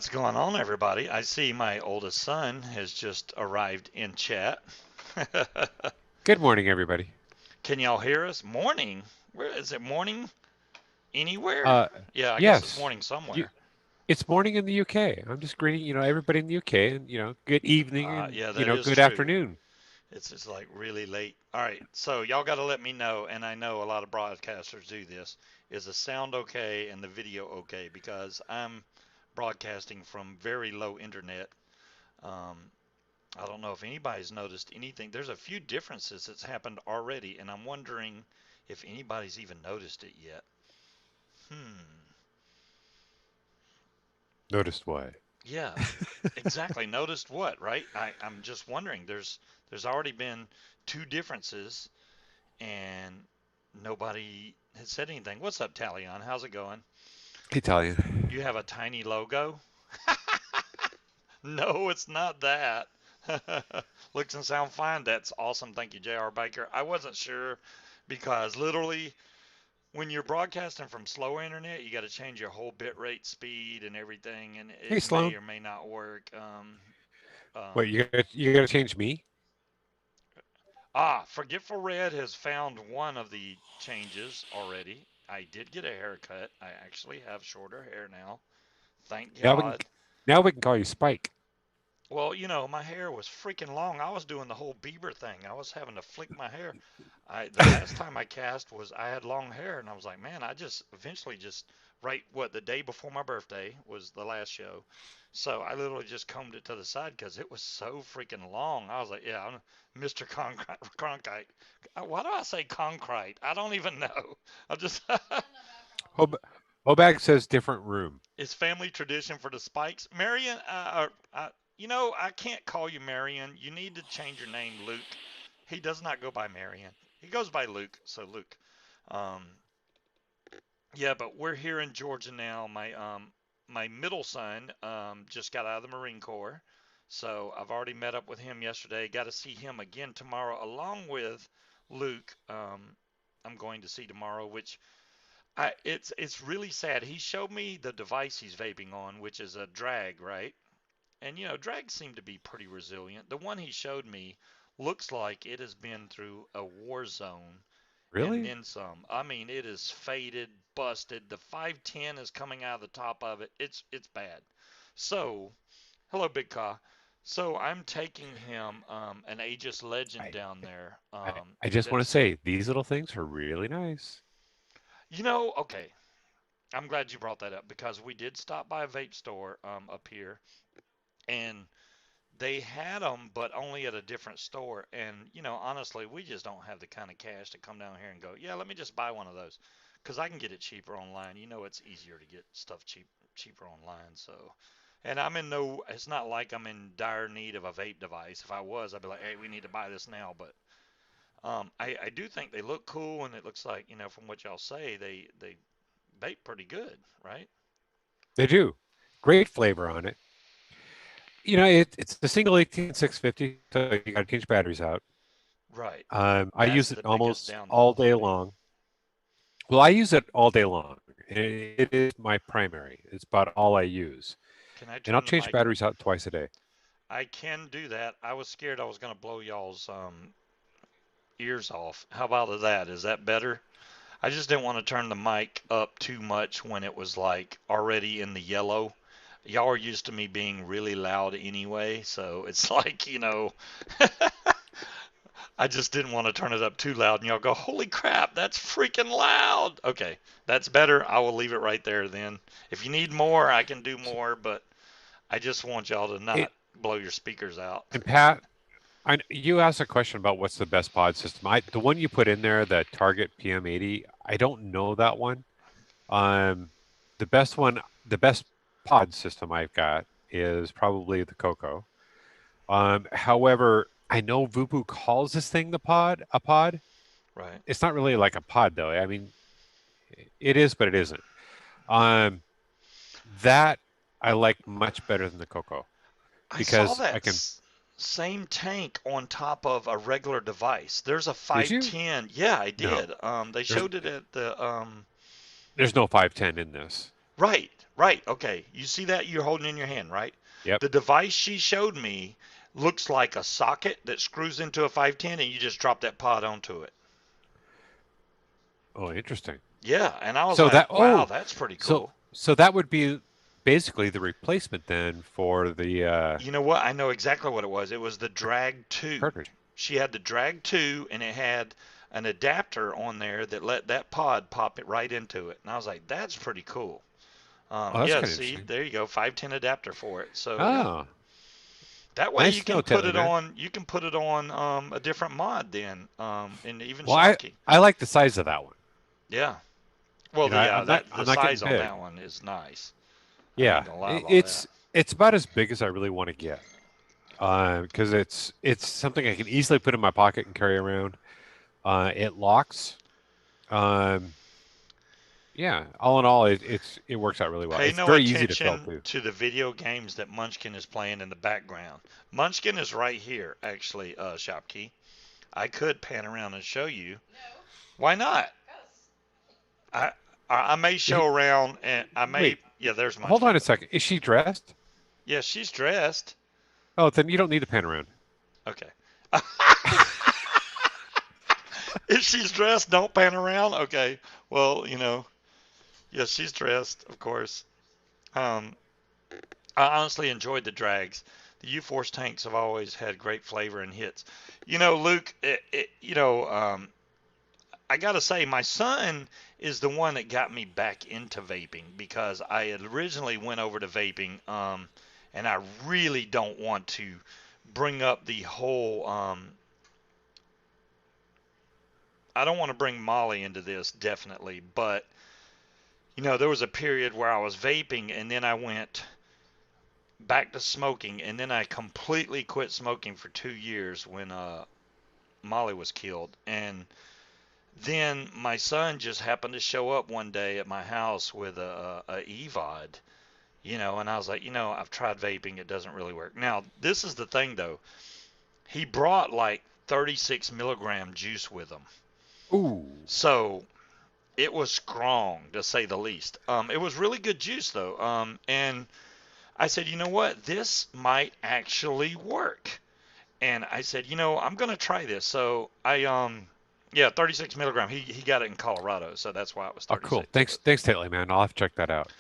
What's going on, everybody? I see my oldest son has just arrived in chat. Good morning, everybody. Can y'all hear us? Morning? Where is it? Morning anywhere? Uh, Yeah, I guess it's yes, morning you, somewhere. it's morning in the UK. I'm just greeting, everybody in the UK, and good evening and Yeah, that is good true. afternoon. It's just like really late. All right, so y'all got to let me know, and I know a lot of broadcasters do this. Is the sound okay and the video okay? Because I'm broadcasting from very low internet. Um, I don't know if anybody's noticed anything. There's a few differences that's happened already, and I'm wondering if anybody's even noticed it yet. Hmm. Noticed what? Yeah, exactly. Noticed what, right? I'm just wondering. There's already been two differences, and nobody has said anything. What's up, Talion? How's it going? Italian. You have a tiny logo? No, it's not that. Looks and sound fine. That's awesome. Thank you, J.R. Baker. I wasn't sure because literally when you're broadcasting from slower internet, you got to change your whole bit rate speed and everything, and Hey, it may Sloan. or may not work. What Um, you gotta change me? Forgetful Red has found one of the changes already. I did get a haircut. I actually have shorter hair now. Thank Now we can God. now we can call you Spike. Well, my hair was freaking long. I was doing the whole Bieber thing. I was having to flick my hair. The last time I cast was I had long hair, and I was like, man, I just eventually just right the day before my birthday was the last show. So I literally just combed it to the side because it was so freaking long. I was like, yeah, I'm Mr. Concrete. Cronkite. Why do I say concrete? I don't even know. I'm just Hob- Hobag says different room. It's family tradition for the Spikes. Marion, I can't call you Marion. You need to change your name, Luke. He does not go by Marion. He goes by Luke. So Luke. Um, yeah, but we're here in Georgia now. My middle son just got out of the Marine Corps, so I've already met up with him yesterday. Got to see him again tomorrow, along with Luke. I'm going to see tomorrow, which it's really sad. He showed me the device he's vaping on, which is a drag, right? And drags seem to be pretty resilient. The one he showed me looks like it has been through a war zone and Really? then some. I mean, it is faded, busted. The 510 is coming out of the top of it. It's bad. So, hello, Big Ka. So I'm taking him an Aegis Legend I down there. I just That want to is, say these little things are really nice. okay. I'm glad you brought that up because we did stop by a vape store up here, and they had them, but only at a different store. And honestly, we just don't have the kind of cash to come down here and go, yeah, let me just buy one of those, because I can get it cheaper online. It's easier to get stuff cheaper online. So, and I'm in no, it's not like I'm in dire need of a vape device. If I was, I'd be like, hey, we need to buy this now. But I do think they look cool, and it looks like from what y'all say, they vape pretty good, right? They do. Great flavor on it. It's the single 18650, so you got to change batteries out. Right. I That's use it the biggest almost all downfall for day me. long. Well, I use it all day long. It is my primary. It's about all I use. Can I And I'll turn the change mic? batteries out twice a day. I can do that. I was scared I was going to blow y'all's ears off. How about that? Is that better? I just didn't want to turn the mic up too much when it was like already in the yellow. Y'all are used to me being really loud anyway, so it's like, I just didn't want to turn it up too loud and y'all go, holy crap, that's freaking loud. Okay, that's better. I will leave it right there then. If you need more, I can do So more, but I just want y'all to it not blow your speakers out. and Pat, you asked a question about what's the best pod system. The one you put in there, the Target PM80, I don't know that one. Um, the best one, the best pod system I've got is probably the Coco. However, I know Vupu calls this thing a pod. Right. It's not really like a pod though. I mean, it is, but it isn't. Um, that I like much better than the Coco I saw because I that can. same tank on top of a regular device. There's a Did you? 510. Yeah, I No, did. They there's showed it at the there's no 510 in this. Right, right. Okay. You see that you're holding in your hand, right? Yep. The device she showed me looks like a socket that screws into a 510 and you just drop that pod onto it. Oh, interesting. Yeah, and I was So like, that wow, oh, that's pretty so cool. so that would be basically the replacement then for the You know what? I know exactly what it was. It was the Drag 2. cartridge. She had the Drag 2 and it had an adapter on there that let that pod pop it right into it. And I was like, that's pretty cool. Oh, that's Yeah, kind of see, interesting. there you go, 510 adapter for it. So yeah, Oh, that way you nice to can know, put Tetley it man. on. You can put it on a different mod then, and even Well, Shopkey. I like the size of that one. Yeah. Well, You know, yeah, that I'm the not getting size on big. that one is nice. I ain't Yeah, gonna lie it, about that. it's about as big as I really want to get. Because it's something I can easily put in my pocket and carry around. It locks. Um, yeah, all in all, it works out really well. Pay It's no very easy to fill attention too. to the video games that Munchkin is playing in the background. Munchkin is right here, actually, Shopkey. I could pan around and show you. Why not? I I may Is- show around and I may. Wait, Yeah, there's hold on Munchkin. a second. Is she dressed? Yeah, she's dressed. Oh, then you don't need to pan around. Okay. If she's dressed, don't pan around. Okay. Well, yeah, she's dressed, of course. Um, I honestly enjoyed the drags. The U-Force tanks have always had great flavor and hits. Luke, I gotta say, my son is the one that got me back into vaping because I had originally went over to vaping, and I really don't want to bring up the whole. I don't want to bring Molly into this, definitely, but there was a period where I was vaping and then I went back to smoking and then I completely quit smoking for 2 years when Molly was killed. And then my son just happened to show up one day at my house with a EVOD, and I was like, I've tried vaping, it doesn't really work. Now, this is the thing though. He brought like 36 milligram juice with him. Ooh, So it was strong to say the least. It was really good juice though. And I said, you know what? This might actually work. And I said, I'm gonna try this. So yeah, 36 milligram. He got it in Colorado, so that's why it was oh, cool. 36. Thanks, But thanks, Tetley man. I'll have to check that out.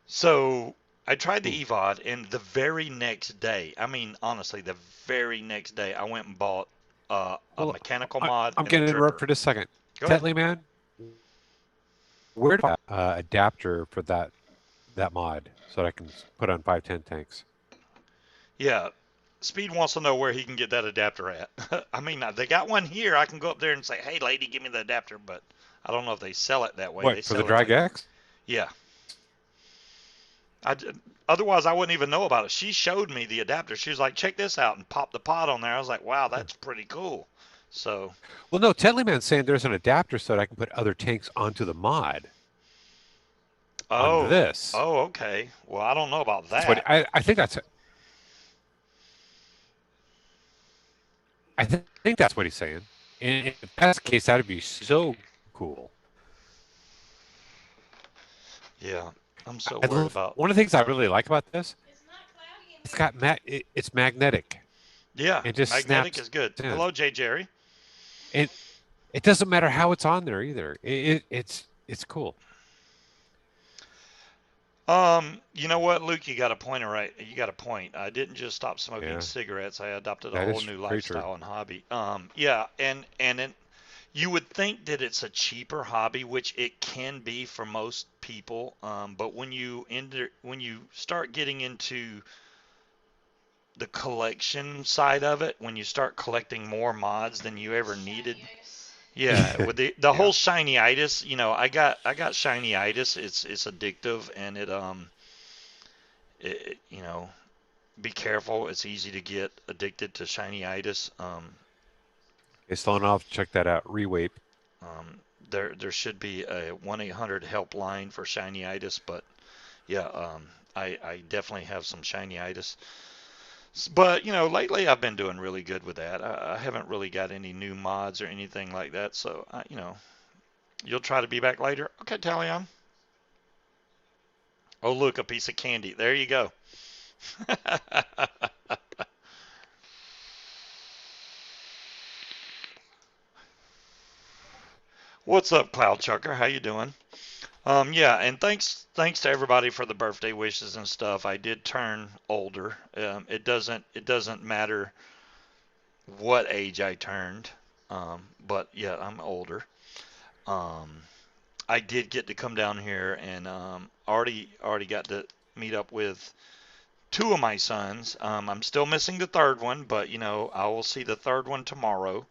so I tried Ooh, the EVOD, and the very next day, I mean, honestly, the very next day, I went and bought a well, mechanical mod I'm and a going to interrupt dripper. for just a second. Go ahead. Tetley man, where do I adapter for that mod so that I can put on 510 tanks? Yeah, Speed wants to know where he can get that adapter at. I mean, they got one here. I can go up there and say, "Hey, lady, give me the adapter," but I don't know if they sell it that way. They What for the sell it Drag like, X? yeah. I, otherwise, I wouldn't even know about it. She showed me the adapter. She was like, "Check this out," and popped the pod on there. I was like, "Wow, Huh. that's pretty cool." So, Well, no, Tetley man's saying there's an adapter so that I can put other tanks onto the mod on oh, this. oh, okay. Well, I don't know about That's what that. I think think that's what he's saying. And if that's the case, that'd be so cool. Yeah, I'm so I worried love about. one of the things I really like about this. It's magnetic Yeah, and just magnetic snaps is good. in. Hello, J. Jerry. And it doesn't matter how it's on there either. It's cool. You know what, Luke? You got a point, all right? You got a point. I didn't just stop smoking Yeah, cigarettes. I adopted a that whole is new very true. lifestyle and hobby. Yeah, and you would think that it's a cheaper hobby, which it can be for most people. But when you start getting into the collection side of it, when you start collecting more mods than you ever needed, yeah, with the Yeah. whole shiny-itis, I got shiny-itis. It's addictive, and it be careful. It's easy to get addicted to shiny-itis. Okay, Sloan, I'll have to check that out. Rewape. Um, there should be a 1-800 helpline for shiny-itis, but yeah, I definitely have some shiny-itis. But lately I've been doing really good with that. I haven't really got any new mods or anything like that. So you'll try to be back later. Okay, Talion. Oh, look, a piece of candy. There you go. What's up, Cloud Chucker? How you doing? Yeah, and thanks to everybody for the birthday wishes and stuff. I did turn older. It doesn't matter what age I turned. But yeah, I'm older. Um, I did get to come down here and already got to meet up with two of my sons. I'm still missing the third one, but I will see the third one tomorrow.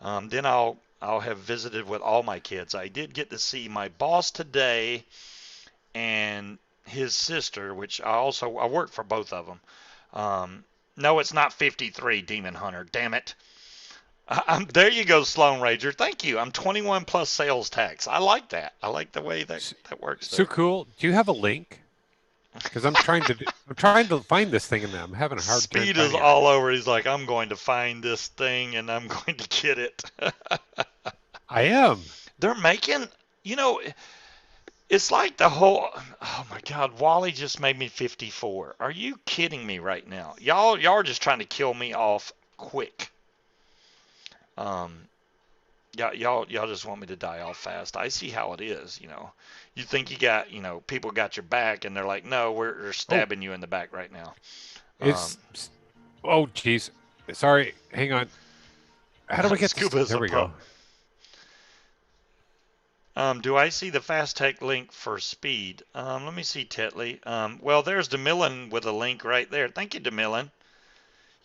Then I'll have visited with all my kids. I did get to see my boss today and his sister, which I work for both of them. No, it's not 53, Demon Hunter. Damn it. There you go, Sloan Rager. Thank you. I'm 21 plus sales tax. I like that. I like the way that works So there. cool. Do you have a link? Because I'm trying to find this thing and I'm having a hard time Speed is finding it right all now. over. He's like, I'm going to find this thing and I'm going to get it. I am. They're making, you know, it's like the whole. Oh my God, Wally just made me 54. Are you kidding me right now? Y'all are just trying to kill me off quick. Um, y'all just want me to die off fast. I see how it is. You think you got, people got your back, and they're like, no, we're Oh, stabbing you in the back right now. Um, it's. Oh, geez. Sorry. Hang on. How do we get this? Scuba is There a we pro. go. Do I see the fast tech link for speed? Let me see, Tetley. Well, there's DeMillan with a link right there. Thank you, DeMillan.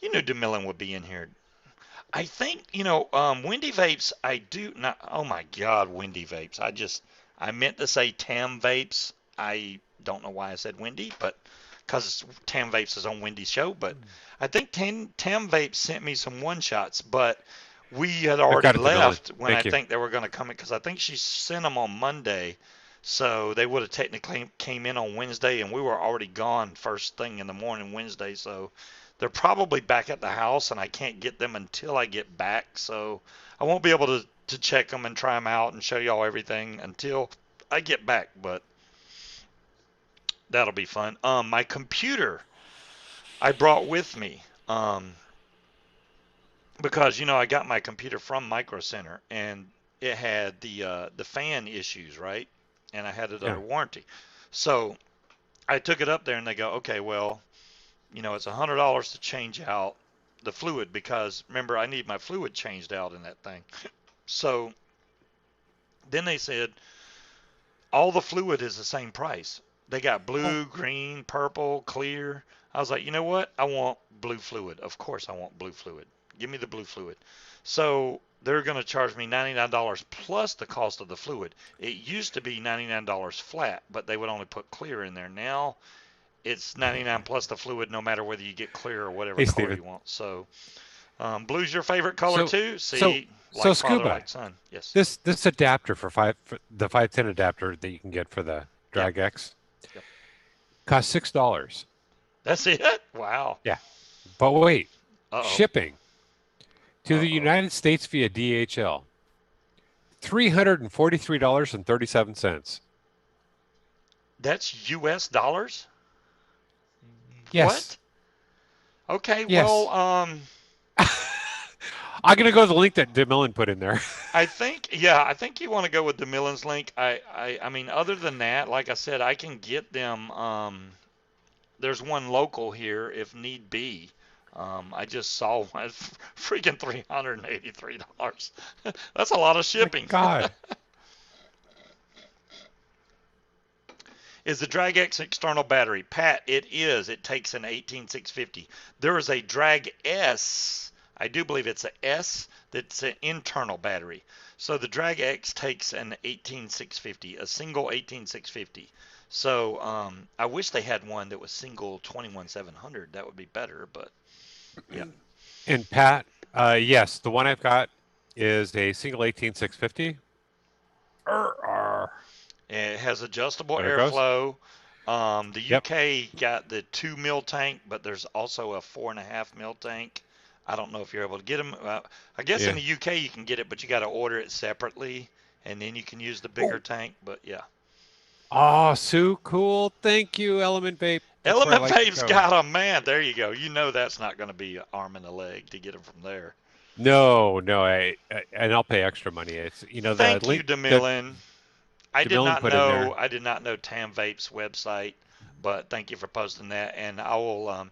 You knew DeMillan would be in here. I think, Windy Vapes, I do not. Oh my God, Windy Vapes. I meant to say Tam Vapes. I don't know why I said Windy, but because Tam Vapes is on Windy's show. But I think Tam Vapes sent me some one shots, but we had I've already got it, DeMillan. left when I Thank you. think they were going to come in because I think she sent them on Monday. So they would have technically came in on Wednesday, and we were already gone first thing in the morning Wednesday. So they're probably back at the house, and I can't get them until I get back. So I won't be able to check them and try them out and show y'all everything until I get back. But that'll be fun. My computer I brought with me. Because I got my computer from Micro Center and it had the fan issues, right? And I had it Yeah. under warranty. So I took it up there and they go, okay, well, it's $100 to change out the fluid because remember I need my fluid changed out in that thing. So then they said all the fluid is the same price. They got Oh, blue, green, purple, clear. I was like, you know what? I want blue fluid. Of course I want blue fluid. Give me the blue fluid. So they're going to charge me $99 plus the cost of the fluid. It used to be $99 flat, but they would only put clear in there. Now it's 99 plus the fluid no matter whether you get clear or whatever hey, color Steven. you want. So blue's your favorite color So, too? so, See, so like father, Scuba. like son. Yes. This adapter for the 510 adapter that you can get for the Yeah. Drag X Yep. costs $6. That's it? Wow. Yeah. But wait, Uh-oh. shipping to the Uh-oh. United States via DHL, $343.37. That's US dollars? Yes. What? Okay, well, Yes. I'm gonna go to the link that DeMillan put in there. I think you want to go with the Millens link. I mean, other than that, like I said, I can get them. There's one local here if need be. I just saw one, freaking $383. That's a lot of My shipping. God. Is the Drag X external battery? Pat, it is. It takes an 18650. There is a Drag S. I do believe it's a S that's an internal battery. So the Drag X takes an 18650, a single 18650. So I wish they had one that was single 21700. That would be better, but yeah. And Pat, yes, the one I've got is a single 18650. It has adjustable There it goes. airflow. The Yep. UK got the 2 mil tank, but there's also a 4.5 mil tank. I don't know if you're able to get them. I guess in Yeah. the UK you can get it, but you got to order it separately, and then you can use the bigger Oh, tank. But yeah, Oh, Sue, cool. Thank you, Element Vape. That's where I Element like to Vape's go. got a man. There you go. You know that's not going to be an arm and a leg to get him from there. No, no, and I'll pay extra money. It's the Thank you, link that Demilin. I did DeMillan not put in know. there. I did not know Tam Vape's website, but thank you for posting that. And I will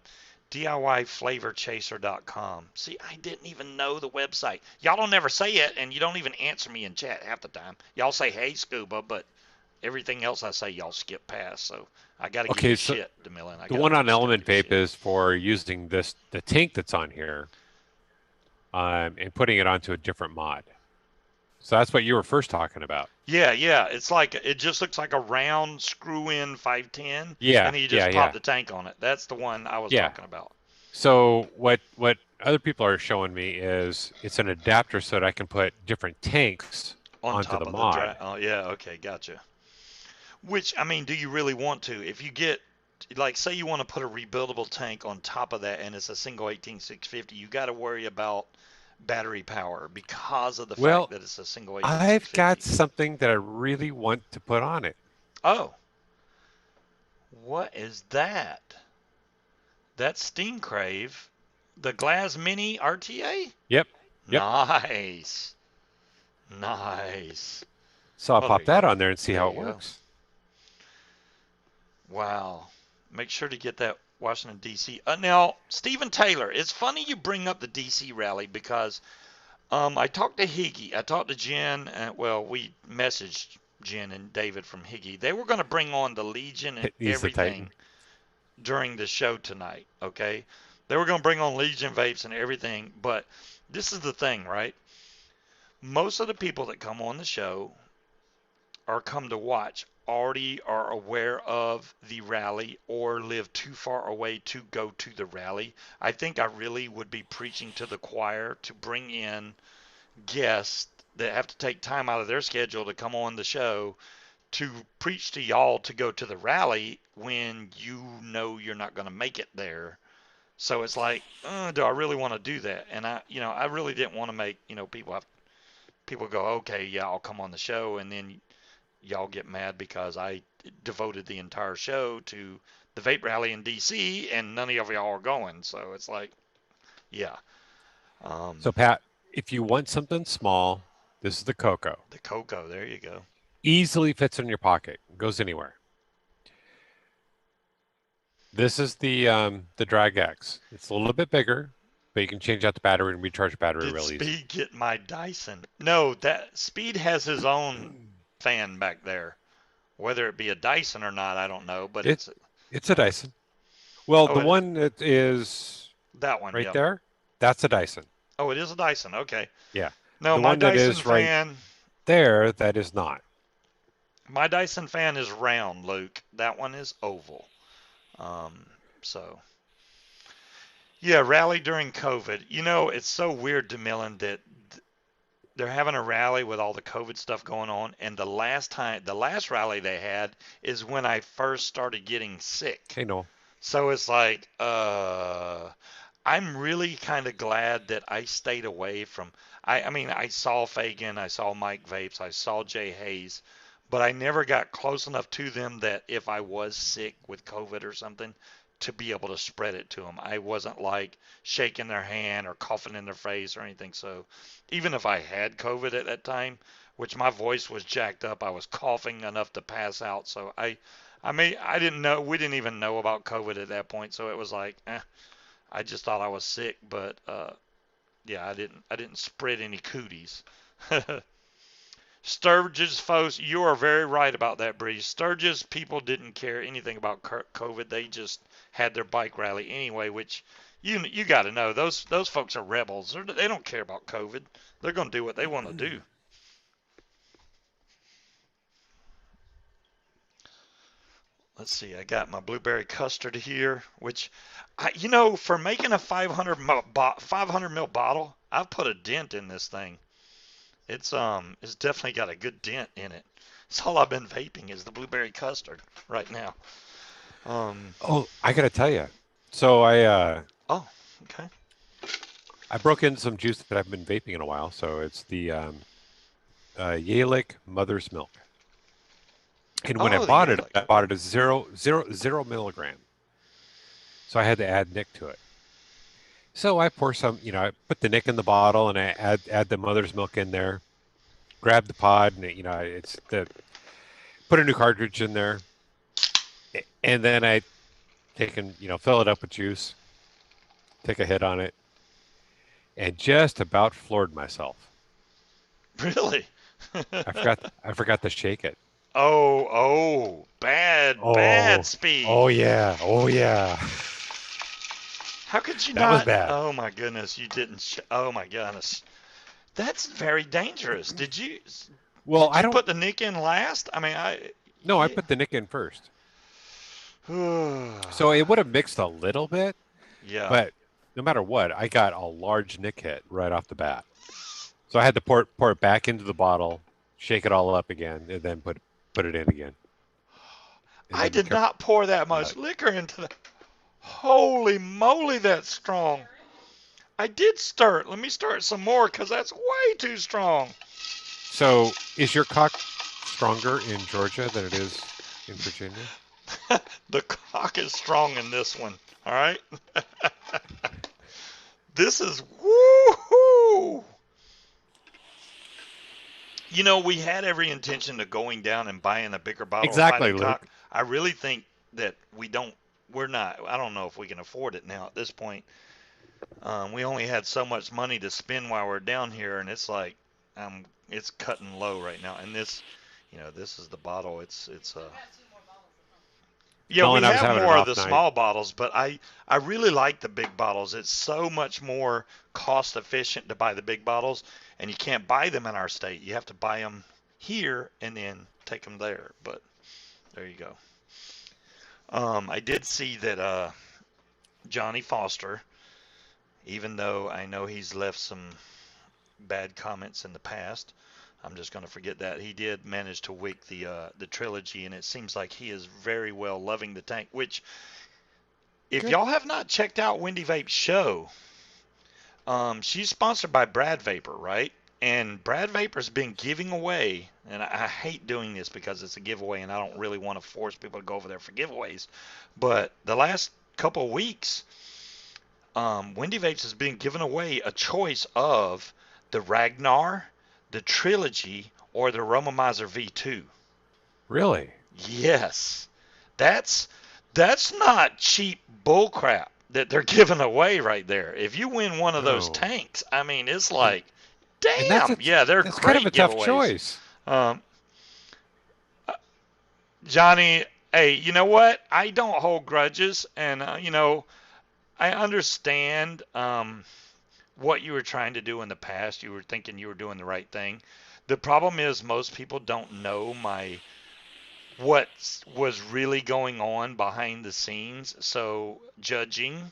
DIYFlavorChaser.com. See, I didn't even know the website. Y'all don't ever say it, and you don't even answer me in chat half the time. Y'all say hey Scuba, but everything else I say y'all skip past. So I got to give you Okay, so shit, Demilin. I the got one on to still Element give you Vape shit. is for using the tank that's on here, and putting it onto a different mod. So that's what you were first talking about. Yeah, yeah. It's like it just looks like a round screw-in 510, and Yeah, then you yeah, just pop yeah, the tank on it. That's the one I was yeah. talking about. So what other people are showing me is it's an adapter so that I can put different tanks On onto the top of the mod. Oh, yeah. Okay, gotcha. Which I mean, do you really want to? If you get like, say you want to put a rebuildable tank on top of that, and it's a single 18650, you got to worry about battery power because of the fact Well, that it's a single I've got 18650. something that I really want to put on it. Oh, what is that? That's Steam Crave, the Glass Mini RTA. Yep, yep. Nice, nice. So I'll Oh, there pop you that go. on there and see There how it you go. works. Wow. Make sure to get that Washington, D.C. Now, Stephen Taylor, it's funny you bring up the D.C. rally because I talked to Higgy. I talked to Jen. Well, we messaged Jen and David from Higgy. They were going to bring on the Legion and He's the everything Titan. during the show tonight, okay? They were going to bring on Legion vapes and everything, but this is the thing, right? Most of the people that come on the show or come to watch already are aware of the rally or live too far away to go to the rally. I think I really would be preaching to the choir to bring in guests that have to take time out of their schedule to come on the show to preach to y'all to go to the rally when you know you're not going to make it there. So it's like, do I really want to do that? And I really didn't want to make, people go, okay, yeah, I'll come on the show, and then y'all get mad because I devoted the entire show to the vape rally in DC and none of y'all are going. So it's like, yeah. Um, So Pat, if you want something small, this is the Coco. the Coco, there you go. Easily fits in your pocket, goes anywhere. This is the Drag X. It's a little bit bigger, but you can change out the battery and recharge the battery Did real easy. Speed get my Dyson? No, that Speed has his own fan back there. Whether it be a Dyson or not, I don't know, but It it's a Dyson. Well, oh, the one that is that one, right yep. there, that's a Dyson. Oh, it is a Dyson. Okay. Yeah. No, The one that is right there, that is not. My Dyson fan is round, Luke. That one is oval. Um, so yeah, rally during COVID. It's so weird, DeMillan, that they're having a rally with all the COVID stuff going on, and the last rally they had is when I first started getting sick. Hey, no. So it's like, I'm really kind of glad that I stayed away from. I mean, I saw Fagan, I saw Mike Vapes, I saw Jay Hayes, but I never got close enough to them that if I was sick with COVID or something, to be able to spread it to them. I wasn't like shaking their hand or coughing in their face or anything. So even if I had COVID at that time, which my voice was jacked up, I was coughing enough to pass out. So I didn't know, we didn't even know about COVID at that point. So it was like, I just thought I was sick, but yeah, I didn't spread any cooties. Sturgis folks, you are very right about that, Breeze. Sturgis people didn't care anything about COVID. They just had their bike rally anyway, which you got to know those folks are rebels. They don't care about COVID. They're going to do what they want to do. Let's see. I got my blueberry custard here, which for making a 500 ml bottle, I've put a dent in this thing. It's definitely got a good dent in it. It's all I've been vaping is the blueberry custard right now. Um, Oh, I gotta tell you. So oh, okay. I broke in some juice that I've been vaping in a while. So it's the Yalick Mother's Milk. And when Oh, the e-cig. I bought it at 0 milligram. So I had to add Nick to it. So I pour some, I put the Nick in the bottle and I add the mother's milk in there. Grab the pod and it's the put a new cartridge in there, and then I take and fill it up with juice, take a hit on it, and just about floored myself. Really? I forgot to shake it. Oh, oh, bad Oh, speed. oh yeah, oh yeah. How could you That was not? bad. Oh my goodness, you didn't. Oh my goodness, that's very dangerous. Well, Did I you don't. put the nick in last? I mean, No, I yeah. put the Nick in first, so it would have mixed a little bit, Yeah. but no matter what, I got a large Nick hit right off the bat. So I had to pour it back into the bottle, shake it all up again, and then put it in again, and I then be did careful not pour that about much it. liquor into that. Holy moly, that's strong. I did stir it. Let me stir it some more because that's way too strong. So is your cock stronger in Georgia than it is in Virginia? The cock is strong in this one. All right. This is woohoo. We had every intention of going down and buying a bigger bottle of Exactly, fighting cock. Luke. I really think that we're not, I don't know if we can afford it now at this point. We only had so much money to spend while we're down here, and it's like, it's cutting low right now. And this is the bottle. Yeah, we Melon, I was have having an more of off the night. small bottles, but I really like the big bottles. It's so much more cost efficient to buy the big bottles, and you can't buy them in our state. You have to buy them here and then take them there. But there you go. I did see that Johnny Foster, even though I know he's left some bad comments in the past, I'm just going to forget that. He did manage to wake the trilogy, and it seems like he is very well loving the tank, which if Good. y'all have not checked out Wendy Vape's show, she's sponsored by Brad Vapor, right? And Brad Vapor's been giving away, and I hate doing this because it's a giveaway, and I don't really want to force people to go over there for giveaways. But the last couple of weeks, Wendy Vapes has been giving away a choice of the Ragnar, the Trilogy, or the Romomizer V2. Really? Yes, that's that's not cheap bullcrap that they're giving away right there. If you win one of those No. tanks, I mean, it's And like, damn, yeah, they're that's kind of a great tough giveaways. choice. Um, Johnny, hey, you know what? I don't hold grudges, and I understand what you were trying to do in the past. You were thinking you were doing the right thing. The problem is most people don't know what was really going on behind the scenes. So judging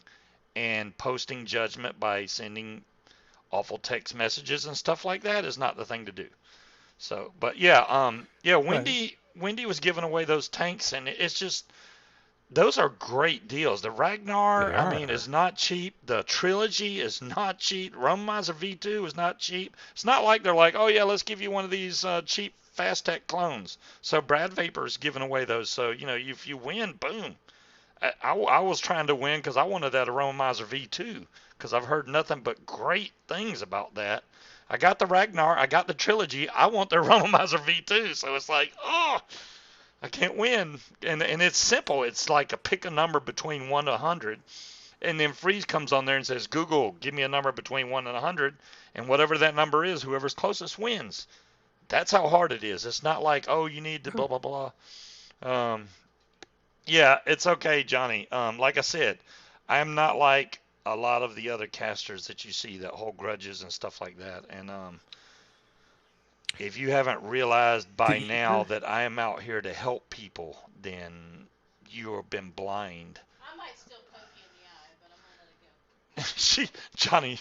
and posting judgment by sending awful text messages and stuff like that is not the thing to do. So, but yeah, yeah, Right. Wendy was giving away those tanks, and it's just those are great deals. The Ragnar, They I mean, is are. not cheap. The Trilogy is not cheap. Randomizer V2 is not cheap. It's not like they're like, oh yeah, let's give you one of these cheap Fast Tech clones. So Brad Vapor is giving away those. So if you win, boom. I was trying to win because I wanted that Aromizer V2 because I've heard nothing but great things about that. I got the Ragnar, I got the Trilogy. I want the Aromizer V2, so it's like, oh, I can't win. And it's simple. It's like a pick a number between 1 to 100. And then Freeze comes on there and says, Google, give me a number between 1 and 100. And whatever that number is, whoever's closest wins. That's how hard it is. It's not like, oh, you need to blah, blah, blah. Um, yeah, it's okay, Johnny. Like I said, I am not like a lot of the other casters that you see that hold grudges and stuff like that. And if you haven't realized by The now that I am out here to help people, then you have been blind. I might still poke you in the eye, but I'm gonna let it go. Johnny,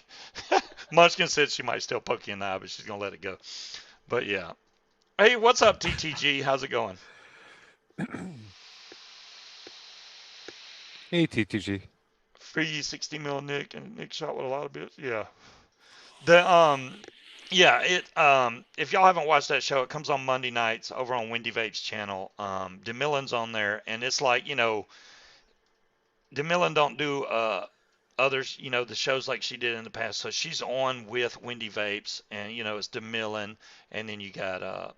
Munchkin said she might still poke you in the eye, but she's gonna let it go. But yeah. Hey, what's up, TTG? How's it going? Hey TTG. Free 60 mil Nick and Nick shot with a lot of bits. Yeah. The Yeah, if y'all haven't watched that show, it comes on Monday nights over on Wendy Vape's channel. DeMillen's on there, and it's like, DeMillen don't do others, the shows like she did in the past. So she's on with Wendy Vapes, and it's DeMillen, and then you got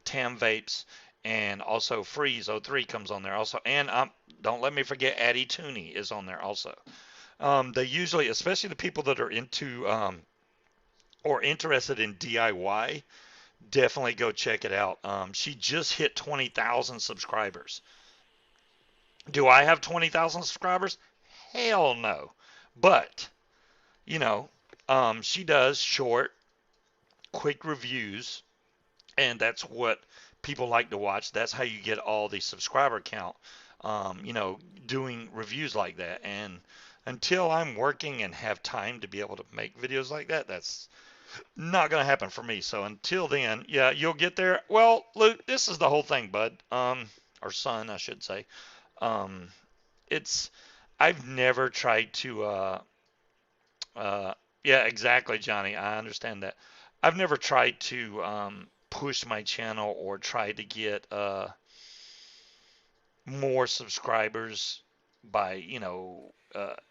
Tam Vapes, and also Freeze '03 comes on there also, and don't let me forget Addie Tooney is on there also. They usually, especially the people that are into or interested in DIY, definitely go check it out. She just hit 20,000 subscribers. Do I have 20,000 subscribers? Hell no. But, you know, she does short, quick reviews, and that's what people like to watch. That's how you get all the subscriber count, doing reviews like that. And until I'm working and have time to be able to make videos like that, that's not going to happen for me. So until then, yeah, you'll get there. Well, Luke, this is the whole thing, bud. Or son, I should say. Um, it's I've never tried to. Uh, yeah, exactly, Johnny. I understand that. I've never tried to push my channel or try to get more subscribers by,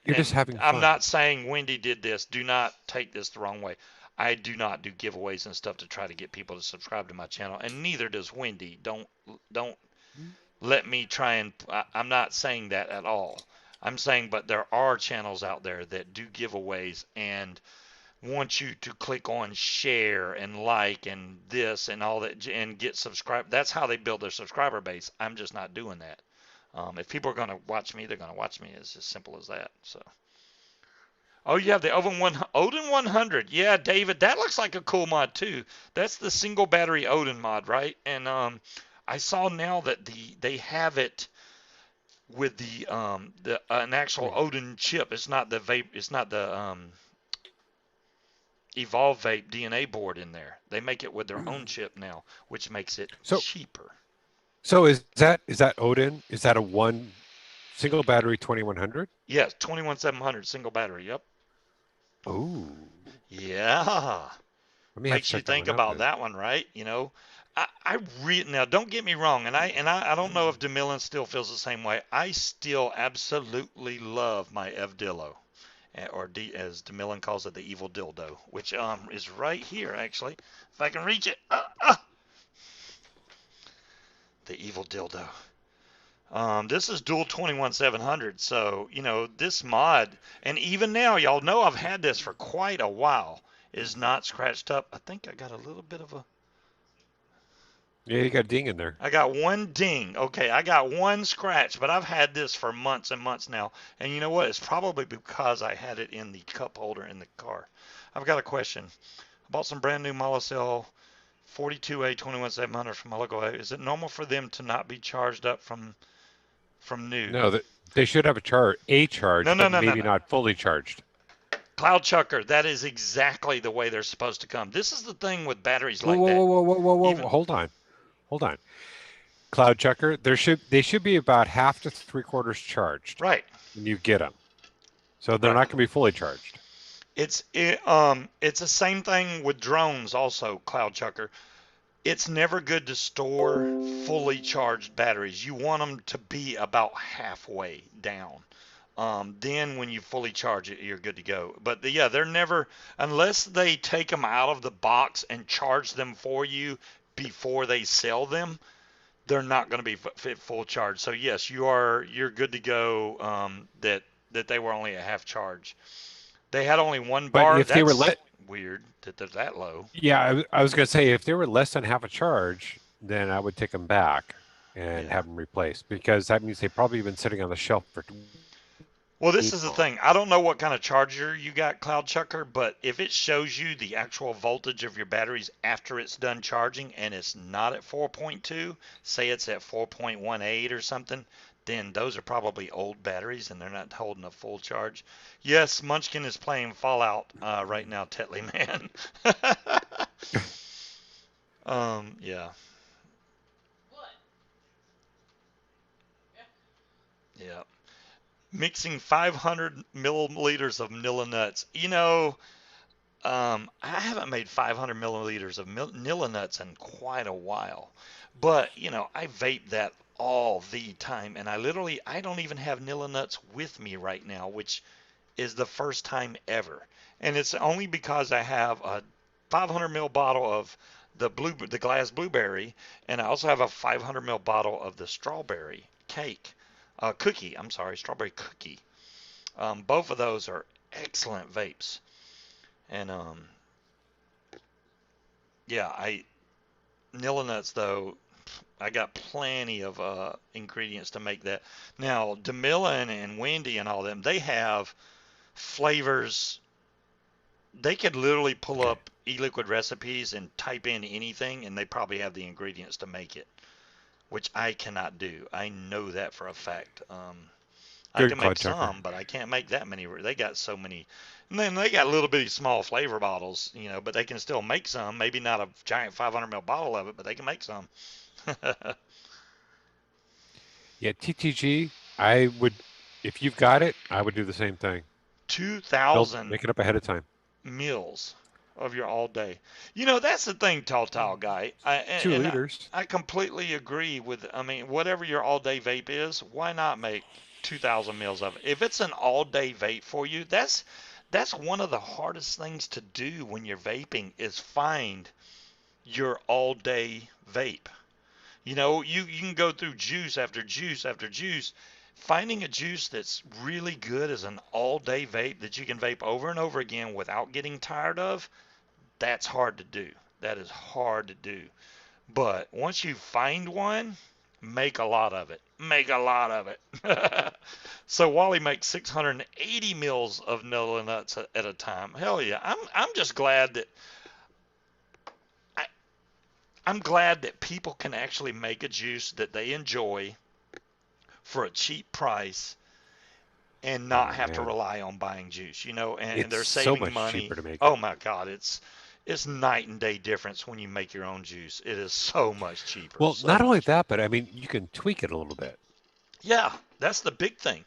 You're just and having I'm fun. not saying Wendy did this. Do not take this the wrong way. I do not do giveaways and stuff to try to get people to subscribe to my channel, and neither does Wendy. Don't let me try and. I'm not saying that at all. I'm saying, but there are channels out there that do giveaways and want you to click on share and like and this and all that and get subscribed. That's how they build their subscriber base. I'm just not doing that. If people are going to watch me, they're going to watch me. It's as simple as that. So, oh, you have the Odin 100. Yeah, David, that looks like a cool mod too. That's the single battery Odin mod, right? And I saw now that they have it with the an actual Wait. Odin chip. It's not the vape. It's not the Evolve Vape DNA board in there. They make it with their own chip now, which makes it So cheaper. so is that Odin? Is that a one single battery 2100? Yes, 21700 single battery. Yep. Oh, Yeah. let me have to Makes you check that think one out about then. that one, right? I really now don't get me wrong, and I don't know if DeMillen still feels the same way. I still absolutely love my Evdillo, or as DeMillen calls it, the evil dildo, which is right here actually, if I can reach it. The evil dildo. This is dual 21700, so this mod, and even now, y'all know I've had this for quite a while, is not scratched up. I think I got a little bit of a. Yeah, you got a ding in there. I got one ding. Okay, I got one scratch, but I've had this for months and months now. And you know what? It's probably because I had it in the cup holder in the car. I've got a question. I bought some brand new Molicel 42A 21700 from my local. Is it normal for them to not be charged up from new? No, that they should have a No, charge, no, but no, no, maybe no. not fully charged. Cloud Chucker, that is exactly the way they're supposed to come. This is the thing with batteries Whoa, like whoa, that. whoa, whoa, whoa, whoa, whoa, Even whoa. Hold on. Cloud checker. They should be about half to three quarters charged right, when you get them, so they're right. not going to be fully charged. It's the same thing with drones also, Cloud Chucker. It's never good to store fully charged batteries. You want them to be about halfway down. Then when you fully charge it, you're good to go. But yeah, they're never, unless they take them out of the box and charge them for you before they sell them, they're not going to be full charge. So yes, you're good to go. That they were only a half charge. They had only one But bar. if they were That's weird that they're that low. yeah, I was going to say if they were less than half a charge, then I would take them back and Yeah. have them replaced because that means they've probably been sitting on the shelf for Well, this way is the long. thing. I don't know what kind of charger you got, Cloud Chucker, but if it shows you the actual voltage of your batteries after it's done charging and it's not at 4.2, say it's at 4.18 or something, then those are probably old batteries and they're not holding a full charge. Yes, Munchkin is playing Fallout right now, Tetley man. Yeah, What? yeah. Mixing 500 milliliters of Nilla nuts. I haven't made 500 milliliters of Nilla nuts in quite a while, but I vape that all the time, and I don't even have Nilla nuts with me right now, which is the first time ever, and it's only because I have a 500 ml bottle of the glass blueberry, and I also have a 500 ml bottle of the strawberry cookie. I'm sorry, strawberry cookie. Both of those are excellent vapes, and yeah, I Nilla nuts though. I got plenty of ingredients to make that. Now, DeMillan and Wendy and all them, they have flavors. They could literally pull Okay. up e-liquid recipes and type in anything, and they probably have the ingredients to make it, which I cannot do. I know that for a fact. I Good can make cloud checker. some, but I can't make that many. They got so many. And then they got little bitty small flavor bottles, but they can still make some. Maybe not a giant 500 ml bottle of it, but they can make some. Yeah, TTG. I would, if you've got it, I would do the same thing. Make 2,000 it up ahead of time. meals of your all day. That's the thing, Tall guy. Two And liters. I completely agree with. I mean, whatever your all day vape is, why not make 2,000 meals of it? If it's an all day vape for you, that's one of the hardest things to do when you're vaping is find your all day vape. You can go through juice after juice after juice. Finding a juice that's really good as an all day vape that you can vape over and over again without getting tired of, that's hard to do. That is hard to do. But once you find one, make a lot of it. Make a lot of it. So Wally makes 680 mils of Nilla nuts at a time. Hell yeah. I'm just glad that I, I'm glad that people can actually make a juice that they enjoy for a cheap price and not Oh have to man, rely on buying juice, and it's they're so saving much money. cheaper to make Oh it. my God, it's night and day difference when you make your own juice. It is so much cheaper, Well, so not only much. that, but I mean, you can tweak it a little bit. Yeah, that's the big thing.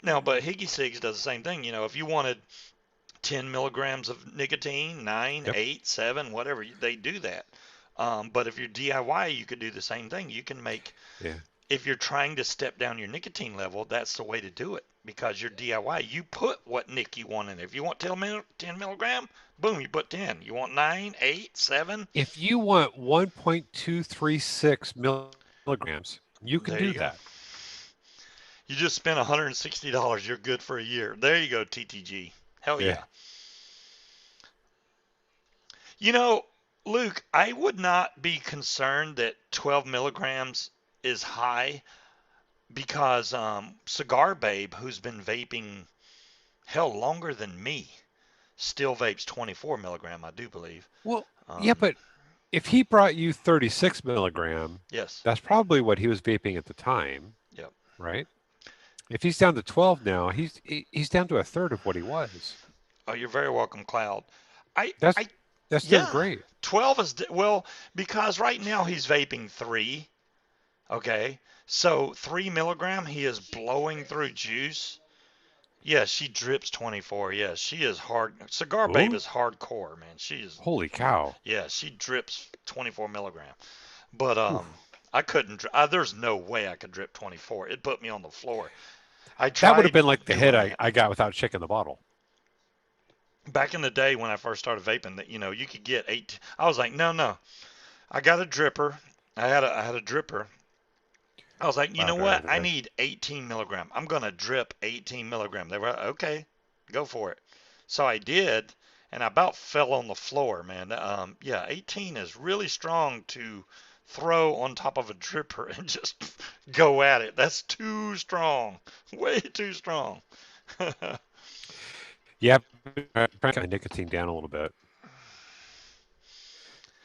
Now, but Higgy Cigs does the same thing. If you wanted 10 milligrams of nicotine, 9, Yep. 8, 7, whatever, they do that. But if you're DIY, you could do the same thing. You can make Yeah. If you're trying to step down your nicotine level, that's the way to do it because you're DIY. You put what nic you want in there. If you want 10 milligram, boom, you put 10. You want 9, 8, 7, If you want 1.236 milligrams, you can there do you go. that. You just spent $160. You're good for a year. There you go, TTG. Hell Yeah. yeah. You know, Luke, I would not be concerned that 12 milligrams is high because Cigar Babe, who's been vaping hell longer than me, still vapes 24 milligram, I do believe. Well, yeah, Um, but if he brought you 36 milligram, yes. that's probably what he was vaping at the time, Yep. right? If he's down to 12 now, he's down to a third of what he was. Oh, you're very welcome, Cloud. I, That's I, that's doing yeah. great. 12 is well because right now he's vaping 3. Okay, so 3 milligram. He is blowing through juice. Yes, she drips 24. Yes, she is hard. Cigar Babe Oh, is hardcore, man. She is. holy cow. Yeah, she drips 24 milligram. But Whew. I couldn't. There's no way I could drip 24. It put me on the floor. I That would have tried been like the hit doing I, that. I got without checking the bottle. Back in the day when I first started vaping, that you could get 8. I was like, no, no. I got a dripper. I had a dripper. I was like, you know Cloud what? I driver. need 18 milligram. I'm gonna drip 18 milligram. They were okay, go for it. So I did, and I about fell on the floor, man. Yeah, 18 is really strong to throw on top of a dripper and just go at it. That's too strong, way too strong. Yeah, trying to cut my nicotine down a little bit.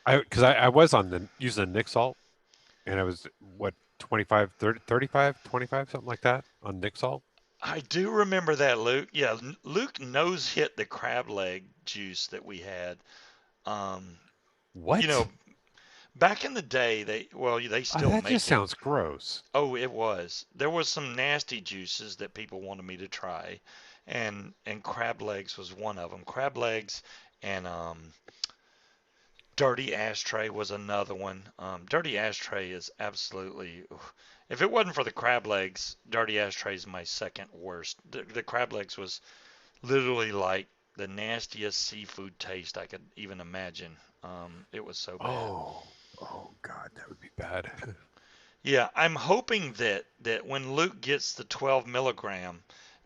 I was on the using the Nick salt, and I was what 25, 30, 35, 25, something like that on Nick salt. I do remember that, Luke. Yeah, Luke nose hit the crab leg juice that we had. Um, you What? know, back in the day, they still That just make it. sounds gross. Oh, it was. There was some nasty juices that people wanted me to try, and crab legs was one of them. Crab legs and Dirty Ashtray was another one. Dirty Ashtray is absolutely. If it wasn't for the crab legs, Dirty Ashtray is my second worst. The crab legs was literally like the nastiest seafood taste I could even imagine. It was so bad. Oh God, that would be bad. Yeah, I'm hoping that when Luke gets the 12 milligram,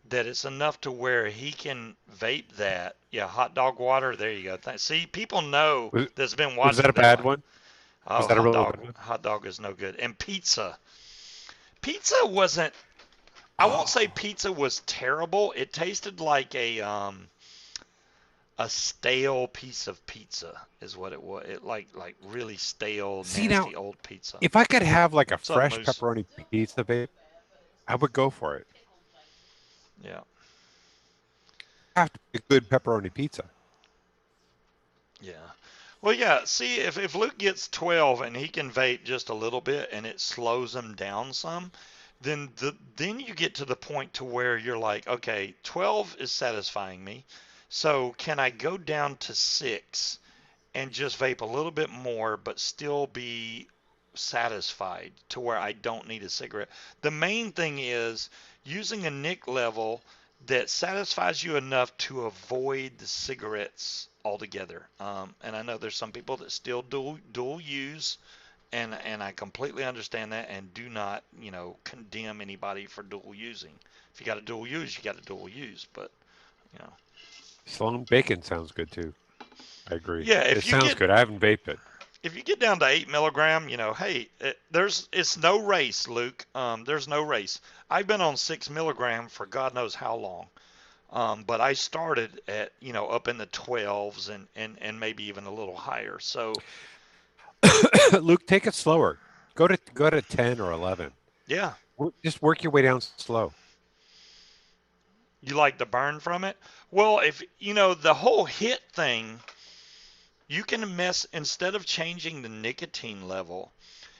that it's enough to where he can vape that. Yeah, hot dog water. There you go. See, people know Was, that's been was that a watching. They're bad like, one? oh, Was that a really bad one? hot dog is no good. And pizza. Pizza wasn't. I won't say Oh, pizza was terrible. It tasted like a stale piece of pizza is what it was. It like really stale, see now, nasty old pizza. if I could have like a What's up, fresh Moose? pepperoni pizza vape, I would go for it. Yeah, Have to be a good pepperoni pizza. yeah. Well, yeah. See, if Luke gets 12 and he can vape just a little bit and it slows him down some, then you get to the point to where you're like, okay, 12 is satisfying me. So can I go down to 6 and just vape a little bit more, but still be satisfied to where I don't need a cigarette. The main thing is using a nick level that satisfies you enough to avoid the cigarettes altogether. And I know there's some people that still dual use, and I completely understand that, and do not condemn anybody for dual using. If you got to dual use, you got to dual use. But you know, Sloan bacon sounds good too. I agree. yeah, It sounds good. I haven't vaped it. if you get down to 8 milligram, hey, it's no race, Luke. There's no race. I've been on 6 milligram for God knows how long. But I started at up in the 12s and maybe even a little higher. So Luke, take it slower. Go to 10 or 11. yeah, Just work your way down slow. you like the burn from it. Well, if the whole hit thing, you can mess instead of changing the nicotine level.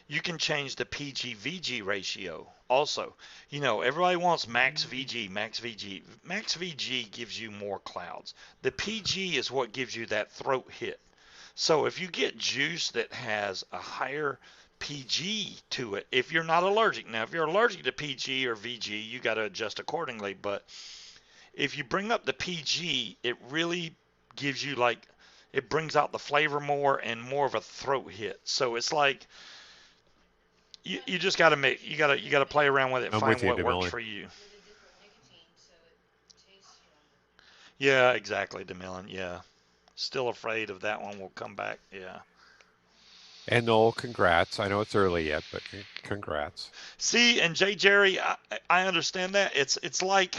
You can change the PG-VG ratio also. Everybody wants max VG, max VG. Max VG gives you more clouds. The PG is what gives you that throat hit. So if you get juice that has a higher PG to it, if you're not allergic, now if you're allergic to PG or VG, you got to adjust accordingly. But if you bring up the PG, it really gives you it brings out the flavor more and more of a throat hit. So it's like you just got to make you got to play around with it, I'm with find you, what works DeMilly. for you. Yeah, exactly, DeMillan. Yeah, still afraid of that one will come back. Yeah. And Noel, congrats. I know it's early yet, but congrats. See, and Jay Jerry, I understand that. It's like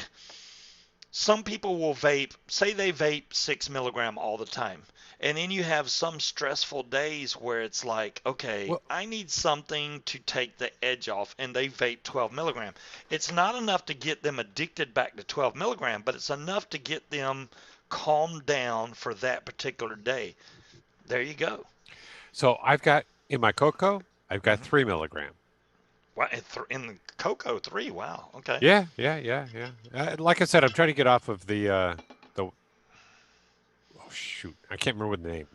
some people will vape, say they vape 6 milligram all the time. And then you have some stressful days where it's like, okay, Well, I need something to take the edge off, and they vape 12 milligram. It's not enough to get them addicted back to 12 milligram, but it's enough to get them calmed down for that particular day. There you go. so I've got in my cocoa, I've got Hmm. 3 milligram. Wow, in the cocoa 3, wow, okay. Yeah. Like I said, I'm trying to get off of the oh shoot, I can't remember the name.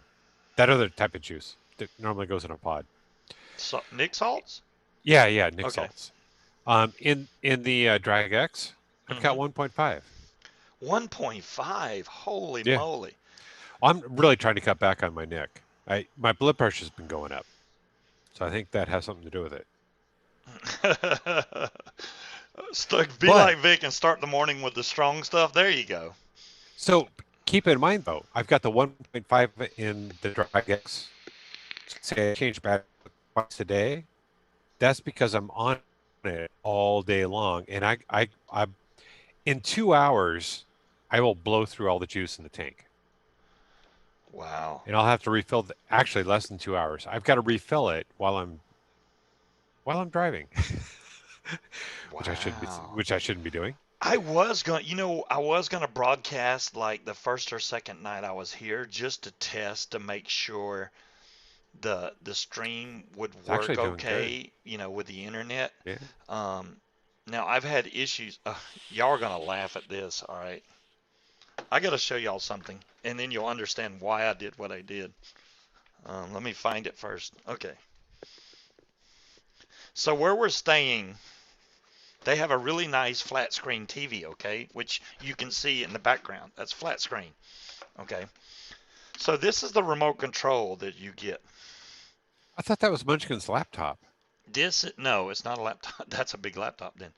That other type of juice that normally goes in a pod. So, Nick salts? Yeah, Nick Okay. salts. In the Drag X, I've got Hmm. 1.5. 1.5. Holy Yeah, moly. I'm really trying to cut back on my Nick. My blood pressure's been going up, so I think that has something to do with it. Be But like Vic and start the morning with the strong stuff. There you go. so keep in mind though, I've got the 1.5 in the Drag X. Say I change battery twice a day. That's because I'm on it all day long, and I in 2 hours, I will blow through all the juice in the tank, Wow. and I'll have to refill. Actually, less than 2 hours. I've got to refill it while I'm driving, Wow. which I shouldn't be doing. I was going to broadcast like the first or second night I was here just to test to make sure the stream would It's work actually doing good. okay, with the internet. Yeah. Um, Now I've had issues. Y'all are going to laugh at this, all right? I got to show y'all something, and then you'll understand why I did what I did. Let me find it first. Okay. So where we're staying, they have a really nice flat screen TV, okay, which you can see in the background. That's flat screen, okay. So this is the remote control that you get. I thought that was Munchkin's laptop. No, it's not a laptop. That's a big laptop then.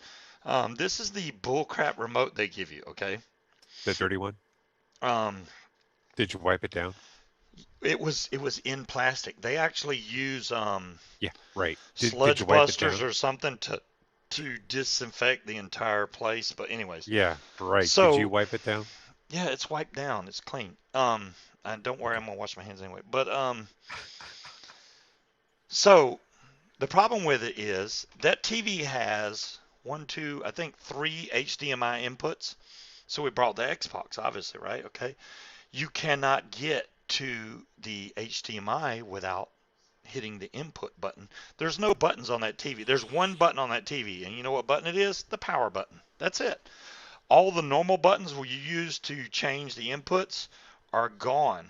This is the bullcrap remote they give you, okay. The dirty one. Um, Did you wipe it down? it was in plastic. They actually use Yeah, right. Did you sludge wipe it busters down? or something to disinfect the entire place. But anyways, Yeah, right. Did you so wipe it down? yeah, it's wiped down. It's clean. And don't worry, Okay. I'm gonna wash my hands anyway. But so the problem with it is that TV has one, two, I think three HDMI inputs. So we brought the Xbox, obviously, right? Okay. You cannot get to the HDMI without hitting the input button. There's no buttons on that TV. There's one button on that TV, and you know what button it is? The power button. That's it. All the normal buttons where you use to change the inputs are gone.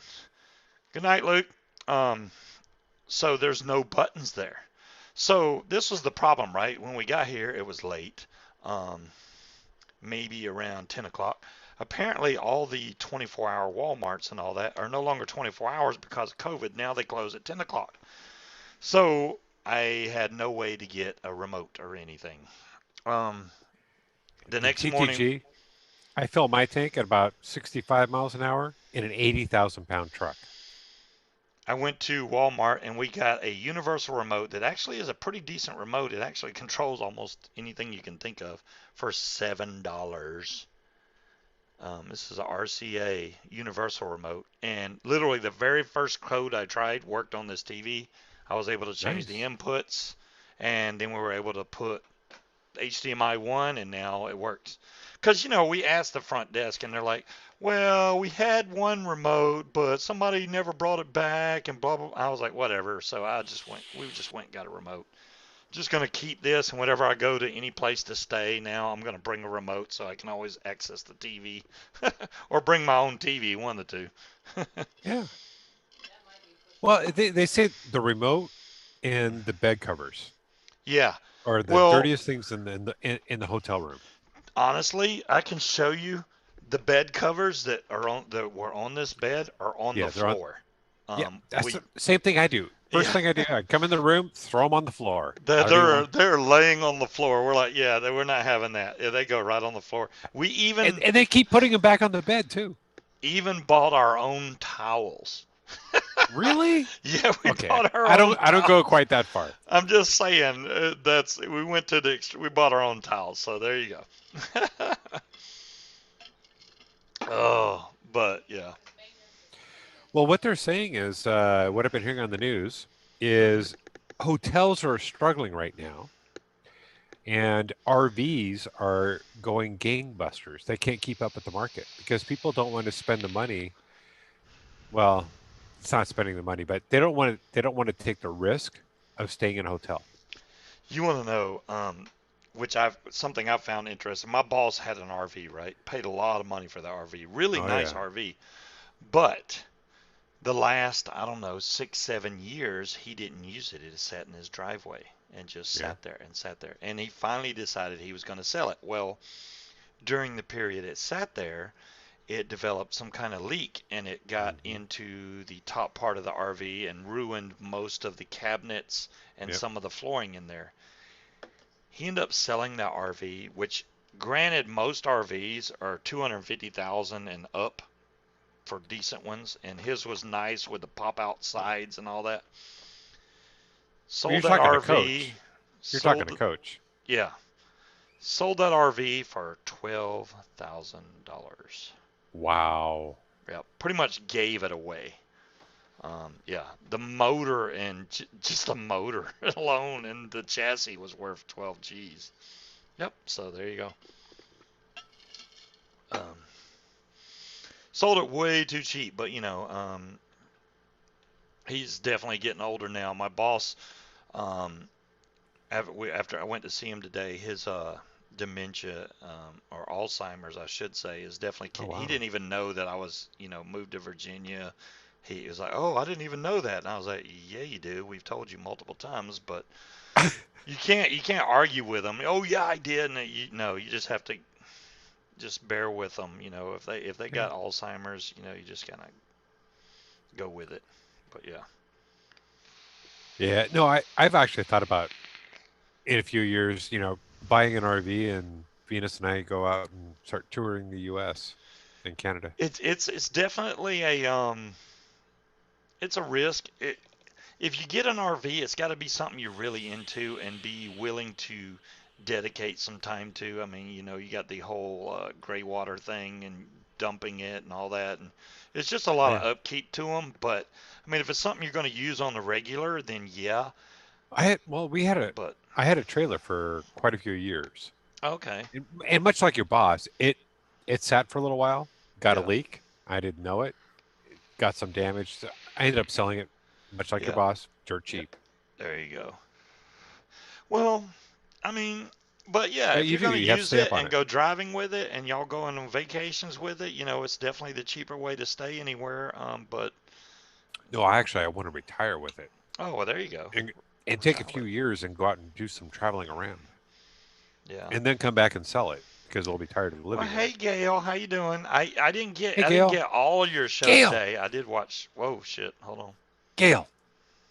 Good night, Luke. Um, so there's no buttons there. So this was the problem, right? When we got here, it was late, um, maybe around 10 o'clock. Apparently, all the 24-hour Walmarts and all that are no longer 24 hours because of COVID. Now they close at 10 o'clock. So I had no way to get a remote or anything. Um, the In next morning, TTG, I fill my tank at about 65 miles an hour in an 80,000-pound truck. I went to Walmart and we got a universal remote that actually is a pretty decent remote. It actually controls almost anything you can think of for $7. This is a RCA universal remote, and literally the very first code I tried worked on this TV. I was able to change the Nice. inputs, and then we were able to put HDMI 1, and now it works. Because, we asked the front desk, and they're like, well, we had one remote, but somebody never brought it back, and blah, blah, blah. I was like, whatever. So we just went and got a remote. Just going to keep this, and whenever I go to any place to stay now, I'm going to bring a remote so I can always access the TV. Or bring my own TV, one of the two. Yeah. Well, they say the remote and the bed covers Yeah. are the Well, dirtiest things in the hotel room. honestly, I can show you the bed covers that were on this bed are on the Yeah, they're on. floor. Yeah, that's We the same thing I do. First Yeah, thing I do, I come in the room, throw them on the floor. they're I don't even they're, want. they're laying on the floor. We're like, yeah, we're not having that. Yeah, they go right on the floor. We And they keep putting them back on the bed too. even bought our own towels. Really? Yeah, we Okay. bought our I own don't. I don't go towels. quite that far. I'm just saying we went to we bought our own towels. So there you go. Oh, but yeah. Well, what they're saying is, what I've been hearing on the news Hmm. is hotels are struggling right now, and RVs are going gangbusters. They can't keep up with the market because people don't want to spend the money. Well, it's not spending the money, but they don't want to. They don't want to take the risk of staying in a hotel. You want to know, which something I found interesting. My boss had an RV, right? Paid a lot of money for the RV. Really Oh nice yeah, RV. But the last, I don't know, 6, 7 years, he didn't use it. It sat in his driveway and just yeah. sat there and sat there. And he finally decided he was going to sell it. Well, during the period it sat there, it developed some kind of leak and it got Hmm. into the top part of the RV and ruined most of the cabinets and Yep. some of the flooring in there. He ended up selling that RV, which granted most RVs are 250,000 and up for decent ones, and his was nice with the pop out sides and all that. Well, you're Sold that talking to RV, Coach. You're talking to sold Coach. yeah, sold that RV for $12,000. Wow. Yeah, pretty much gave it away. Yeah, the motor and just the motor alone and the chassis was worth 12 G's. Yep, so there you go. Um, Sold it way too cheap, but he's definitely getting older now. My boss, um, after I went to see him today, dementia, or Alzheimer's, I should say, is Oh definitely. He wow. didn't even know that I was, moved to Virginia. He was like, "Oh, I didn't even know that," and I was like, "Yeah, you do. We've told you multiple times, but you can't argue with them. Oh, yeah, I did." And you no, you just have to just bear with them. If they Yeah. got Alzheimer's, you just kind of go with it. But yeah. Yeah. No, I've actually thought about in a few years, buying an RV and Venus and I go out and start touring the U.S. and Canada. It's definitely it's a risk. If you get an RV, it's got to be something you're really into and be willing to dedicate some time to. I mean, you got the whole gray water thing and dumping it and all that, and it's just a lot Yeah. of upkeep to them. But I mean, if it's something you're going to use on the regular, then yeah. We had But I had a trailer for quite a few years, okay, and much like your boss, it sat for a little while, got a yeah, leak. I didn't know it. Got some damage. So I ended up selling it, much like your yeah, boss, dirt yeah. cheap. There you go. Well, I mean, but yeah, if You you're do. going to You have to use stay it up on and it. go driving with it and y'all going on vacations with it, it's definitely the cheaper way to stay anywhere. But No, I want to retire with it oh, well, there you go. and take a Retire few with it. years and go out and do some traveling around, Yeah. and then come back and sell it because they'll be tired of Well, living in hey it. Gail, how you doing? I didn't get Hey, I didn't Gail. get all of your show Gail. today. I did watch. Whoa, shit. Hold Gail.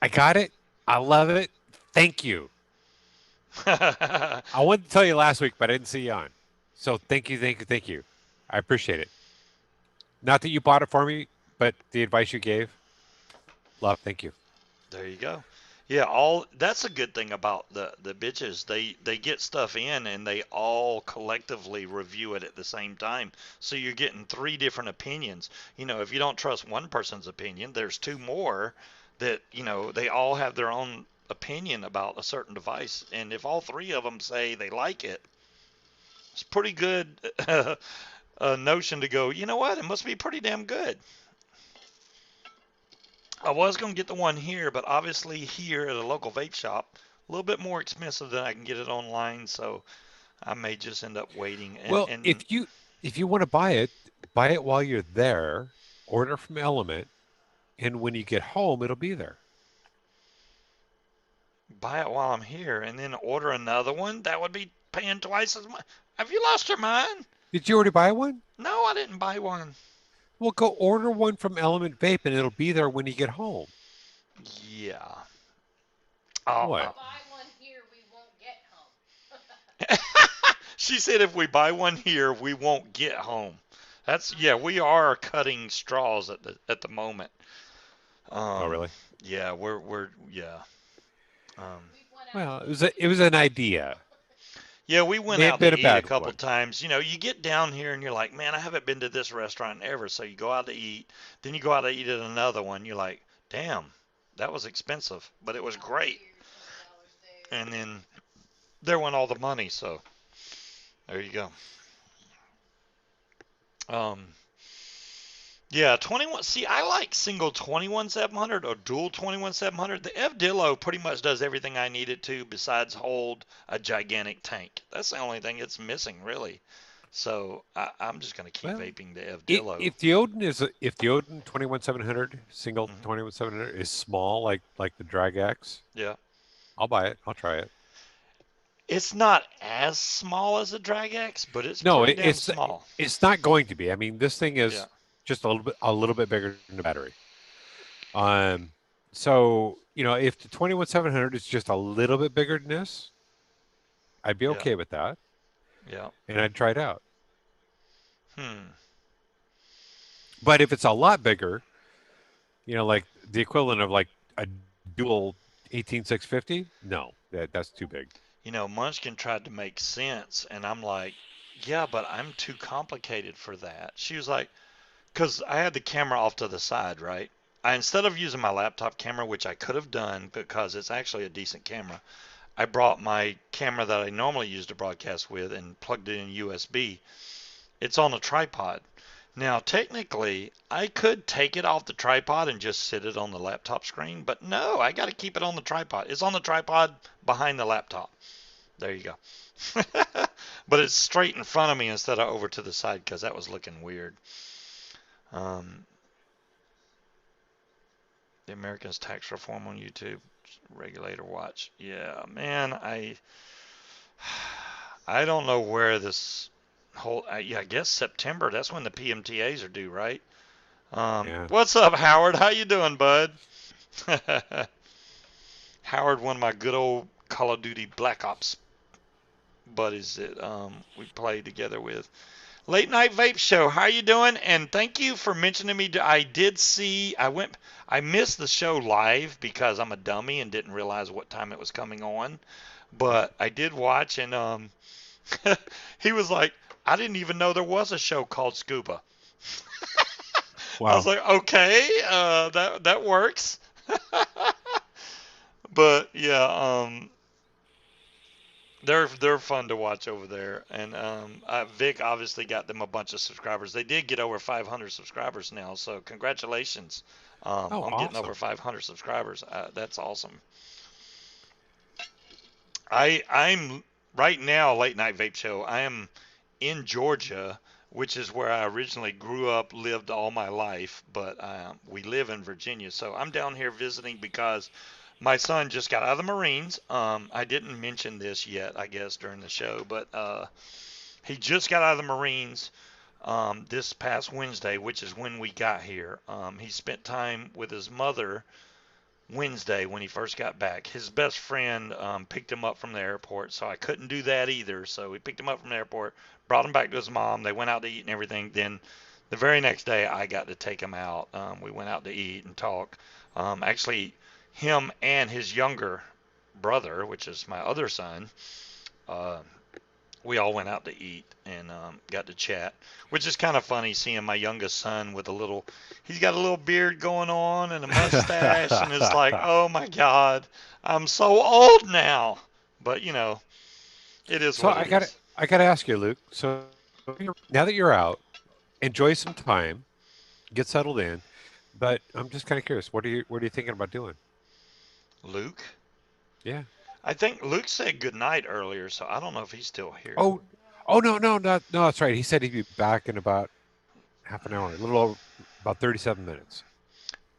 I got it. I love it. Thank you. on. I wanted to tell you last week, but I didn't see you on. So thank you, thank you, thank you. I appreciate it. Not that you bought it for me, but the advice you gave, love. Thank you. There you go. Yeah, all that's a good thing about the bitches. They get stuff in and they all collectively review it at the same time. So you're getting three different opinions. If you don't trust one person's opinion, there's two more that, they all have their own opinion about a certain device. And if all three of them say they like it, it's pretty good notion to go, you know what? It must be pretty damn good. I was going to get the one here, but obviously here at a local vape shop, a little bit more expensive than I can get it online, so I may just end up waiting Well, and if you want to buy it while you're there. Order from Element, and when you get home, it'll be there. buy it while I'm here and then order another one. That would be paying twice as much. Have you lost your mind? Did you already buy one? No, I didn't buy one. Well, go order one from Element Vape, and it'll be there when you get home. Yeah. I'll, If we What? I'll. buy one here, we won't get home. She said if we buy one here, we won't get home. Yeah, we are cutting straws at the moment. Oh, Um, really? yeah, we're yeah. Um, We've went out to Well, eat it too. was an idea. Yeah, we went May have out to been a eat a bad couple one. times. You get down here and you're like, man, I haven't been to this restaurant ever. So you go out to eat, then you go out to eat at another one. You're like, damn, that was expensive, but it was $20 great. here, $20 there. And then there went all the money. So there you go. Um, yeah, 21. See, I like single 21 700 or dual 21 700. The Evdillo pretty much does everything I need it to besides hold a gigantic tank. That's the only thing it's missing, really. So I'm just going to keep Well, vaping the Evdillo. if the Odin 21700 single Hmm. 21700 is small like the Drag X, Yeah. I'll buy it. I'll try it. It's not as small as a Drag X, but it's No, pretty damn small. it's not going to be. I mean, this thing Yeah. is just a little bit bigger than the battery. Um, so if the 21700 is just a little bit bigger than this, I'd be Yeah. okay with that, Yeah. and I'd try it out. Hmm. But if it's a lot bigger, like the equivalent of like a dual 18650, no, that's too big. Munchkin tried to make sense, and I'm like, yeah, but I'm too complicated for that. She was like, because I had the camera off to the side, right? Instead of using my laptop camera, which I could have done because it's actually a decent camera, I brought my camera that I normally use to broadcast with and plugged it in USB. It's on a tripod. Now, technically, I could take it off the tripod and just sit it on the laptop screen, but no, I got to keep it on the tripod. It's on the tripod behind the laptop. There you go. But it's straight in front of me instead of over to the side because that was looking weird. Um, the Americans tax reform on YouTube. Regulator watch. Yeah, man, I don't know where this whole yeah, I guess September. That's when the PMTAs are due, right? Yeah. What's up, Howard? How you doing, bud? Howard, one of my good old Call of Duty Black Ops buddies that we played together with. Late Night Vape Show. How you doing? And thank you for mentioning me. I did see. I missed the show live because I'm a dummy and didn't realize what time it was coming on. But I did watch, and he was like, I didn't even know there was a show called Scuba. I was Wow. like, okay, that works. But yeah, they're fun to watch over there, and Vic obviously got them a bunch of subscribers. They did get over 500 subscribers now, so congratulations Oh, on getting over awesome. 500 subscribers. That's awesome. I'm right now Late Night Vape Show. I am in Georgia, which is where I originally grew up, lived all my life, but we live in Virginia. So I'm down here visiting because my son just got out of the Marines. I didn't mention this yet, I guess, during the show, but he just got out of the Marines this past Wednesday, which is when we got here. He spent time with his mother Wednesday when he first got back. His best friend picked him up from the airport, so I couldn't do that either. So we picked him up from the airport, brought him back to his mom. They went out to eat and everything. Then the very next day, I got to take him out. We went out to eat and talk. Actually, him and his younger brother, which is my other son, uh, we all went out to eat and got to chat, which is kind of funny seeing my youngest son with he's got a little beard going on and a mustache, and it's like, oh my God, I'm so old now. But it is So what it is. I gotta ask you, Luke. So now that you're out, enjoy some time, get settled in. But I'm just kind of curious. What are you thinking about doing? Luke, Yeah. I think Luke said goodnight earlier, so I don't know if he's still here. Oh, oh no. That's right. He said he'd be back in about half an hour, a little over about 37 minutes.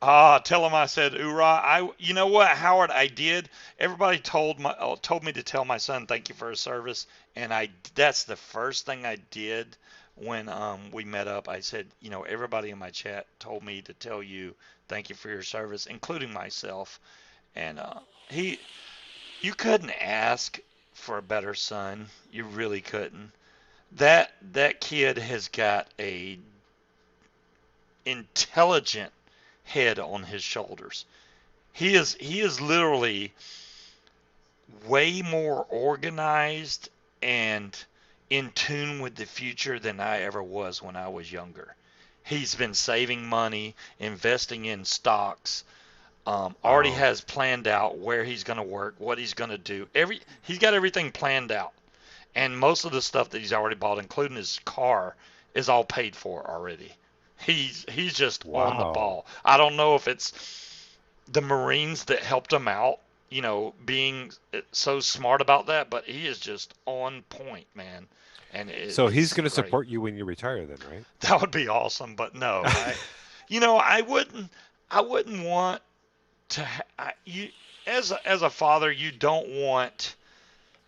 Tell him I said oorah. You know what, Howard, I did. Everybody told me to tell my son thank you for his service, and that's the first thing I did when we met up. I said, everybody in my chat told me to tell you thank you for your service, including myself. And he, you couldn't ask for a better son. You really couldn't. That kid has got a intelligent head on his shoulders. He is literally way more organized and in tune with the future than I ever was when I was younger. He's been saving money, investing in stocks, already Oh, has planned out where he's going to work, what he's going to do. He's got everything planned out. And most of the stuff that he's already bought, including his car, is all paid for already. He's just on the wow. ball. I don't know if it's the Marines that helped him out, being so smart about that, but he is just on point, man. And So he's it's going to great. support you when you retire, then, right? That would be awesome, but no, I wouldn't want to, as a father, you don't want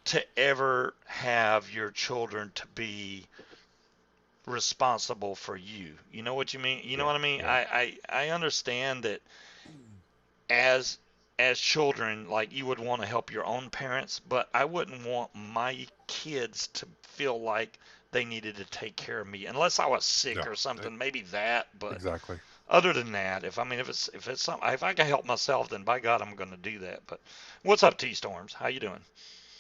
to ever have your children to be responsible for you. You know what you mean? You know Yeah, what I mean? yeah. I understand that as as children, like you would want to help your own parents, but I wouldn't want my kids to feel like they needed to take care of me unless I was sick No, or I- something, maybe that, but exactly. other than that, if it's something, if I can help myself, then by God I'm going to do that. But what's up, T Storms? How you doing?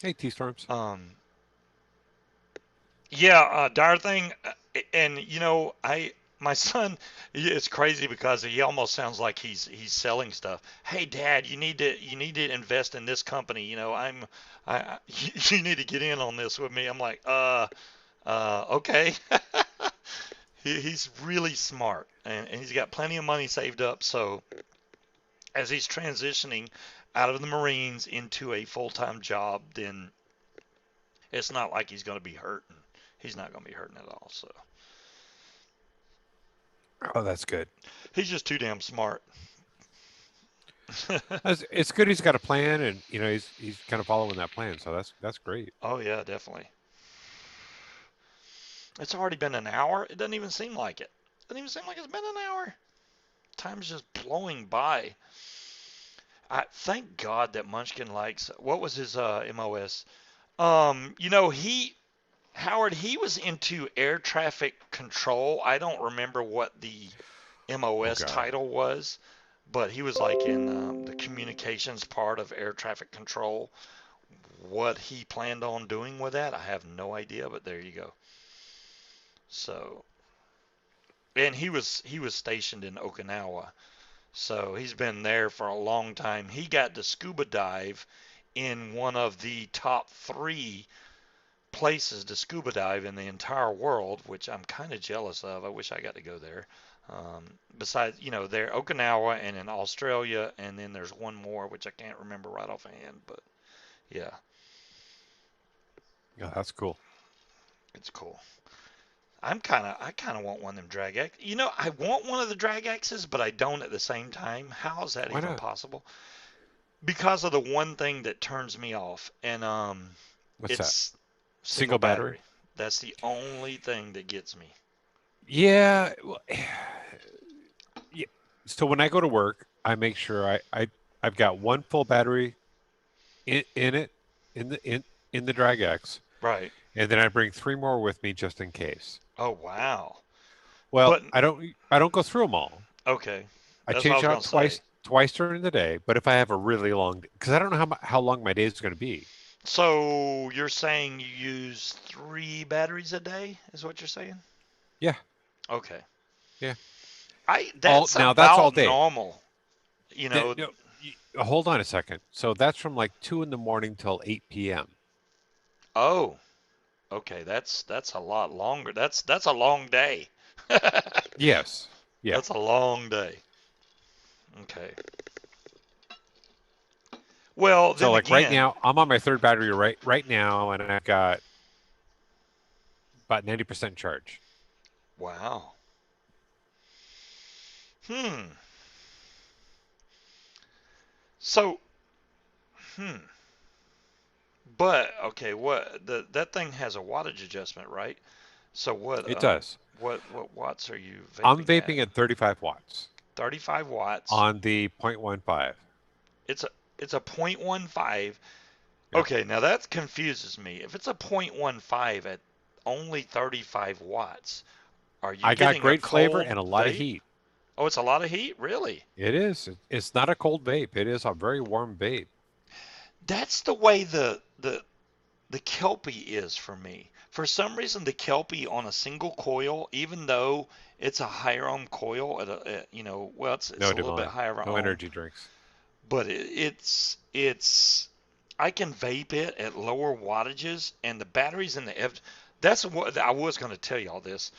Hey, T Storms. Um Yeah, dire thing, and my son, it's crazy because he almost sounds like he's selling stuff. Hey, Dad, you need to invest in this company. You need to get in on this with me. I'm like, okay. He's really smart, and he's got plenty of money saved up. So as he's transitioning out of the Marines into a full-time job, then It's not like he's going to be hurting. He's not going to be hurting at all. So Oh, that's good. he's just too damn smart. It's good he's got a plan, and he's kind of following that plan. So that's great. Oh yeah, definitely. It's already been an hour. It doesn't even seem like it. It doesn't even seem like it's been an hour. Time's just blowing by. I thank God that Munchkin likes. What was his MOS? He Howard, he was into air traffic control. I don't remember what the Oh MOS God. title was, but he was like in the communications part of air traffic control. What he planned on doing with that, I have no idea, but there you go. So, and he was stationed in Okinawa. So he's been there for a long time. He got to scuba dive in one of the top 3 places to scuba dive in the entire world, which I'm kind of jealous of. I wish I got to go there. Besides, there Okinawa and in Australia, and then there's one more which I can't remember right offhand. But yeah, Yeah, that's cool. it's cool. I kind of want one of them drag X. I want one of the drag X's, but I don't at the same time. How is that Why even not? possible? Because of the one thing that turns me off, and What's that? it's single Single battery? battery. That's the only thing that gets me. Yeah. Well, yeah. So when I go to work, I make sure I've got one full battery in it in the Drag X, Right. and then I bring 3 more with me just in case. Oh wow. Well, But I don't go through them all. okay, I that's what I change was out gonna say. twice during the day. But if I have a really long, because I don't know how long my day is going to be. So you're saying you use 3 batteries a day, is what you're saying? Yeah, Okay. yeah. I All That's now that's all about day. normal. You know. No, hold on a second. So that's from like 2 in the morning till 8 p.m. Oh, okay. That's a lot longer. That's a long day. Yes. Yeah. That's a long day. Okay. Well, So then like right again, now, I'm on my 3rd battery right now, and I've got about 90% charge. wow. Hmm. So, hmm. But okay, that thing has a wattage adjustment, right? So It does. what watts are you I'm vaping at? vaping at 35 watts 35 watts. on the 0.15. It's a 0.15. Yep. Okay, now that confuses me. If it's a 0.15 at only 35 watts, are you I got getting a great flavor cold and a lot of vape? heat. Oh, it's a lot of heat, really? It is. It's not a cold vape. It is a very warm vape. That's the way the Kelpie is for me. For some reason, the Kelpie on a single coil, even though it's a higher ohm coil well, it's No, a little bit Devon. higher No ohm, energy drinks. but it's I can vape it at lower wattages, and the batteries in the F. That's what I was going to tell you all this.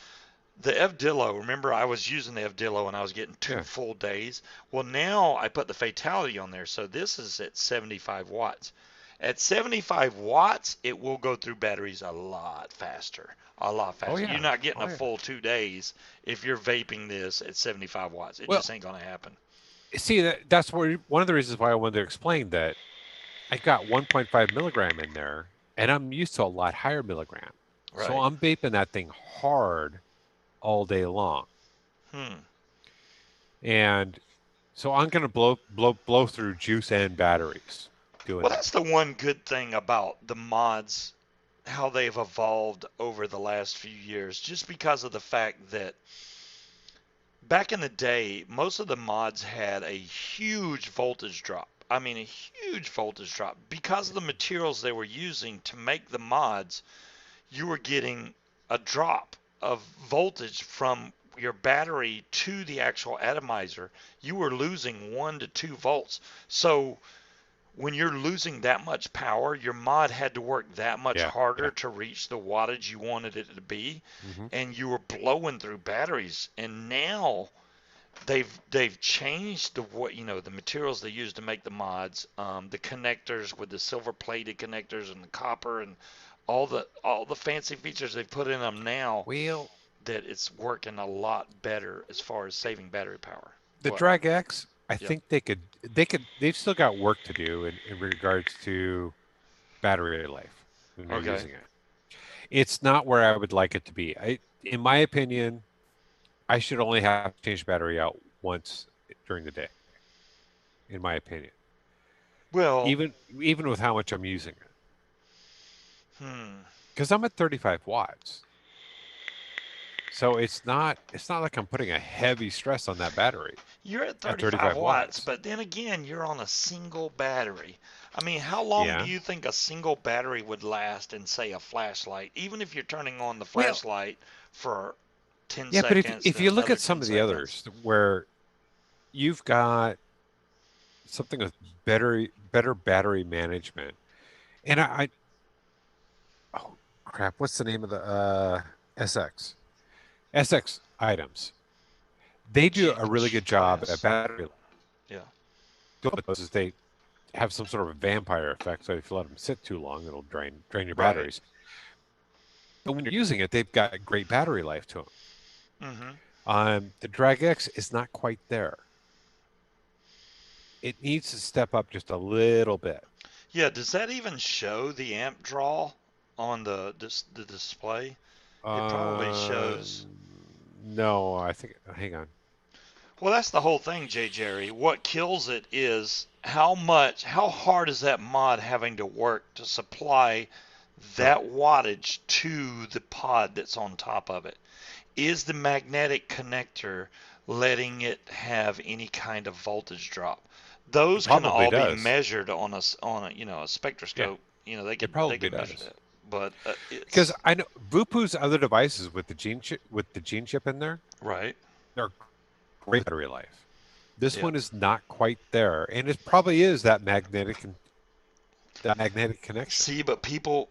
The Evdillo, remember I was using the Evdillo and I was getting 2 Yeah. full days. Well, now I put the Fatality on there, so this is at 75 watts. At 75 watts, it will go through batteries a lot faster. A lot Oh faster. You're yeah. not getting Oh a yeah. full 2 days if you're vaping this at 75 watts. It Well, just ain't going to happen. see that's where one of the reasons why I wanted to explain that I got 1.5 milligram in there, and I'm used to a lot higher milligram. So Right. I'm vaping that thing hard all day long, Hmm. and so I'm gonna blow through juice and batteries doing Well, that. that's the one good thing about the mods, how they've evolved over the last few years, just because of the fact that back in the day, most of the mods had a huge voltage drop. I mean, a huge voltage drop. Because of the materials they were using to make the mods, you were getting a drop of voltage from your battery to the actual atomizer. You were losing 1 to 2 volts. So when you're losing that much power, your mod had to work that much Yeah. harder Yeah. to reach the wattage you wanted it to be, Hmm. and you were blowing through batteries. And now they've changed the materials they use to make the mods, the connectors with the silver plated connectors and the copper and all the fancy features they put in them now, Well, that it's working a lot better as far as saving battery power. the What? Drag X, I Yep. think they've still got work to do in regards to battery life when you're Okay. using it. It's not where I would like it to be. In my opinion, I should only have to change battery out once during the day, in my opinion. Well, Even with how much I'm using it, hmm. because I'm at 35 watts, so it's not like I'm putting a heavy stress on that battery You're at at 35 35 watts, watts. but then again, you're on a single battery. I mean, how long do Yeah. you think a single battery would last in, say, a flashlight? Even if you're turning on the Well, flashlight for 10 yeah, but seconds, if then you look another at some 10 of the seconds. others where you've got something with better battery management, and oh crap, what's the name of the SX SX items? They do a really good job at Class. battery. Yeah. Those is they have some sort of a vampire effect, so if you let them sit too long, it'll drain your Right. batteries. But when you're using it, they've got great battery life to them. Hmm. The Drag X is not quite there. It needs to step up just a little bit. Yeah. Does that even show the amp draw on the display? It probably Uh, shows. no, I think. Hang on. Well, that's the whole thing, Jay Jerry. What kills it is how hard is that mod having to work to supply Oh, that wattage to the pod that's on top of it? Is the magnetic connector letting it have any kind of voltage drop? it Those can probably all be does. measured on a a Yeah, spectroscope. They it they probably can measure does. that. But Because it's I know Vupu's other devices with the gene chip in there, right. they're great battery life. This Yeah. one is not quite there, and it probably is that magnetic connection. See, but people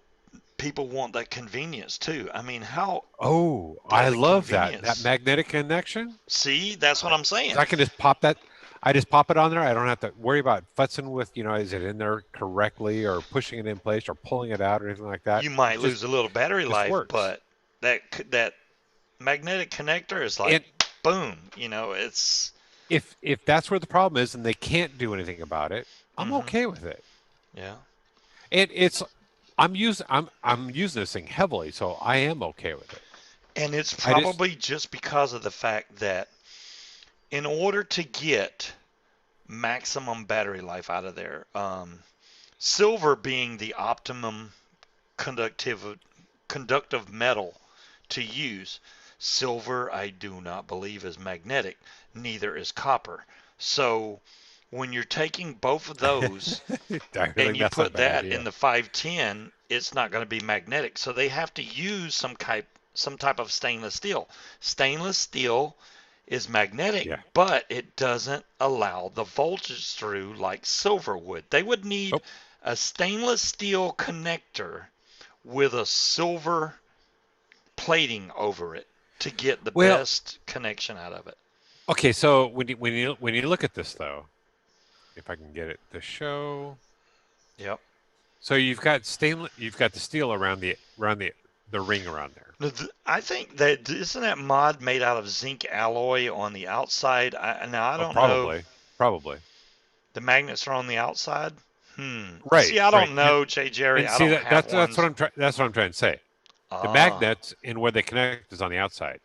want that convenience too. I mean, how Oh, I the love that convenience. magnetic connection. See, that's what I, I'm saying. 'Cause I can just pop that. I just pop it on there. I don't have to worry about futzing with, is it in there correctly or pushing it in place or pulling it out or anything like that. You It might lose a little battery just life, works. but that magnetic connector is like And boom. It's if that's where the problem is and they can't do anything about it, I'm hmm okay with it. yeah. And I'm using this thing heavily, so I am okay with it. And it's I just probably just because of the fact that in order to get maximum battery life out of there, silver being the optimum conductive conductive metal to use. Silver, I do not believe, is magnetic. Neither is copper. So when you're taking both of those I and think you that's not a put bad that in idea. the 510, it's not going to be magnetic. So they have to use some type of stainless steel. Stainless steel is magnetic, Yeah. but it doesn't allow the voltage through like silver would. They would need Oh, a stainless steel connector with a silver plating over it to get the well, best connection out of it. okay. So when you look at this though, if I can get it to show, Yep. so you've got the steel around the ring around there. I think that isn't that mod made out of zinc alloy on the outside. Now I Oh, don't know. probably. The magnets are on the outside. Right, See, I right. don't know, Jay Jerry. And I see don't have that's what ones. I'm trying to say. The Ah, magnets and where they connect is on the outside.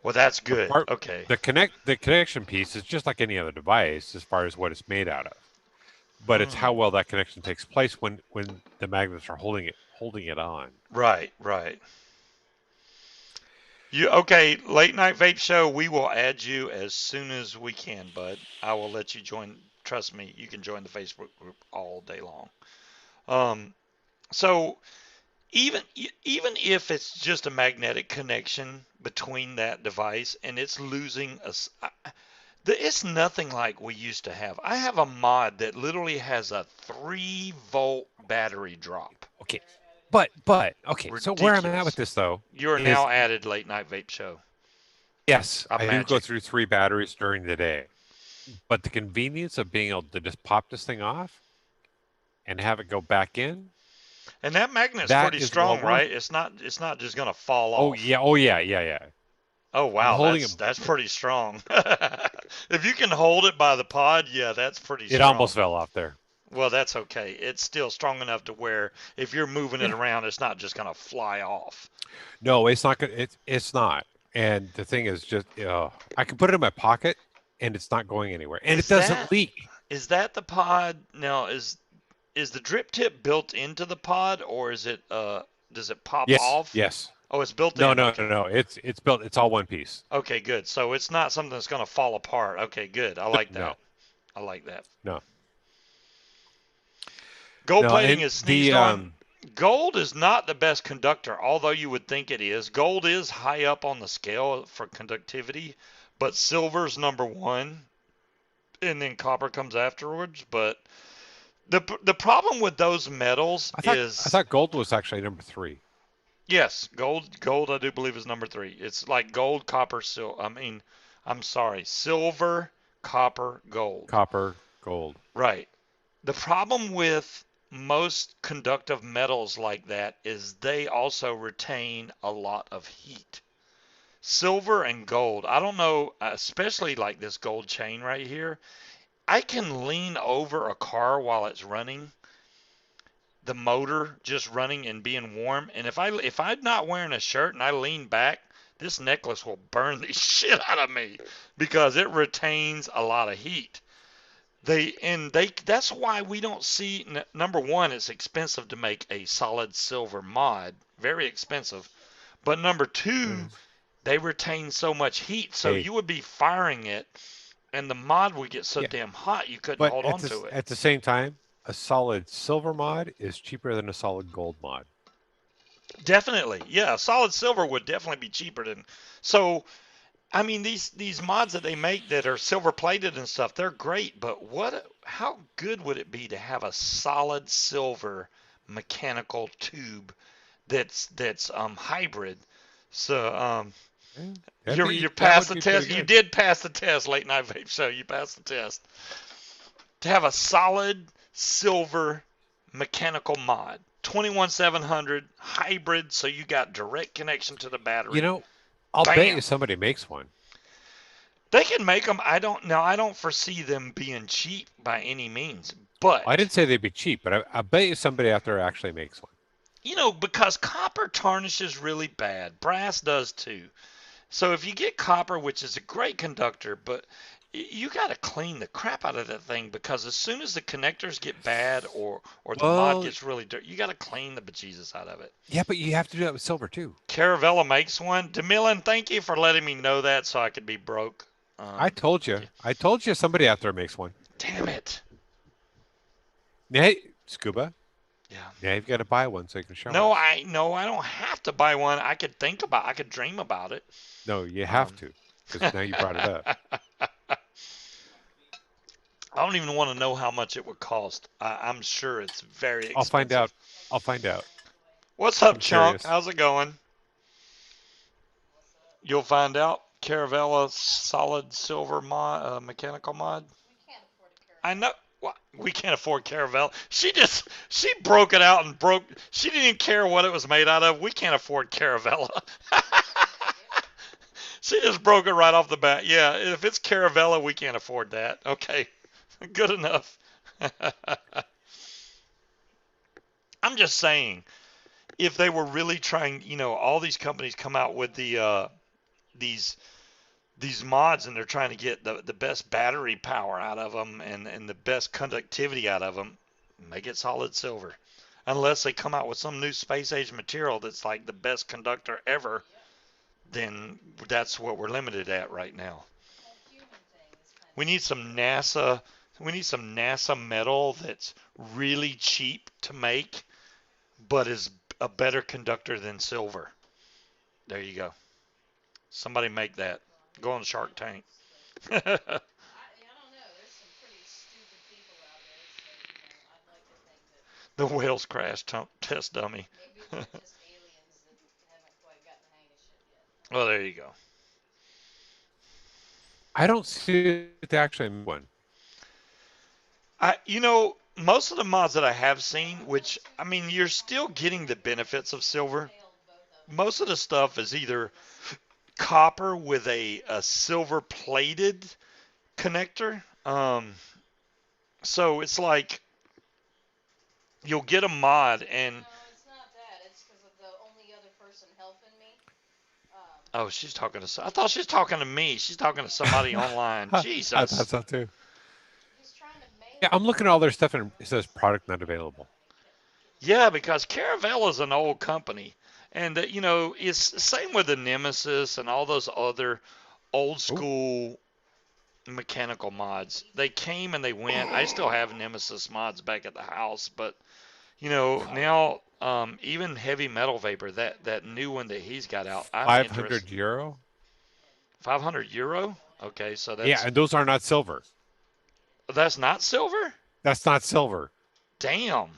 well, that's The good. part Okay. the connection piece is just like any other device as far as what it's made out of. But it's how Hmm. well that connection takes place when the magnets are holding it on. Right, right. You okay? Late night vape show. We will add you as soon as we can, bud. I will let you join. Trust me, you can join the Facebook group all day long. Um, so even if it's just a magnetic connection between that device and it's losing it's nothing like we used to have. I have a mod that literally has a 3-volt battery drop. Okay. But okay, so where I'm at with Ridiculous. this though You are is now added late night vape show. yes, I'm I do go magic. through 3 batteries during the day. But the convenience of being able to just pop this thing off and have it go back in, And that magnet's That pretty is strong, Walmart. right? It's not just gonna fall Oh off. yeah, oh yeah, yeah, yeah. Oh I'm wow, holding it. that's pretty strong. If you can hold it by the pod, yeah, that's pretty It almost strong. fell off there. Well, that's okay. It's still strong enough to where if you're moving it Yeah. around, it's not just gonna fly off. No, it's not good. It's not. And the thing is, just I can put it in my pocket, and it's not going anywhere, and it Is doesn't that leak. is that the pod now? Is the drip tip built into the pod or is it does it pop Yes, off? yes. Oh, it's built No, in. no, Okay. no, no. It's built. It's all one piece. Okay, good. So it's not something that's gonna fall apart. Okay, good. I like No, that. I like that. no, Gold no. plating And is sneezed the on. Gold is not the best conductor, although you would think it is. Gold is high up on the scale for conductivity, but silver's number one, and then copper comes afterwards. But the problem with those metals I is thought gold was actually number 3. yes, gold I do believe is number three. It's like gold, copper, silver. I mean, I'm sorry, silver, copper, gold. Copper, gold. Right. The problem with most conductive metals like that is they also retain a lot of heat. Silver and gold, I don't know, especially like this gold chain right here. I can lean over a car while it's running, the motor just running and being warm, and if I'm not wearing a shirt and I lean back, this necklace will burn the shit out of me because it retains a lot of heat. They that's why we don't see number one, it's expensive to make a solid silver mod, very expensive. But number two, Mm. they retain so much heat, so Hey, you would be firing it and the mod would get so yeah, damn hot you couldn't but hold on to it. at the same time, a solid silver mod is cheaper than a solid gold mod. Definitely. Yeah, solid silver would definitely be cheaper than. So, I mean these mods that they make that are silver plated and stuff, they're great, but how good would it be to have a solid silver mechanical tube that's hybrid. So Yeah, you that passed would the be pretty test. You good. did pass the test, late night vape show. You passed the test. To have a solid silver mechanical mod, 21700 hybrid, so you got direct connection to the You battery. know, I'll bet you Bam. somebody makes one. They can make them. I don't foresee them being cheap by any means, I but didn't say they'd be cheap, but I bet you somebody out there actually makes one. because copper tarnishes really bad, brass does too. So if you get copper, which is a great conductor, but you got to clean the crap out of that thing because as soon as the connectors get bad or the mod Well, gets really dirty, you got to clean the bejesus out of it. yeah, but you have to do that with silver too. Caravella makes one. DeMillan, thank you for letting me know that so I could be broke. I told Thank you. you. I told you somebody out there makes one. Damn it. Hey, Scuba. Yeah. Now you've got to buy one so you can show No, us. I don't have to buy one. I could dream about it. No, you have Um, to, because now you brought it up. I don't even want to know how much it would cost. I'm sure it's very I'll find expensive. out. I'll find out. What's up, I'm Chunk? curious. How's it going? You'll find out. Caravella solid silver mechanical mod. We can't afford a I Caravelle. know. We can't afford Caravelle. She broke it out and broke. She didn't even care what it was made out of. We can't afford Caravella. She just broke it right off the bat. Yeah, if it's Caravella, we can't afford that. Okay, good enough. I'm just saying, if they were really trying, all these companies come out with these these mods and they're trying to get the best battery power out of them and the best conductivity out of them, make it solid silver. Unless they come out with some new space age material that's like the best conductor ever, then that's what we're limited at right now. That human thing is kind We of need some scary. NASA metal that's really cheap to make, but is a better conductor than silver. There you go. Somebody make that. Well, I'm Go not on Shark sure. Tank. So The I don't know. There's some pretty stupid people out there. So I'd like to think that whales crash test dummy. maybe they're just aliens that haven't quite got the hang of shit yet. I Well, don't there know. you go. I don't see that they actually make one. I, you know, most of the mods that I have seen, which I mean, you're still getting the benefits of silver. Most of the stuff is either copper with a silver plated connector. So it's like you'll get a mod and No, it's not that. It's because of the only other person helping me. oh, she's talking to. I thought she was talking to me. She's talking to somebody online. I thought Jesus. so too. He's trying to Yeah, mail I'm looking at all their stuff and it says product not available. Yeah, because Caravelle is an old company, and it's the same with the Nemesis and all those other old Oh, school mechanical mods. They came and they went. I still have Nemesis mods back at the house, but now even Heavy Metal Vapor, that new one that he's got out, I'm interested. €500. 500 euro. Okay, so Yeah, and those are not silver. that's not silver. That's not silver. Damn.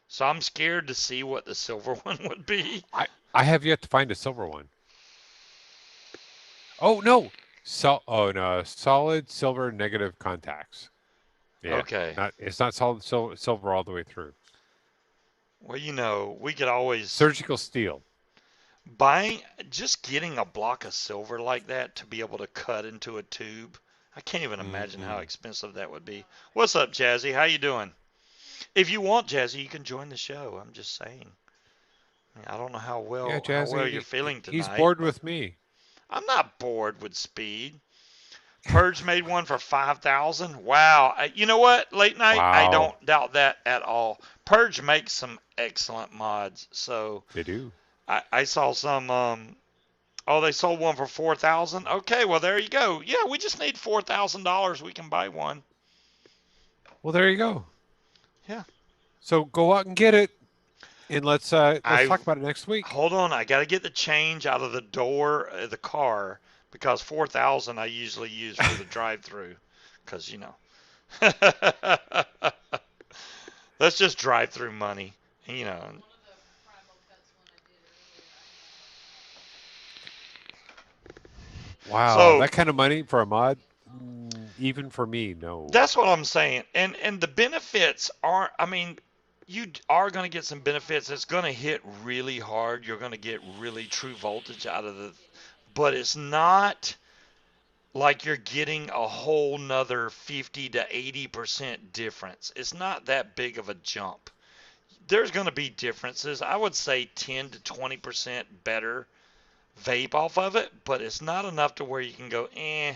So I'm scared to see what the silver one would be. I have yet to find a silver one. Oh no. No, solid silver negative contacts. Yeah. Okay. It's not solid silver all the way through. Well, we could always Surgical steel. buying just getting a block of silver like that to be able to cut into a tube. I can't even imagine how expensive that would be. What's up, Jazzy? How you doing? If you want, Jazzy, you can join the show. I'm just saying. I don't know how Yeah, well you're Jazzy. feeling He's tonight. bored with me. I'm not bored with speed. Purge made one for 5,000. Wow. You know what? Late night. I Wow. don't doubt that at all. Purge makes some excellent mods. So They do. I saw some. Oh, they sold one for 4,000. Okay, well there you go. Yeah, we just need $4,000. We can buy one. Well, there you go. Yeah. So go out and get it, and let's talk about it next week. Hold on, I got to get the change out of the door of the car because 4,000 I usually use for the drive-through, because that's just drive-through money, you know. one of the primal cuts one I did earlier. Wow, So that kind of money for a mod, even for me, no. that's what I'm saying, and the benefits are, I mean, you are going to get some benefits. It's going to hit really hard. You're going to get really true voltage out of but it's not like you're getting a whole nother 50 to 80% difference. It's not that big of a jump. There's going to be differences. I would say 10 to 20% better vape off of it, but it's not enough to where you can go, eh.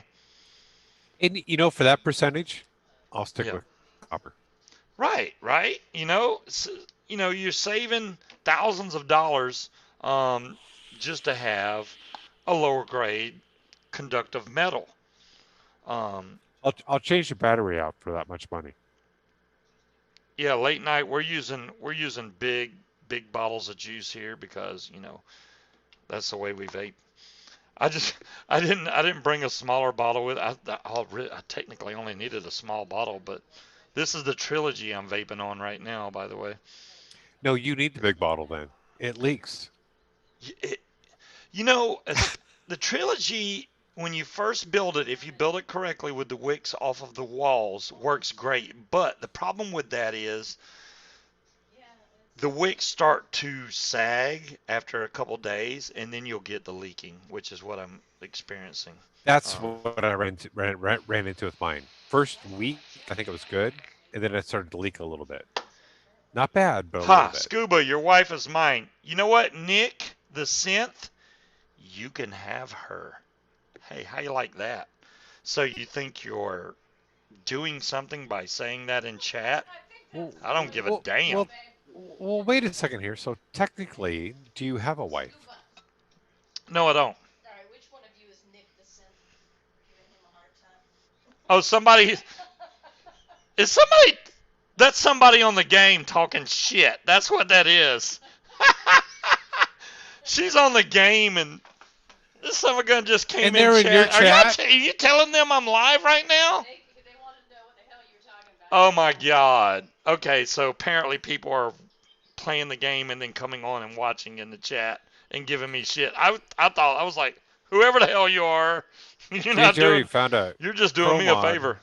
And for that percentage, I'll stick Yeah. with copper. Right. You're saving thousands of dollars just to have a lower grade conductive metal. I'll change the battery out for that much money. Yeah, late night we're using big bottles of juice here because that's the way we vape. I didn't bring a smaller bottle with. I technically only needed a small bottle, but this is the trilogy I'm vaping on right now, by the way. No, you need the big bottle then. It leaks. It, the trilogy, when you first build it, if you build it correctly with the wicks off of the walls, works great. But the problem with that is the wicks start to sag after a couple days, and then you'll get the leaking, which is what I'm experiencing. That's what I ran into with mine. First week, I think it was good, and then it started to leak a little bit. Not bad, but a little bit. Scuba, your wife is mine. You know what, Nick, the synth, you can have her. Hey, how you like that? So you think you're doing something by saying that in chat? I don't give a damn. Well, wait a second here. So technically, do you have a wife? No, I don't. All right, which one of you is Nick the Synth? Giving him a hard time. Oh, is somebody, that's somebody on the game talking shit. That's what that is. She's on the game and this son of a gun just came And they're in your chat? Are you telling them I'm live right now? They wanted to know what the hell you were talking about. Oh my God. Okay, so apparently people are playing the game and then coming on and watching in the chat and giving me shit. I thought, I was like, whoever the hell you are, Jerry found a you're just doing me a favor.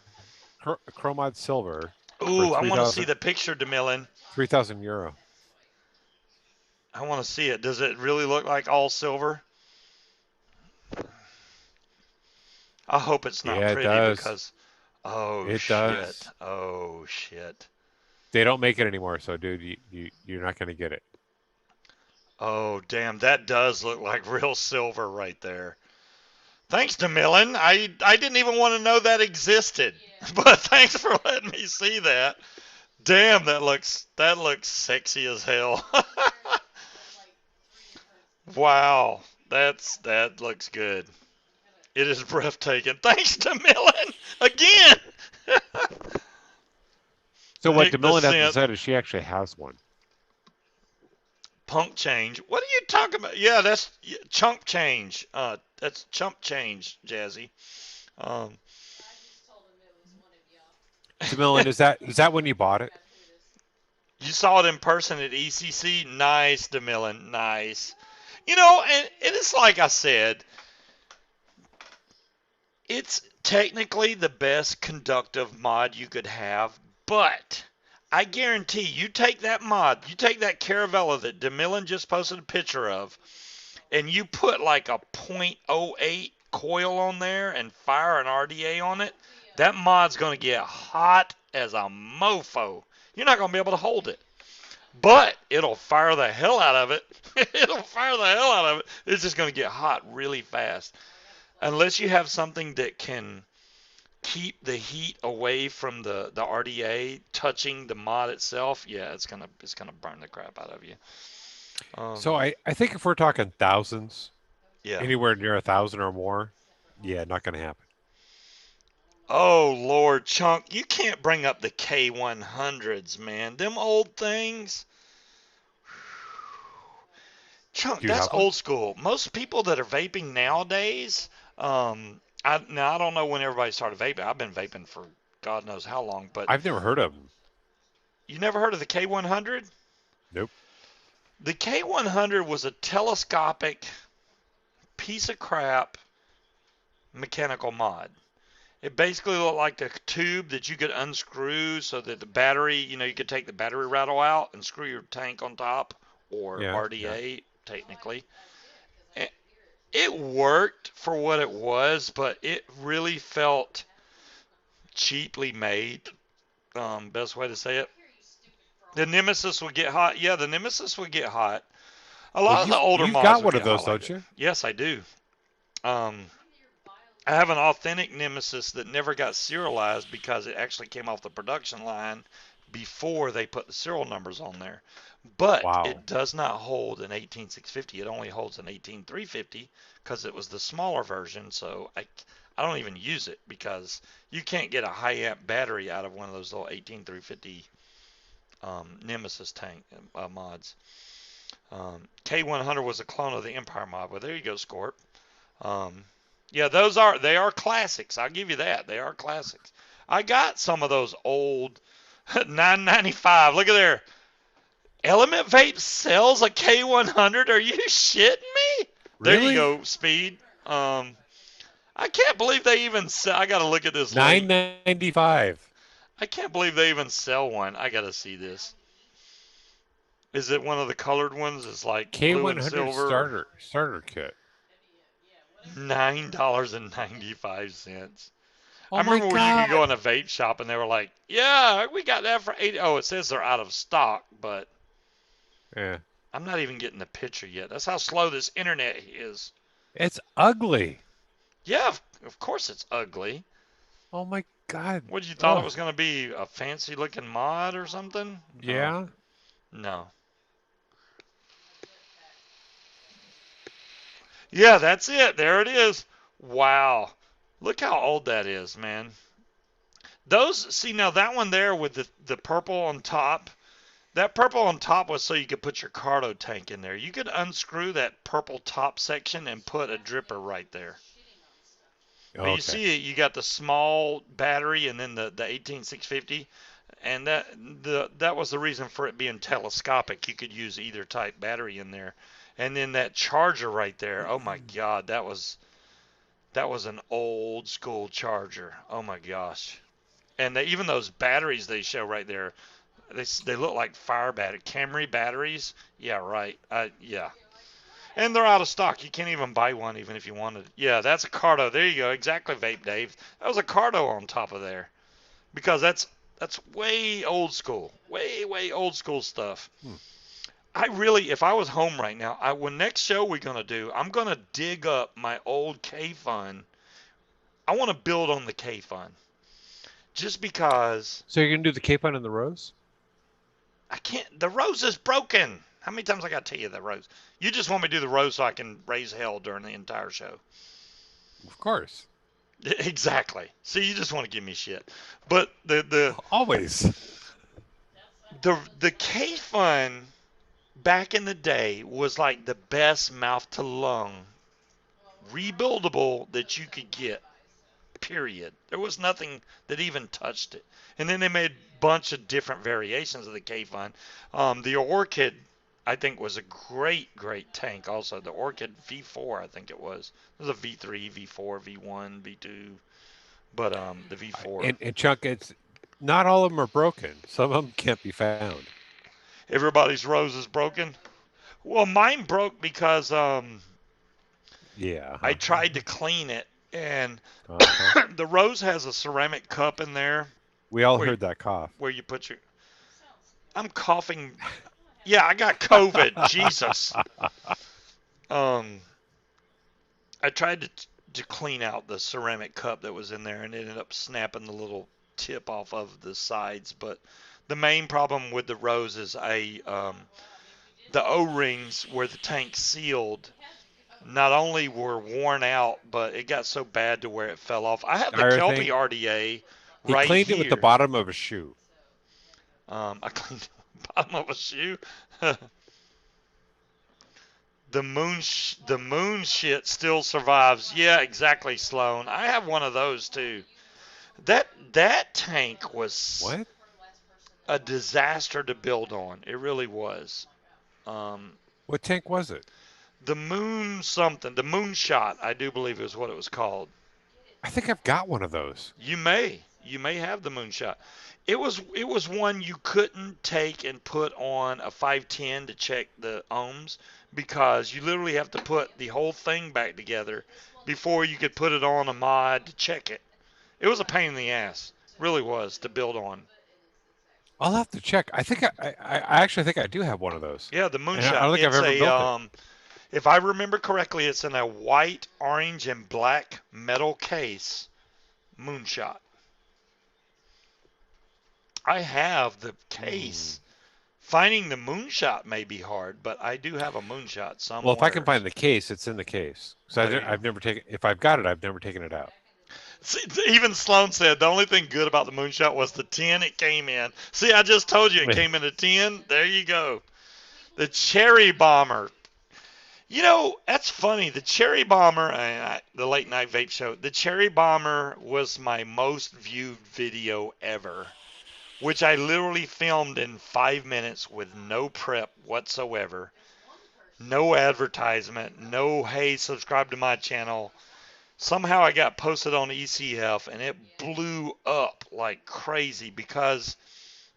Chromod silver. for Ooh, I want to see the picture, DeMillan. 3,000 euro. I want to see it. Does it really look like all silver? I hope it's not Yeah, it pretty does. because, oh It shit, does. oh shit, They don't make it anymore, so dude, you're not gonna get it. oh damn, that does look like real silver right there. Thanks, DeMillan. I didn't even want to know that existed, but thanks for letting me see that. Damn, that looks sexy as hell. Wow, that looks good. It is breathtaking. Thanks to Millen again. So what Nick the DeMillan hasn't synth said is she actually has one. punk change. What are you talking about? Yeah, that's chump change. That's chump change, Jazzy. Um, DeMillan, is that when you bought it? you saw it in person at ECC. Nice, DeMillen. Nice. You know, and it's like I said, it's technically the best conductive mod you could have, but I guarantee you take that mod, you take that Caravella that DeMillen just posted a picture of, and you put like a .08 coil on there and fire an RDA on it, that mod's going to get hot as a mofo. You're not going to be able to hold it. But it'll fire the hell out of it. It'll fire the hell out of it. It's just going to get hot really fast. Unless you have something that can keep the heat away from the RDA touching the mod itself, yeah, it's gonna burn the crap out of you. So Um, I think if we're talking thousands, yeah. anywhere near 1,000 or more, yeah, not gonna happen. Oh Lord, Chunk, you can't bring up the K100s, man. Them old things. Chunk, Do you that's have one? old school. Most people that are vaping nowadays, I don't know when everybody started vaping. I've been vaping for God knows how long, but I've never heard of them. you never heard of the K100? Nope. The K100 was a telescopic piece of crap mechanical mod. It basically looked like a tube that you could unscrew so that the battery, you could take the battery rattle out and screw your tank on top, or Yeah, yeah. RDA technically. It worked for what it was, but it really felt cheaply made. Best way to say it. The Nemesis would get hot. Yeah, the Nemesis would get hot. A Well, lot of the older you've mods got would one of get hot those, like don't that. you? Yes, I do. Um, I have an authentic Nemesis that never got serialized because it actually came off the production line before they put the serial numbers on there. But Wow. it does not hold an 18650. It only holds an 18350 because it was the smaller version. So I don't even use it because you can't get a high amp battery out of one of those little 18350 Nemesis tank mods. K100 was a clone of the Empire mod. Well, there you go, Scorp. Um, yeah, they are classics. I'll give you that. They are classics. I got some of those old 995. Look at there. Element Vape sells a K100. Are you shitting me? There you Really? go, Speed. I can't believe they even sell. I gotta look at this link. 995. I can't believe they even sell one. I gotta see this. Is it one of the colored ones? It's like blue and K100 silver. starter kit. $9.95. I Oh my remember when you could God. go in a vape shop and they were like, "Yeah, we got that for 80." Oh, it says they're out of stock, but Yeah. I'm not even getting the picture yet. That's how slow this internet is. It's ugly. Yeah, of course it's ugly. Oh my God. What, you thought it Oh, was going to be a fancy looking mod or something? No, yeah. no. Yeah, that's it. There it is. Wow. Look how old that is, man. Those, see, now that one there with the purple on top, that purple on top was so you could put your cardo tank in there. You could unscrew that purple top section and put a dripper right there. But you Okay. see, you got the small battery and then the 18650, and that was the reason for it being telescopic. You could use either type battery in there, and then that charger right there. Oh my God, that was an old school charger. Oh my gosh. And even those batteries they show right there, they look like fire battery, Camry batteries. Yeah, right. Yeah. And they're out of stock. You can't even buy one even if you wanted. Yeah, that's a Cardo. There you go. Exactly, Vape Dave. That was a Cardo on top of there. Because that's way old school. Way old school stuff. Hmm. I really, if I was home right now, when next show we're gonna do, I'm gonna dig up my old K Fun. I want to build on the K Fun, just because So you're gonna do the capon and the rose? I can't. The rose is broken. How many times I gotta tell you that rose? You just want me to do the rose so I can raise hell during the entire show. Of course. Exactly. See, you just want to give me shit. But the Always. the K Fun back in the day was like the best mouth to lung rebuildable that you could get. Period. There was nothing that even touched it. And then they made a bunch of different variations of the K Fun. The Orchid, I think, was a great tank. Also, the Orchid V4, I think it was. It was a V3, V4, V1, V2, but the V4. And Chuck, it's not all of them are broken. Some of them can't be found. Everybody's rose is broken. Well, mine broke because Yeah. I tried to clean it, and Uh-huh. the rose has a ceramic cup in there We all where heard that cough. where you put your. I'm coughing. Yeah, I got COVID. Jesus. Um, I tried to clean out the ceramic cup that was in there, and it ended up snapping the little tip off of the sides. But the main problem with the rose is the O-rings where the tank sealed not only were worn out, but it got so bad to where it fell off. I have the Entire Kelpie thing. RDA He right cleaned it with the here. bottom of a shoe. I cleaned the bottom of a shoe. The moon shit still survives. Yeah, exactly, Sloan. I have one of those too. That tank was What? a disaster to build on. It really was. Um, What tank was it? the moon something, the moonshot, I do believe is what it was called. I think I've got one of those. You may have the moonshot. It was one you couldn't take and put on a 510 to check the ohms because you literally have to put the whole thing back together before you could put it on a mod to check it. It was a pain in the ass, really was, to build on. I'll have to check. I think I actually think I do have one of those. Yeah, the And I moonshot. don't think I've It's ever a built it. if I remember correctly, it's in a white, orange, and black metal case. Moonshot. I have the case. Finding the moonshot may be hard, but I do have a moonshot somewhere. Well, if I can find the case, it's in the case. So There you I've never taken. If I've got it, I've never taken it out. See, even Sloan said the only thing good about the moonshot was the tin it came in. See, I just told you it came in a tin. There you go. The cherry bomber. You know, that's funny. The cherry bomber, the late night vape show, the cherry bomber was my most viewed video ever, which I literally filmed in 5 minutes with no prep whatsoever. No advertisement, no, hey, subscribe to my channel. Somehow I got posted on ECF and it blew up like crazy because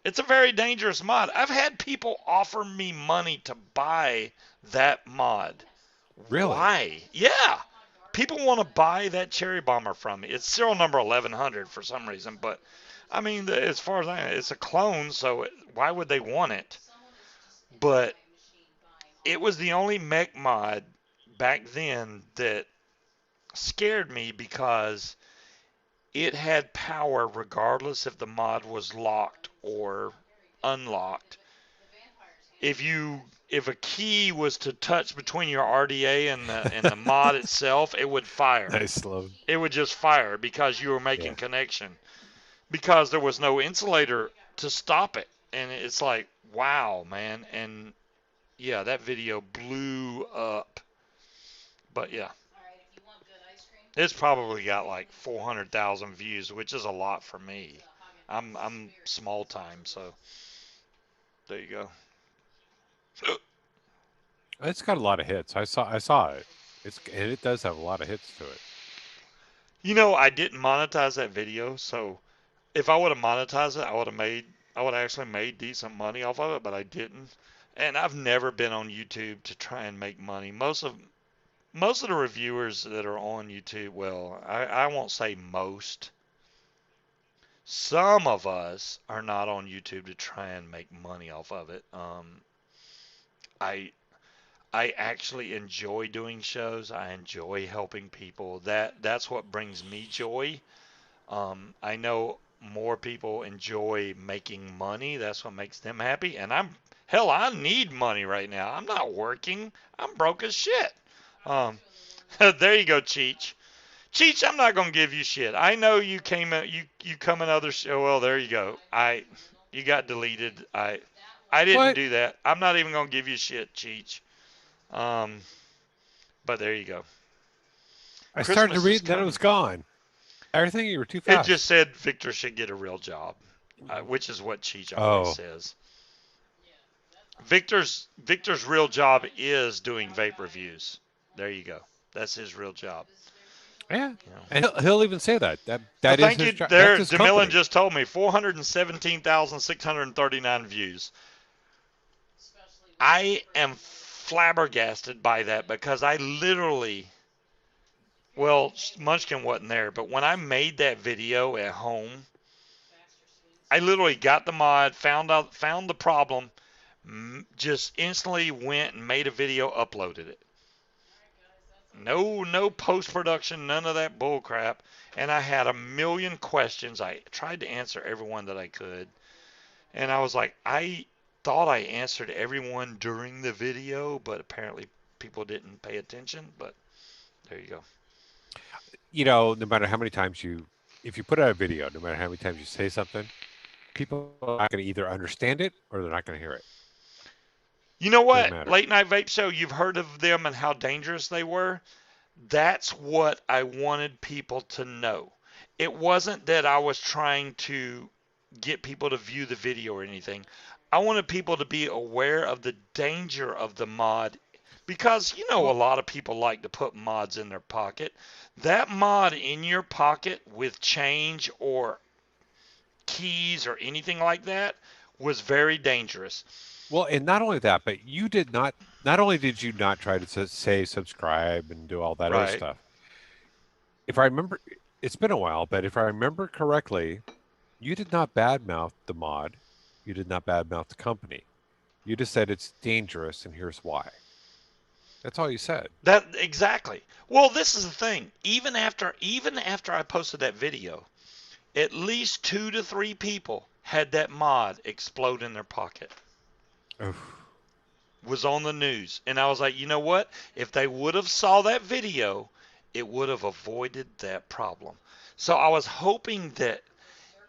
it's a very dangerous mod. I've had people offer me money to buy that mod. Really? Why? Yeah. People want to buy that cherry bomber from me. It's serial number 1100 for some reason, but I mean, as far as I know, it's a clone, so why would they want it? But it was the only mech mod back then that scared me because it had power regardless if the mod was locked or unlocked. If a key was to touch between your RDA and the mod itself, it would fire. Nice, Sloan. It would just fire because you were making connection. Because there was no insulator to stop it. And it's like, wow, man. And yeah, that video blew up. But yeah. It's probably got like 400,000 views, which is a lot for me. I'm small time, so there you go. It's got a lot of hits. I saw it. And it does have a lot of hits to it. You know, I didn't monetize that video, so if I would have monetized it, I would have actually made decent money off of it, but I didn't. And I've never been on YouTube to try and make money. Most of the reviewers that are on YouTube, well, I won't say most. Some of us are not on YouTube to try and make money off of it. I I actually enjoy doing shows. I enjoy helping people. That's what brings me joy. I know more people enjoy making money. That's what makes them happy. And hell, I need money right now. I'm not working. I'm broke as shit. Um, there you go, Cheech. Cheech, I'm not gonna give you shit. I know you come in other show. Well, there you go. You got deleted. I didn't What? do that. I'm not even gonna give you shit, Cheech. Um, but there you go. I started to Christmas is read and then it was coming. gone. Everything, you were too It just fast. said Victor should get a real job, which is what Cheech always Oh, says. Victor's real job is doing vape reviews. There you go. That's his real job. yeah. You know. And he'll even say that. That is Thank you. his job. That's There, his Demillan company. just told me 417,639 views. I am flabbergasted by that because I literally, well, Munchkin wasn't there, but when I made that video at home, I literally got the mod, found the problem, just instantly went and made a video, uploaded it. No post production, none of that bull crap. And I had a million questions. I tried to answer everyone that I could. And I was like, I thought I answered everyone during the video, but apparently people didn't pay attention. But there you go. No matter how many times if you put out a video, no matter how many times you say something, people are not going to either understand it or they're not going to hear it. You know Doesn't what? matter. Late Night Vape Show, you've heard of them and how dangerous they were. That's what I wanted people to know. It wasn't that I was trying to get people to view the video or anything. I wanted people to be aware of the danger of the mod because a Well, lot of people like to put mods in their pocket. That mod in your pocket with change or keys or anything like that was very dangerous. and not only that, but you did not. Not only did you not try to say subscribe and do all that other Right. stuff. If I remember, it's been a while, but if I remember correctly, you did not badmouth the mod. You did not badmouth the company. You just said it's dangerous, and here's why. That's all you said. That exactly. Well, this is the thing. Even after I posted that video, at least 2 to 3 people had that mod explode in their pocket. Oof. Was on the news, and I was like, you know what? If they would have saw that video, it would have avoided that problem. So I was hoping that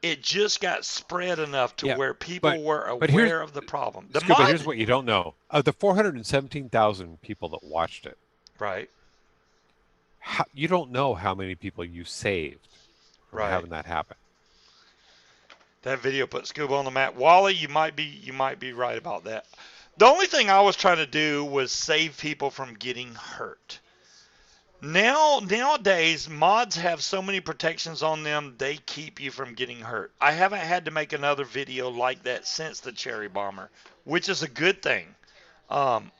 it just got spread enough to Yeah, where but people were but here's aware of the problem. The Scuba. Here's mod, what you don't know: of the 417,000 people that watched it, right, you don't know how many people you saved from right. having that happen. That video put Scuba on the map. Wally, you might be right about that. The only thing I was trying to do was save people from getting hurt. Nowadays, mods have so many protections on them, they keep you from getting hurt. I haven't had to make another video like that since the Cherry Bomber, which is a good thing. I'm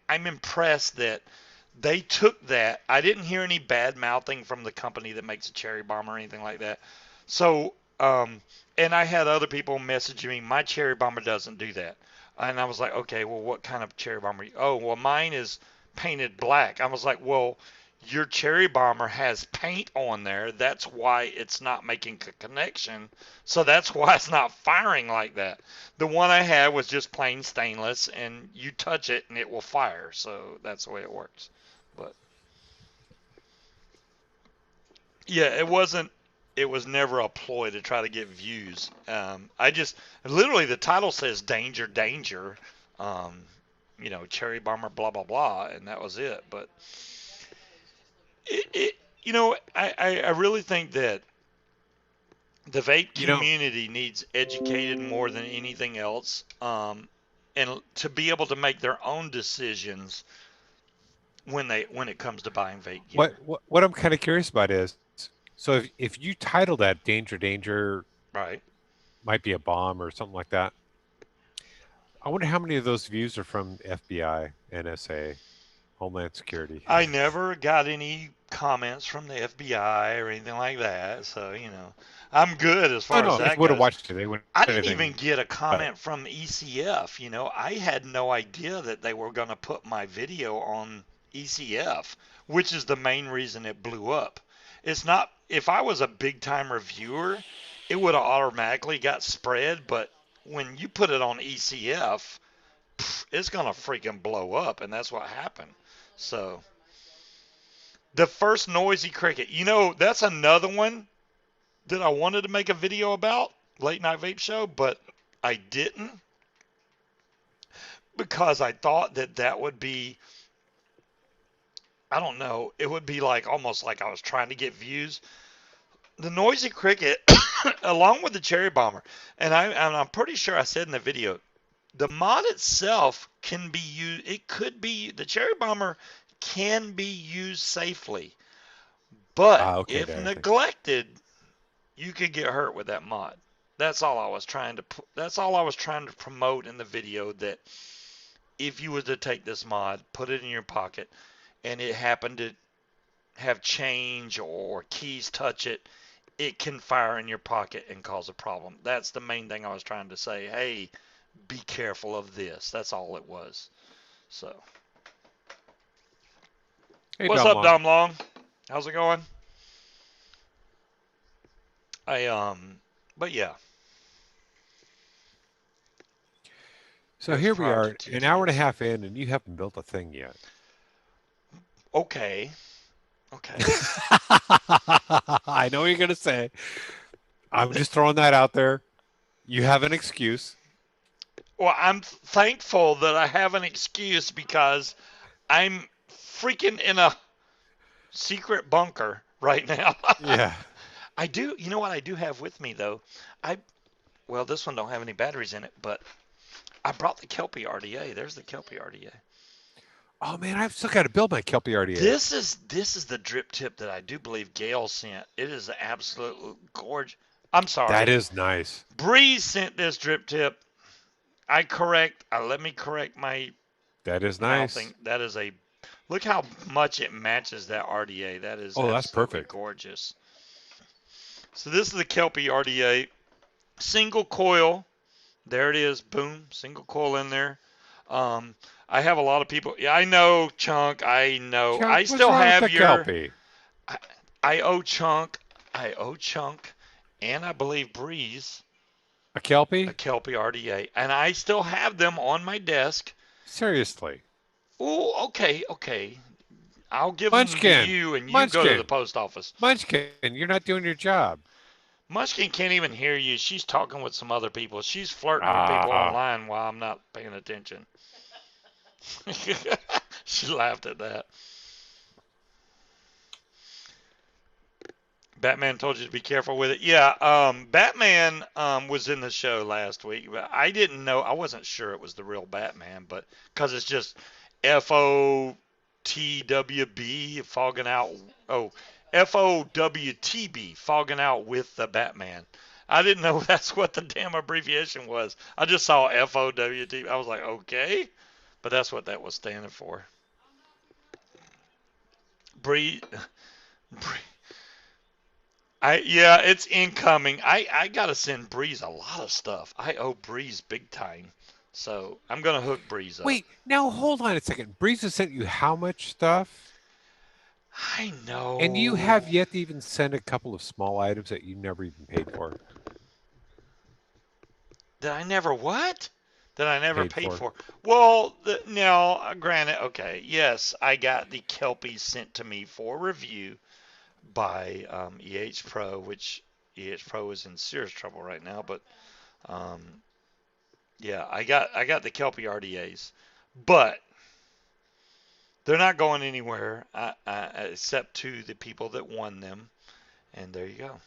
impressed that they took that. I didn't hear any bad mouthing from the company that makes a Cherry Bomber or anything like that. So, and I had other people messaging me, my Cherry Bomber doesn't do that. And I was like, okay, well, what kind of Cherry Bomber? Oh, well, mine is painted black. I was like, well, your Cherry Bomber has paint on there. That's why it's not making a connection. So that's why it's not firing like that. The one I had was just plain stainless, and you touch it and it will fire. So that's the way it works. But yeah, it wasn't. It was never a ploy to try to get views. I just literally the title says "Danger, Danger," um, Cherry Bomber, blah blah blah, and that was it. But it I really think that the vape You know community needs educated more than anything else, and to be able to make their own decisions when it comes to buying vape what gear. what, what I'm kind of curious about is, so if you title that "Danger, Danger," Right. Might be a bomb or something like that. I wonder how many of those views are from FBI, NSA, Homeland Security. I never got any comments from the FBI or anything like that, so I'm good as Oh far as no, if that would have goes. watched it, they wouldn't I have didn't even anything. get a But comment from ECF. I had no idea that they were going to put my video on ECF, which is the main reason it blew up. It's not, if I was a big time reviewer, it would have automatically got spread, but when you put it on ECF, it's going to freaking blow up, and that's what happened. So, the first noisy cricket, that's another one that I wanted to make a video about, late night vape show, but I didn't because I thought that would be, I don't know, it would be like almost like I was trying to get views. The noisy cricket, along with the cherry bomber, and I'm pretty sure I said in the video, the mod itself can be used. It could be the cherry bomber can be used safely, but okay, if there I think. neglected, you could get hurt with that mod. That's all I was trying to promote in the video, that if you were to take this mod, put it in your pocket, and it happened to have change or keys touch it, it can fire in your pocket and cause a problem. That's the main thing I was trying to say. Hey, be careful of this. That's all it was. So, Hey, what's Dom up, Long. Dom Long? How's it going? I but yeah, So it was here we prior to are, an hour and a TTS. half in, and you haven't built a thing yet. Okay, okay. I know what you're gonna say. I'm just throwing that out there. You have an excuse. Well, I'm thankful that I have an excuse because I'm freaking in a secret bunker right now. Yeah. I do. You know what I do have with me though? I well, this one don't have any batteries in it, but I brought the Kelpie RDA. There's the Kelpie RDA. Oh man, I've still got to build my Kelpie RDA. This is the drip tip that I do believe Gail sent. It is absolute gorgeous. I'm That sorry, is nice. Breeze sent this drip tip. Let me correct my That is nice. mouthing. That is a look how much it matches that RDA. That is Oh, that's absolutely perfect. gorgeous. So this is the Kelpie RDA single coil. There it is. Boom, single coil in there. Um, I have a lot of people. Yeah, I know, Chunk. I know. Chuck, I what's still wrong with have the your. Kelpie? I, I owe Chunk. I owe Chunk, and I believe Breeze A a Kelpie? Kelpie RDA, and I still have them on my desk. Seriously. Oh, okay, okay. I'll give them to Munchkin. you, and you go to the Munchkin. post office. Munchkin, you're not doing your job. Munchkin can't even hear you. She's talking with some other people. She's flirting with people Ah. online while I'm not paying attention. She laughed at that. Batman told you to be careful with it. Yeah, Batman was in the show last week, but I didn't know. I wasn't sure it was the real Batman, but because it's just FOTWB fogging out. Oh, FOWTB fogging out with the Batman. I didn't know that's what the damn abbreviation was. I just saw FOWTB. I was like, okay, but that's what that was standing for. Breathe. Yeah, it's incoming. I gotta send Breeze a lot of stuff. I owe Breeze big time, so I'm gonna hook Breeze up. Wait, now hold on a second. Breeze has sent you how much stuff? I And you have know yet to even send a couple of small items that you never even paid for. that I never what? That I never Paid paid for. for. Well, no, granted, okay, yes, I got the Kelpie sent to me for review by Pro, which Pro is in serious trouble right now, but um, yeah, I got the Kelpie RDAs, but they're not going anywhere except to the people that won them. And there you go.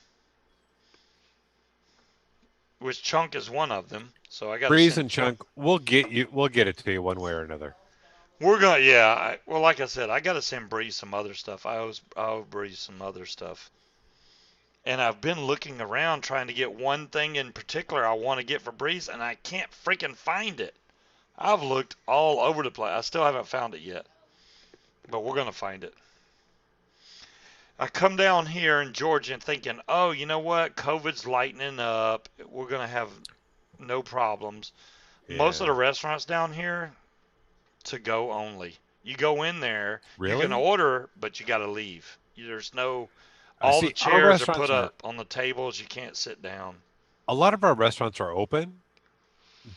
Which Chunk is one of them. So I got to Breeze send and Chunk. Chunk, we'll get it to you one way or another. We're going to, yeah. Well, like I said, I got to send Breeze some other stuff. I owe Breeze some other stuff. And I've been looking around trying to get one thing in particular I want to get for Breeze, and I can't freaking find it. I've looked all over the place. I still haven't found it yet, but we're gonna find it. I come down here in Georgia and thinking, oh, you know what? COVID's lightening up. We're gonna have no problems. Most of the Yeah. restaurants down here, to go only. You go in there, you can Really? order, but you got to leave. There's no, I all the see. Our chairs are put restaurants are up on the tables. You can't sit down. a lot of our restaurants are open,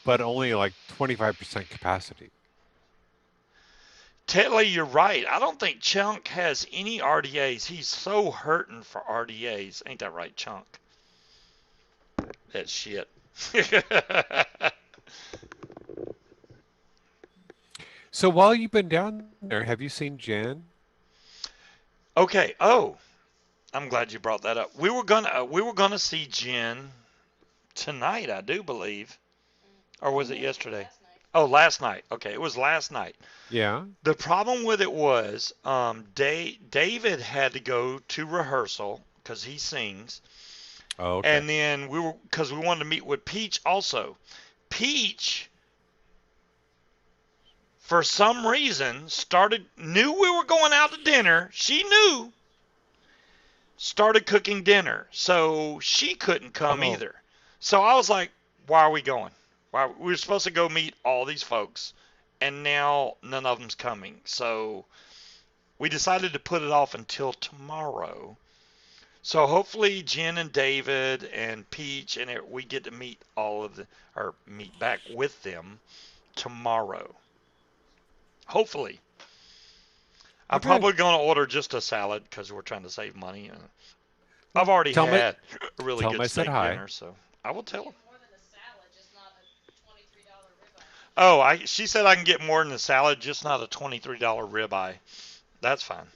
but only like 25% capacity. Tetley, you're right. I don't think Chunk has any RDAs. He's so hurting for RDAs. Ain't that right, Chunk? That shit. So while you've been down there, have you seen Jen? Okay. Oh, I'm glad you brought that up. We were gonna see Jen tonight, I do believe, or was it yesterday? Last night. Oh, last night. Okay, it was last night. Yeah. The problem with it was David had to go to rehearsal because he sings, Oh, okay. and then because we wanted to meet with Peach also. Peach, for some reason, knew we were going out to dinner. She knew, started cooking dinner, so she couldn't come Oh, either. So I was like, why are we going? Why we were supposed to go meet all these folks, and now none of them's coming. So we decided to put it off until tomorrow. So hopefully Jen and David and Peach and we get to meet all of the or meet back with them tomorrow. Hopefully. I'm okay. probably going to order just a salad because we're trying to save money. I've Well, already tell me, had a really tell them good I said steak hi. dinner, so I will You can tell get them. more than a salad, just not a $23 ribeye. Oh, she said I can get more than a salad, just not a $23 ribeye. That's fine.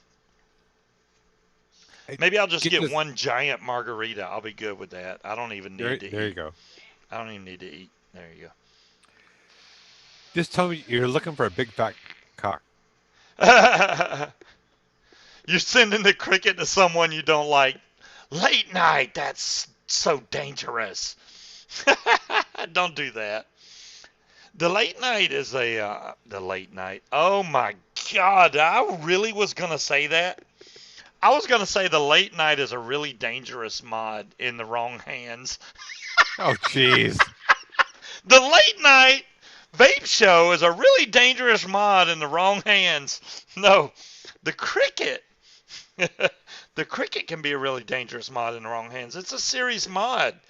Hey, Maybe I'll just get get this. one giant margarita. I'll be good with that. I don't even There, need to there you eat. go. I don't even need to eat. There you Just tell me you're looking for a big fat cock. go. You're sending the cricket to someone you don't like. Late night, that's so dangerous. Don't do that. The late night is the late night. Oh my God, I really was gonna say that. I was gonna say the late night is a really dangerous mod in the wrong hands. Oh, jeez. The late night vape show is a really dangerous mod in the wrong hands. No, the cricket. The cricket can be a really dangerous mod in the wrong hands. It's a serious mod.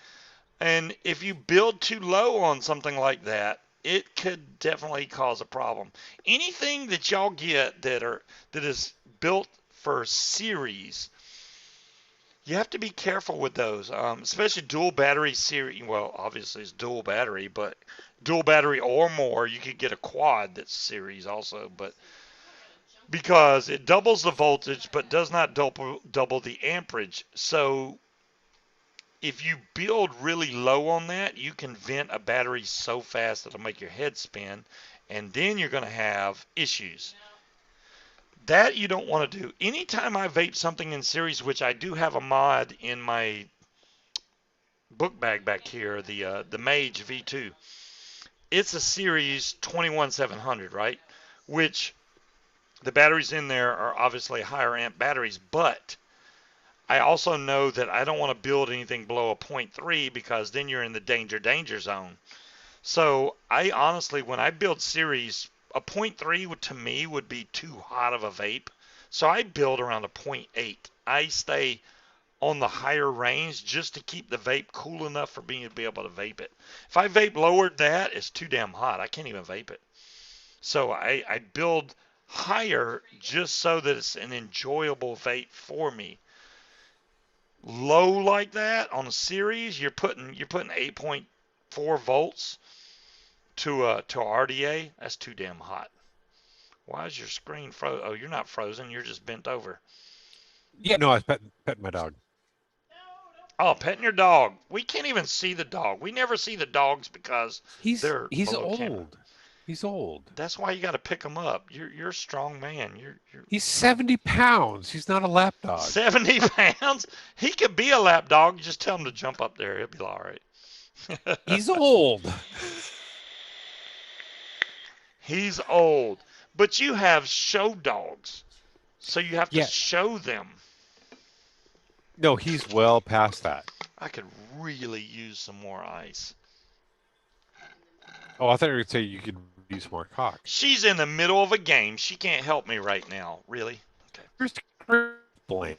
And if you build too low on something like that, it could definitely cause a problem. Anything that y'all get that is built for series, you have to be careful with those, especially dual battery series. Well, obviously it's dual battery, but dual battery or more, you could get a quad that's series also. But because it doubles the voltage but does not double the amperage, so if you build really low on that, you can vent a battery so fast that it'll make your head spin, and then you're going to have issues. That you don't want to do. Anytime I vape something in series, which I do have a mod in my book bag back here, the Mage V2. It's a series 21700, right? Which the batteries in there are obviously higher amp batteries, but I also know that I don't want to build anything below a point 0.3 because then you're in the danger zone. So I honestly, when I build series, a point 0.3 to me would be too hot of a vape. So I build around a point 0.8. I stay on the higher range just to keep the vape cool enough for me to be able to vape it. If I vape lower than that, it's too damn hot. I can't even vape it. So I build higher just so that it's an enjoyable vape for me. Low like that on a series, you're putting 8.4 volts to RDA. That's too damn hot. Why is your screen frozen? Oh, you're not frozen. You're just bent over. Yeah, no, I was petting my dog. No, don't Oh, pet petting him. your dog. We can't even see the dog. We never see the dogs because He's they're he's below camera. old. He's old. That's why you got to pick him up. You're a strong man. You're He's 70 pounds. He's not a lap dog. 70 pounds. He could be a lap dog. You just tell him to jump up there. He'll be all right. He's old. He's old. But you have show dogs, so you have to show them. No, he's well past that. I could really use some more ice. Oh, I thought you were going to say you could use more cock. She's in the middle of a game. She can't help me right now. Really? Okay. Blank.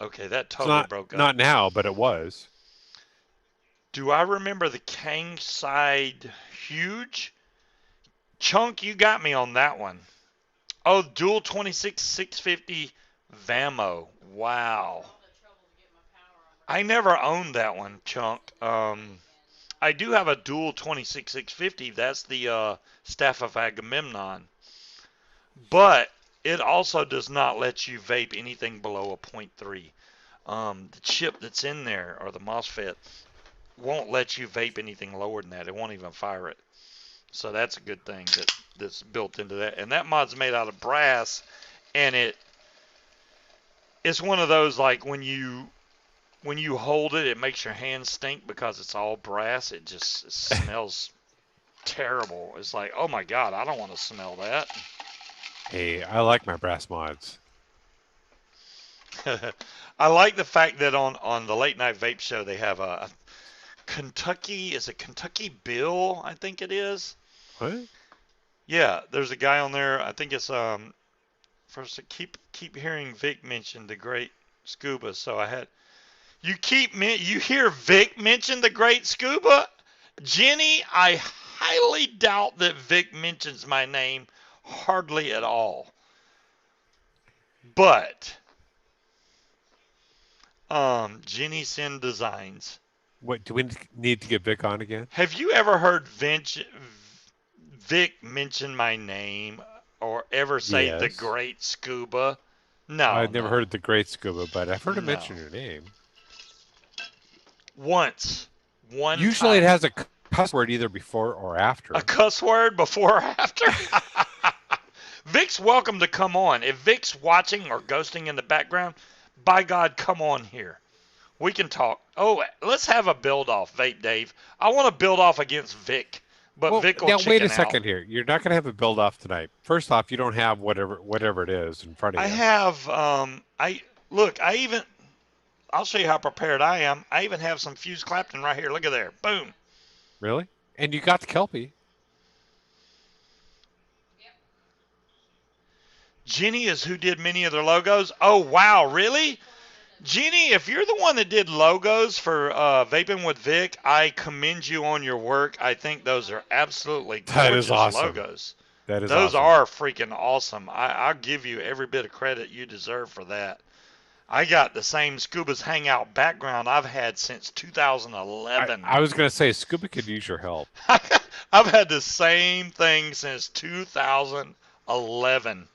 Okay, that totally broke up. Not now, but it was. Do I remember the Kang side huge? Chunk, you got me on that one. Oh, dual 26 650 Vamo. Wow. I never owned that one, Chunk. I do have a dual 26 650. That's the Staff of Agamemnon. But it also does not let you vape anything below a 0.3. The chip that's in there, or the MOSFET, won't let you vape anything lower than that. It won't even fire it. So that's a good thing that's built into that. And that mod's made out of brass, and it's one of those, like, when you hold it, it makes your hands stink because it's all brass. It smells terrible. It's like, oh my God, I don't want to smell that. Hey, I like my brass mods. I like the fact that on the late night vape show they have a Kentucky Bill, I think it is. What? Yeah, there's a guy on there. I think it's first keep hearing Vic mention the Great Scuba. So you hear Vic mention the Great Scuba. Jenny, I highly doubt that Vic mentions my name hardly at all. But Jenny Sin Designs. What, do we need to get Vic on again? Have you ever heard Vic mention my name or ever say the Great Scuba? No. I've never heard the Great Scuba, but I've heard him mention your name. Once. One Usually time. it has a cuss word either before or after. A cuss word before or after? Vic's welcome to come on. If Vic's watching or ghosting in the background, by God, come on here. We can talk. Oh, let's have a build-off, Vape Dave. I want to build off against Vic, but Vic will chicken out. Wait a second here. You're not going to have a build-off tonight. First off, you don't have whatever it is in front of you. I have, I'll show you how prepared I am. I even have some Fuse Clapton right here. Look at there. Boom. Really? And you got the Kelpie. Jenny is who did many of their logos. Oh, wow. Really? Jenny, if you're the one that did logos for Vaping with Vic, I commend you on your work. I think those are absolutely gorgeous logos. Those are freaking awesome. I'll give you every bit of credit you deserve for that. I got the same Scuba's Hangout background I've had since 2011. I was going to say, Scuba could use your help. I've had the same thing since 2011.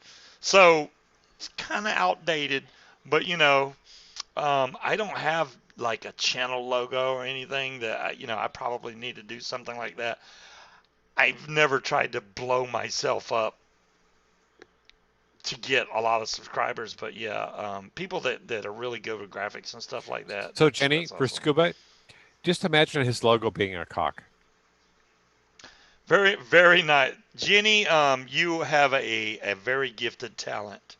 So it's kind of outdated, but I don't have like a channel logo or anything that I probably need to do something like that. I've never tried to blow myself up to get a lot of subscribers, but people that are really good with graphics and stuff like that. So Jenny, awesome. For Scuba, just imagine his logo being a cock. Very, very nice. Jenny, you have a very gifted talent.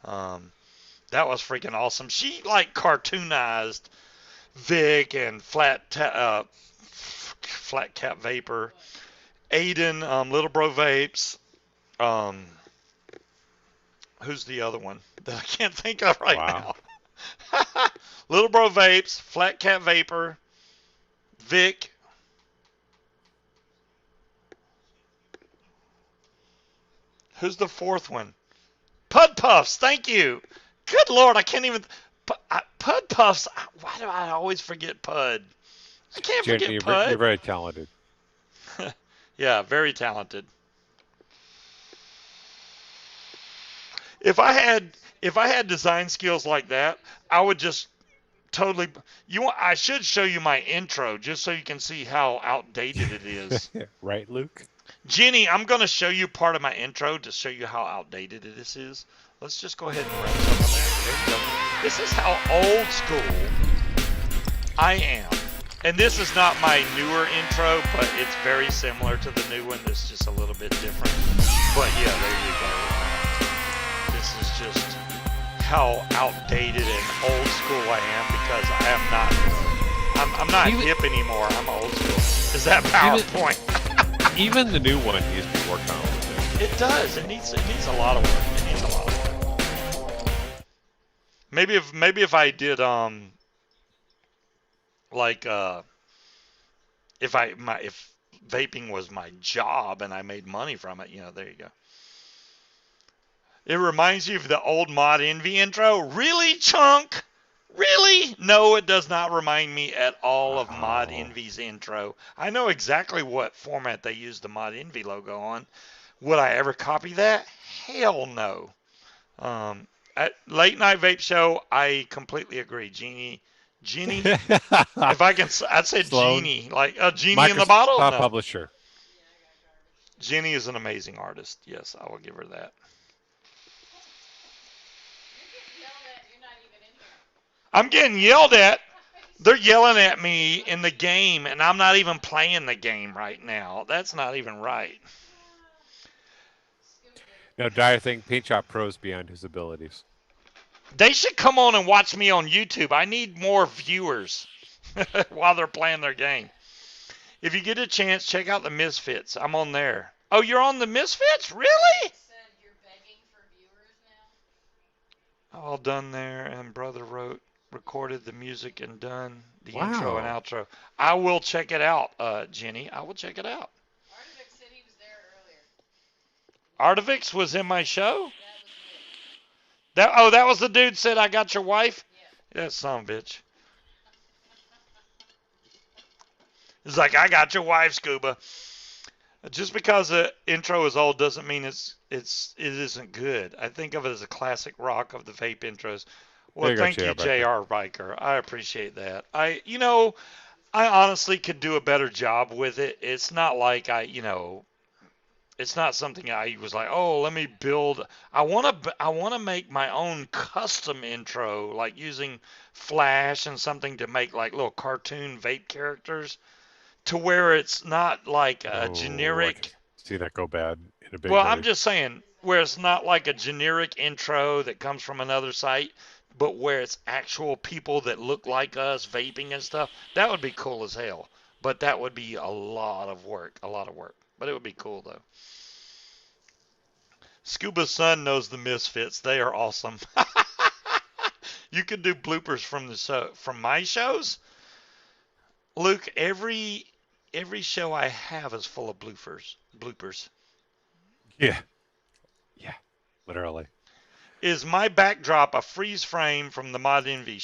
That was freaking awesome. She cartoonized Vic and Flat Cap Vapor, Aiden, Little Bro Vapes. Who's the other one that I can't think of right now? Little Bro Vapes, Flat Cat Vapor, Vic. Who's the fourth one? Pud Puffs, thank you. Good Lord, I can't even... Pud Puffs, why do I always forget Pud? I can't forget Pud. You're very talented. Yeah, very talented. If I had design skills like that, I would just totally... I should show you my intro just so you can see how outdated it is. Right, Luke? Jenny, I'm going to show you part of my intro to show you how outdated this is. Let's just go ahead and run some of that. There you go. This is how old school I am. And this is not my newer intro, but it's very similar to the new one. It's just a little bit different. But yeah, there you go. This is just how outdated and old school I am because I am not. I'm not hip anymore. I'm old school. Is that PowerPoint? Even the new one needs to be worked on a little bit. It does. It needs a lot of work. It needs a lot of work. Maybe if I did like if vaping was my job and I made money from it, there you go. It reminds you of the old Mod Envy intro. Really, Chunk? Really? No, it does not remind me at all of Mod Envy's intro. I know exactly what format they used the Mod Envy logo on. Would I ever copy that? Hell no. At Late Night Vape Show, I completely agree. Genie, if I can, I'd say Sloan, Genie, like a genie in the bottle. Microsoft No. publisher. Jenny is an amazing artist. Yes, I will give her that. I'm getting yelled at. They're yelling at me in the game, and I'm not even playing the game right now. That's not even right. No, Dyer think Paint Shop Pro's beyond his abilities. They should come on and watch me on YouTube. I need more viewers while they're playing their game. If you get a chance, check out the Misfits. I'm on there. Oh, you're on the Misfits? Really? All done there, and brother recorded the music and done the intro and outro. I will check it out, Jenny. I will check it out. Artivix said he was there earlier. Artivix was in my show? That was the dude said, I got your wife? Yeah. That son of a bitch. It's like, I got your wife, Scuba. Just because the intro is old doesn't mean it isn't good. I think of it as a classic rock of the vape intros. Well, thank you, JR Biker. I appreciate that. I honestly could do a better job with it. It's not like it's not something I was like, oh, let me build. I want to make my own custom intro, like using Flash and something to make like little cartoon vape characters, to where it's not like a generic. I can see that go bad in a big Well, hurry. I'm just saying where it's not like a generic intro that comes from another site, but where it's actual people that look like us vaping and stuff. That would be cool as hell. But that would be a lot of work. But it would be cool though. Scuba's son knows the Misfits. They are awesome. You could do bloopers from the show, from my shows. Luke, every show I have is full of bloopers. Yeah, literally. Is my backdrop a freeze frame from the Mod Envy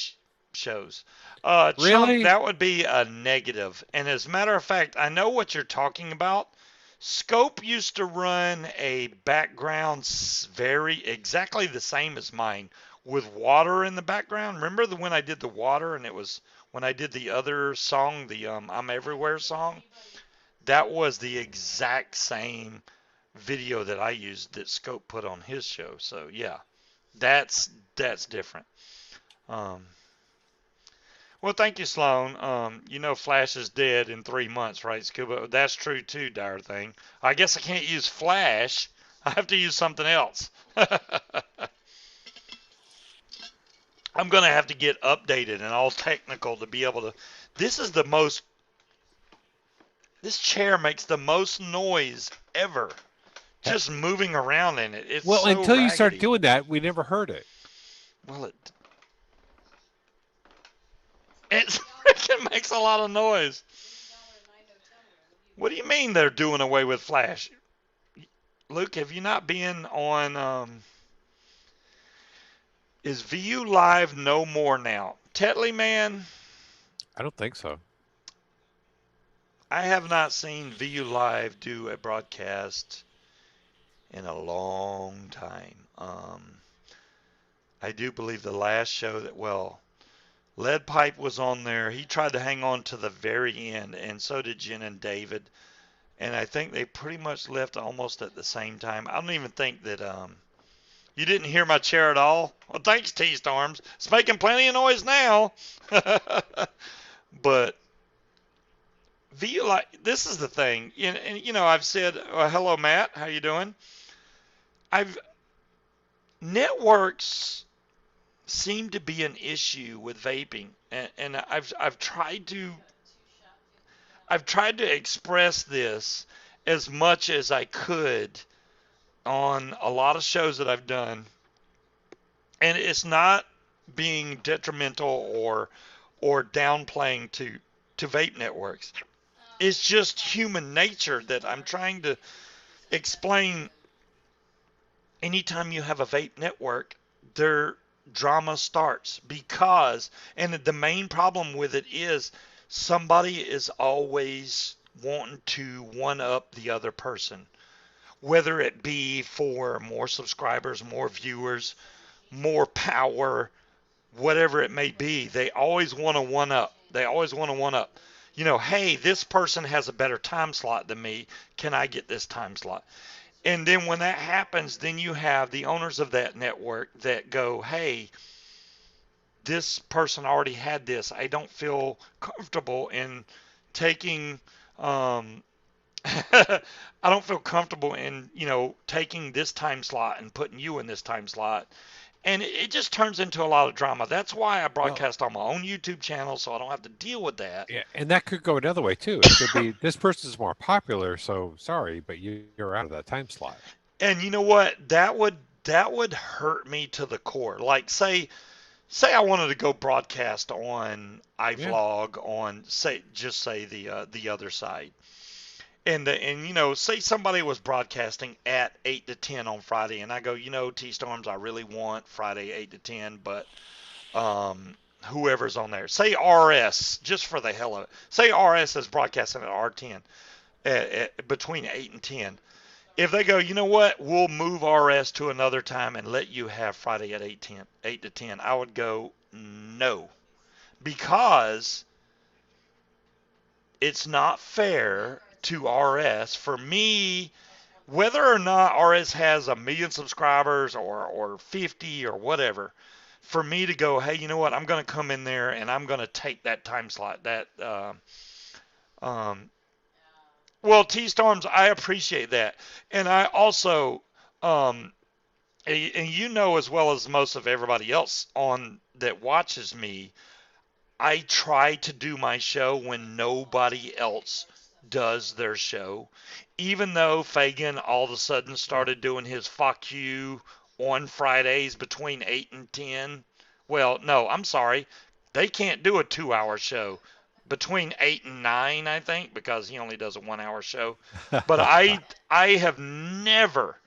shows? Really? Chunk, that would be a negative. And as a matter of fact, I know what you're talking about. Scope used to run a background exactly the same as mine with water in the background. Remember when I did the water and it was when I did the other song, the I'm Everywhere song? That was the exact same video that I used that Scope put on his show. So yeah, that's different. Well, thank you, Sloan. Flash is dead in 3 months, right, Scuba? That's true too, Dire Thing. I guess I can't use Flash. I have to use something else. I'm going to have to get updated and all technical to be able to. This chair makes the most noise ever. Just moving around in it. It's so until you raggedy. start doing that, we never heard it. Well, it freaking makes a lot of noise. What do you mean they're doing away with Flash? Luke, have you not been on, is VU Live no more now? Tetley, man? I don't think so. I have not seen VU Live do a broadcast in a long time. I do believe the last show Lead Pipe was on there. He tried to hang on to the very end, and so did Jen and David. and I think they pretty much left almost at the same time. I don't even think that you didn't hear my chair at all. Well, thanks, T Storms. It's making plenty of noise now. But like this is the thing, and you know I've said, hello Matt, how you doing? I've networks seem to be an issue with vaping, and I've tried to express this as much as I could on a lot of shows that I've done, and it's not being detrimental or downplaying to vape networks. It's just human nature that I'm trying to explain. Anytime you have a vape network, their drama starts because, and the main problem with it is somebody is always wanting to one up the other person, whether it be for more subscribers, more viewers, more power, whatever it may be. They always want to one up. They always want to one up. You know, hey, this person has a better time slot than me. Can I get this time slot? And then when that happens, then you have the owners of that network that go, hey, this person already had this. I don't feel comfortable in taking, I don't feel comfortable in, taking this time slot and putting you in this time slot. And it just turns into a lot of drama. That's why I Well, broadcast on my own YouTube channel so I don't have to deal with that. yeah, and that could go another way too. It could be this person's more popular, so sorry, but you're out of that time slot. And you know what? That would hurt me to the core. Like say I wanted to go broadcast on Yeah. iVlog on say the other side. And say somebody was broadcasting at 8 to 10 on Friday and I go, T Storms, I really want Friday 8 to 10, but whoever's on there. Say RS, just for the hell of it. Say RS is broadcasting at R10 between 8 and 10. If they go, you know what, we'll move RS to another time and let you have Friday at 8 to 10, I would go, no. Because it's not fair to RS for me, whether or not RS has a million subscribers or 50 or whatever, for me to go, hey, you know what, I'm going to come in there and I'm going to take that time slot. Um, well, T Storms, I appreciate that. And I also, um, and you know as well as most of everybody else on that watches me, I try to do my show when nobody else does their show. Even though Fagan all of a sudden Yeah. started doing his fuck you on Fridays between 8 and 10. Well, no, I'm sorry. They can't do a 2 hour show between 8 and 9, I think, because he only does a 1 hour show. But I have never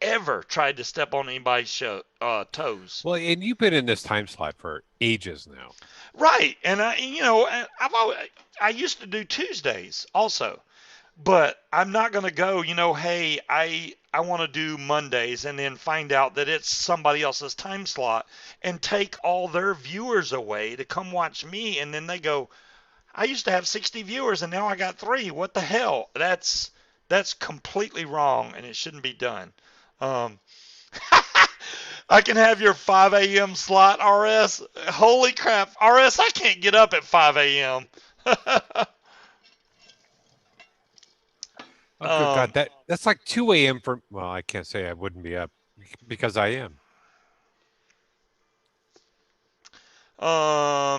ever tried to step on anybody's toes. Well, and you've been in this time slot for ages now. Right. And I used to do Tuesdays also. But I'm not going to go, hey, I want to do Mondays and then find out that it's somebody else's time slot and take all their viewers away to come watch me and then they go, I used to have 60 viewers and now I got 3. What the hell? That's completely wrong and it shouldn't be done. Um, I can have your 5 a.m. slot, RS. Holy crap, RS, I can't get up at 5 a.m. Oh, good God, um, that's like 2 a.m. for. Well, I can't say I wouldn't be up because I am.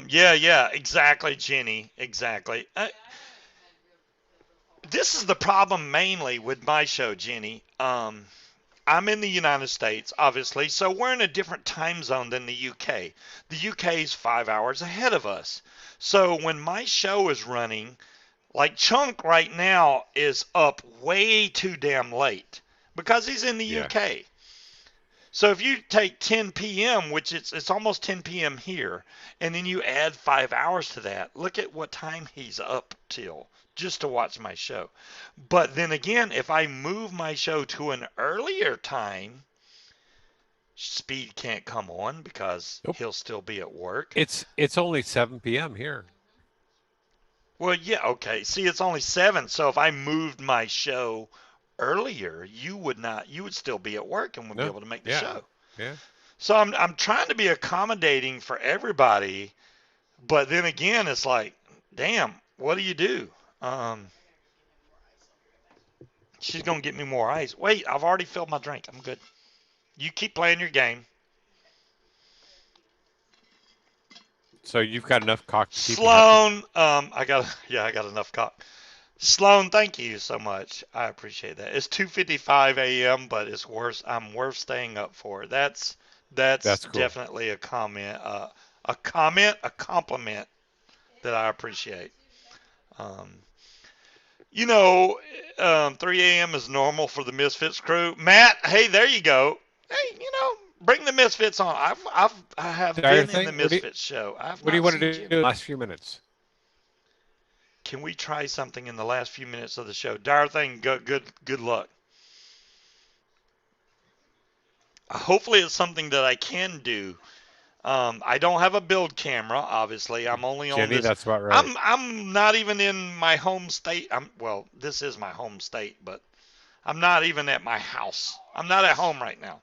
yeah, exactly, Jenny, exactly. This is the problem mainly with my show, Jenny. I'm in the United States, obviously, so we're in a different time zone than the UK. The UK is 5 hours ahead of us. So when my show is running, like Chunk right now is up way too damn late because he's in the Yeah. UK. So if you take 10 p.m., which it's almost 10 p.m. here, and then you add 5 hours to that, look at what time he's up till just to watch my show. But then again, if I move my show to an earlier time, Speed can't come on because Nope. he'll still be at work. It's only 7 p.m. here. Well, yeah, okay. See, it's only 7, so if I moved my show earlier, you would not. You would still be at work and would be No. able to make the Yeah. show. Yeah. So I'm trying to be accommodating for everybody, but then again, it's like, damn, what do you do? Um, she's gonna get me more ice. Wait, I've already filled my drink. I'm good. You keep playing your game. So you've got enough cock to keep you happy. Sloan, I got enough cock. Sloan, thank you so much. I appreciate that. It's 2:55 a.m., but it's worse. I'm worth staying up for. That's That's cool. definitely a comment, a compliment that I appreciate. Um, you know, 3 a.m. is normal for the Misfits crew. Matt, hey, there you go. Hey, bring the Misfits on. I have Dire been in the thing. Misfits show. I have What do you not want seen to do Jim. in the last few minutes? Can we try something in the last few minutes of the show? Dire thing, good luck. Hopefully, it's something that I can do. I don't have a build camera, obviously. I'm only on Jenny, this. that's about right. I'm not even in my home state. Well, this is my home state, but I'm not even at my house. I'm not at home right now.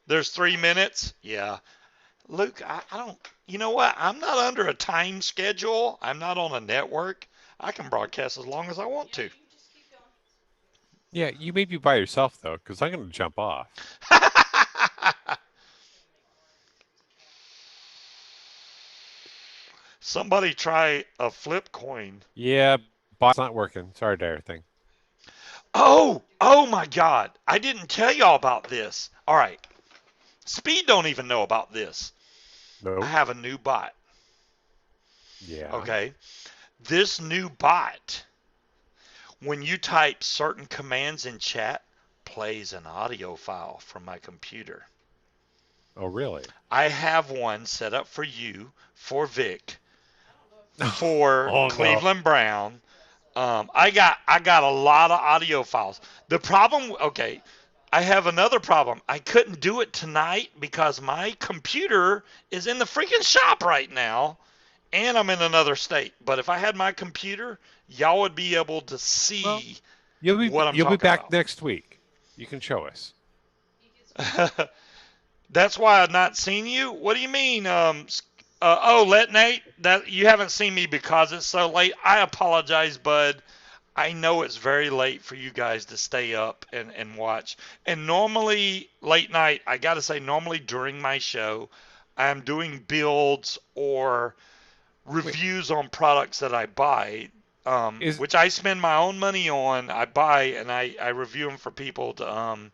There's 3 minutes. Yeah. Luke, I don't. You know what? I'm not under a time schedule. I'm not on a network. I can broadcast as long as I want to. Yeah, you may be by yourself though, because I'm going to jump off. Somebody try a flip coin. Yeah, bot's not working. Sorry, Dire thing. Oh my God. I didn't tell y'all about this. All right. Speed don't even know about this. I Nope. have a new bot. Yeah. Okay. This new bot, when you type certain commands in chat, plays an audio file from my computer. Oh, really? I have one set up for you, for Vic, for Oh no. Cleveland Brown. I got a lot of audio files. The problem, okay, I have another problem. I couldn't do it tonight because my computer is in the freaking shop right now, and I'm in another state. But if I had my computer, y'all would be able to Well, see you'll be what I'm you'll be talking back about. next week. You can show us. That's why I've not seen you. What do you mean? Let Nate. That you haven't seen me because it's so late. I apologize, bud. I know it's very late for you guys to stay up and watch. And normally late night, I gotta say, normally during my show, I'm doing builds or Wait, reviews on products that I buy, is which I spend my own money on. I buy and I review them for people to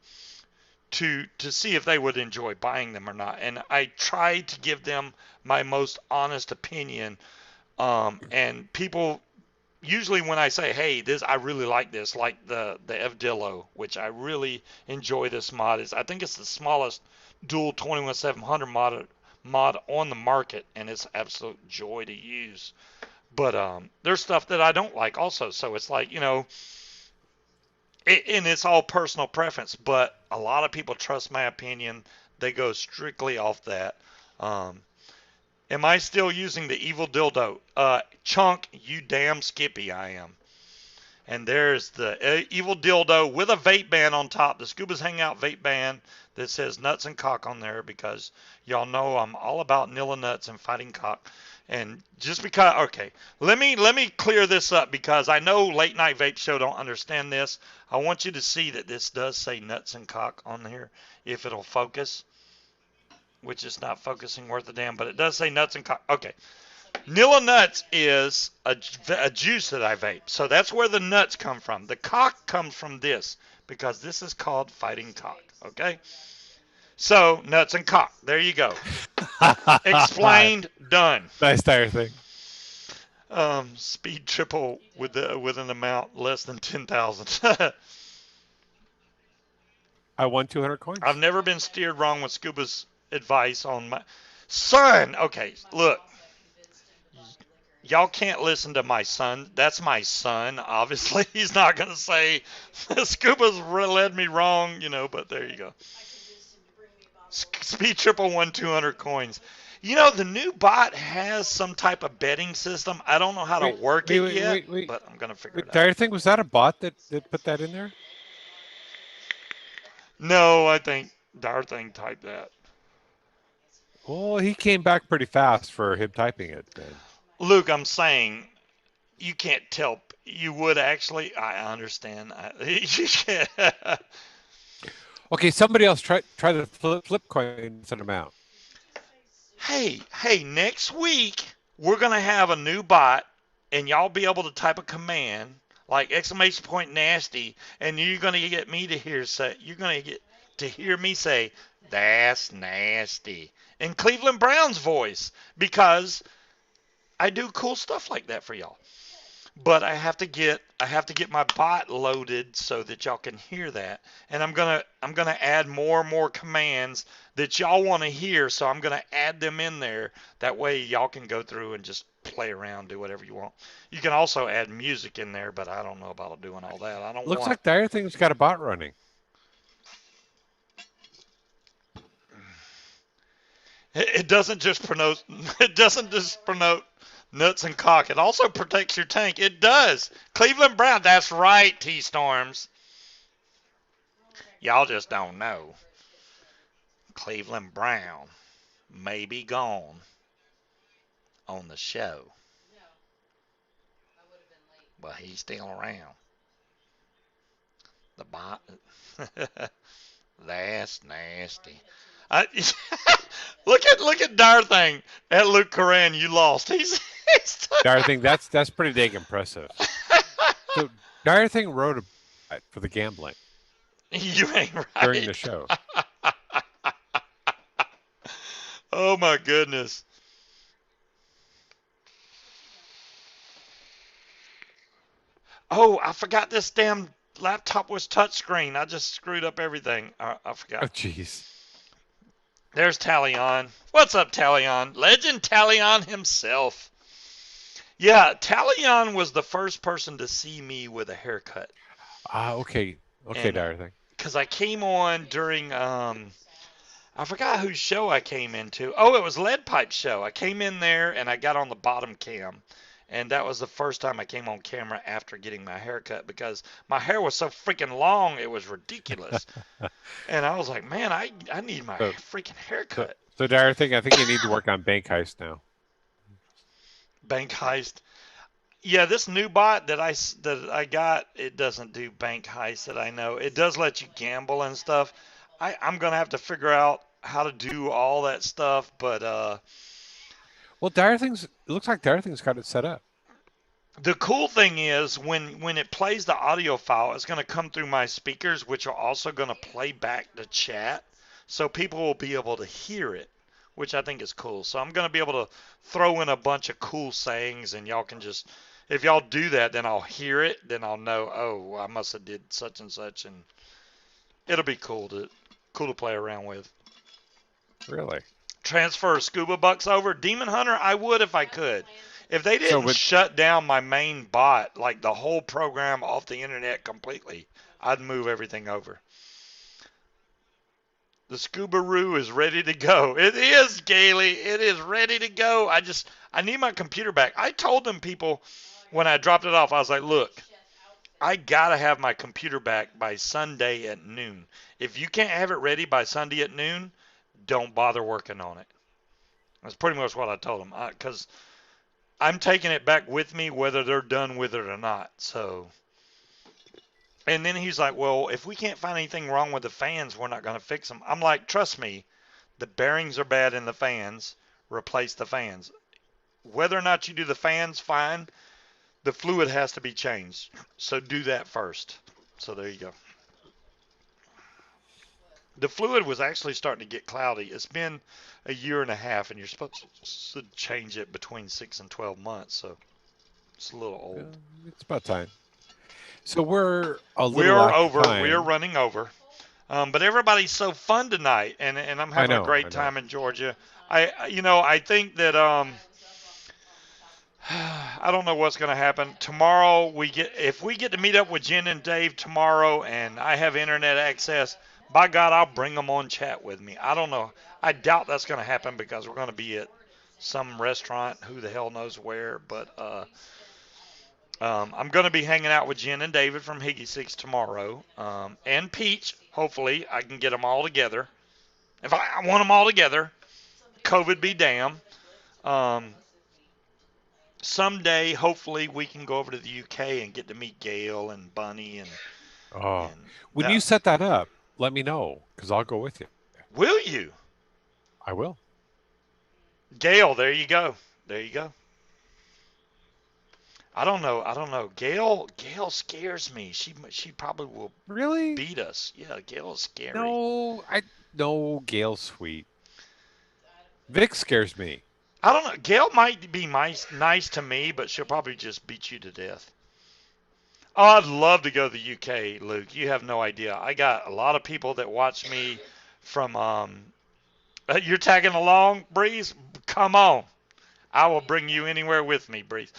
see if they would enjoy buying them or not. And I try to give them my most honest opinion. And people usually when I say, "Hey, this I really like this," like the Evdillo, which I really enjoy this mod. Is I think it's the smallest dual 21700 mod on the market, and it's absolute joy to use. But there's stuff that I don't like also, so it's like and it's all personal preference. But a lot of people trust my opinion; they go strictly off that. Um, am I still using the evil dildo? Chunk, you damn Skippy, I am. And there's the evil dildo with a vape ban on top, the Scuba's Hangout vape ban that says nuts and cock on there because y'all know I'm all about Nilla nuts and fighting cock. And just because, okay, let me clear this up because I know late night vape show don't understand this. I want you to see that this does say nuts and cock on here if it'll focus, which is not focusing worth a damn, but it does say nuts and cock. Okay, Nilla Nuts is a juice that I vape. So that's where the nuts come from. The cock comes from this because this is called fighting cock. Okay? So, nuts and cock. There you go. Explained, done. nice Dire thing. Speed triple with an amount less than 10,000. I won 200 I've coins. never been steered wrong with Scuba's advice on my son. Okay, look, y'all can't listen to my son. That's my son. Obviously, he's not going to say Scuba's led me wrong, but there you go. Speed triple won 200 coins. The new bot has some type of betting system. I don't know how to Wait, work wait, it wait, yet, wait, wait. but I'm gonna figure Wait, it out. Dire Thing, was that a bot that put that in there? No, I think Darthing typed that. Well, he came back pretty fast for him typing it then. Luke, I'm saying you can't tell. You would actually. I understand. You can't. Okay, somebody else try to flip coin and send them out. Hey, next week we're gonna have a new bot, and y'all be able to type a command like exclamation point nasty, and you're gonna get me to hear say. You're gonna get to hear me say that's nasty in Cleveland Brown's voice because I do cool stuff like that for y'all. But I have to get my bot loaded so that y'all can hear that. And I'm gonna add more and more commands that y'all want to hear, so I'm gonna add them in there. That way y'all can go through and just play around, do whatever you want. You can also add music in there, but I don't know about doing all that. I don't Looks want like Dire Thing's got a bot running. it doesn't just promote it doesn't just promote nuts and cock. It also protects your tank. It does. Cleveland Brown, that's right, T Storms. Y'all just don't know. Cleveland Brown may be gone on the show, but he's still around. The bot. That's nasty. I, look at Darthing at Luke Coran. You lost. He's Dire Thing, that's pretty dang impressive. So Dire Thing wrote a bot for the gambling you ain't during the right. show. Oh my goodness. Oh, I forgot this damn laptop was touchscreen. I just screwed up everything. I Oh, forgot. jeez. There's Talion. What's up, Talion? Legend Talion himself. Yeah, Talion was the first person to see me with a haircut. Okay. Okay, And Dire Thing. because I came on during, I forgot whose show I came into. Oh, it was Lead Pipe show. I came in there and I got on the bottom cam. And that was the first time I came on camera after getting my haircut because my hair was so freaking long, it was ridiculous. And I was like, man, I need my So freaking so haircut. so Dire Thing, I think you need to work on bank heist now. Bank heist. Yeah, this new bot that I got, it doesn't do bank heist that I know. It does let you gamble and stuff. I'm gonna have to figure out how to do all that stuff, but Well, Dire Thing's it looks like Dire Thing's got it set up. the cool thing is when it plays the audio file, it's gonna come through my speakers, which are also gonna play back the chat, so people will be able to hear it, which I think is cool. So I'm gonna be able to throw in a bunch of cool sayings, and y'all can just if y'all do that, then I'll hear it, then I'll know. Oh, I must have did such and such, and it'll be cool to play around with. Really. Transfer scuba bucks over Demon Hunter. I would if I could. If they So didn't with shut down my main bot, like the whole program off the internet completely, I'd move everything over. The Scuba-Roo is ready to go. It is, Gailey. It is ready to go. I need my computer back. I told them people when I dropped it off, I was like, look, I gotta have my computer back by Sunday at noon. If you can't have it ready by Sunday at noon, don't bother working on it. That's pretty much what I told them. Because I'm taking it back with me whether they're done with it or not. So, and then he's like, well, if we can't find anything wrong with the fans, we're not going to fix them. I'm like, trust me, the bearings are bad in the fans. Replace the fans. Whether or not you do the fans, fine. The fluid has to be changed. So do that first. So there you go. The fluid was actually starting to get cloudy. It's been a year and a half, and you're supposed to change it between 6 and 12 months. So it's a little old. it's about time. So we're a little We're after over. We are time. running over. But everybody's so fun tonight, and I'm I having a know. great I know. time in Georgia. I think that I don't know what's going to happen tomorrow. If we get to meet up with Jen and Dave tomorrow, and I have internet access, By God, I'll bring them on chat with me. I don't know. I doubt that's going to happen because we're going to be at some restaurant, who the hell knows where. But I'm going to be hanging out with Jen and David from Higgy Six tomorrow, and Peach. Hopefully, I can get them all together. If I want them all together, COVID be damn. Um, Someday, hopefully, we can go over to the UK and get to meet Gail and Bunny Oh, and when you that. set that up, let me know because I'll go with you. Will you? I will. Gail, there you go. There you go. I don't know. I don't know. Gail scares me. She probably will Really? beat us. Yeah, Gail is scary. No, no. Gail's sweet. Vic scares me. I don't know. Gail might be nice to me, but she'll probably just beat you to death. Oh, I'd love to go to the UK, Luke. You have no idea. I got a lot of people that watch me from. You're tagging along, Breeze. Come on. I will bring you anywhere with me, Breeze.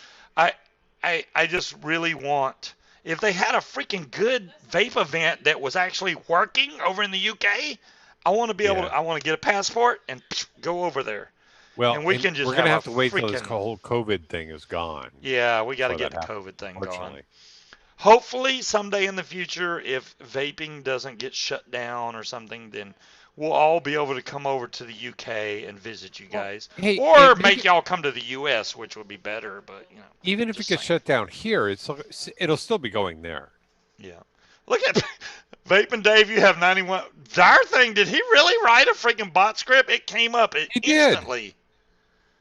I, I just really want. If they had a freaking good vape event that was actually working over in the UK, I want to be able Yeah. to. I want to get a passport and go over there, Well, and we and can just we're have gonna a have to wait till this freaking. whole COVID thing is gone Yeah, we got to before get that the happens. COVID thing going. Unfortunately. Hopefully, someday in the future, if vaping doesn't get shut down or something, then we'll all be able to come over to the UK and visit you Well, guys, hey, or maybe make y'all come to the US, which would be better. But even if it just gets saying. shut down here, it'll still be going there. Yeah. Look at Vaping Dave. You have 91. Our thing. Did he really write a freaking bot script? It came up He did. instantly.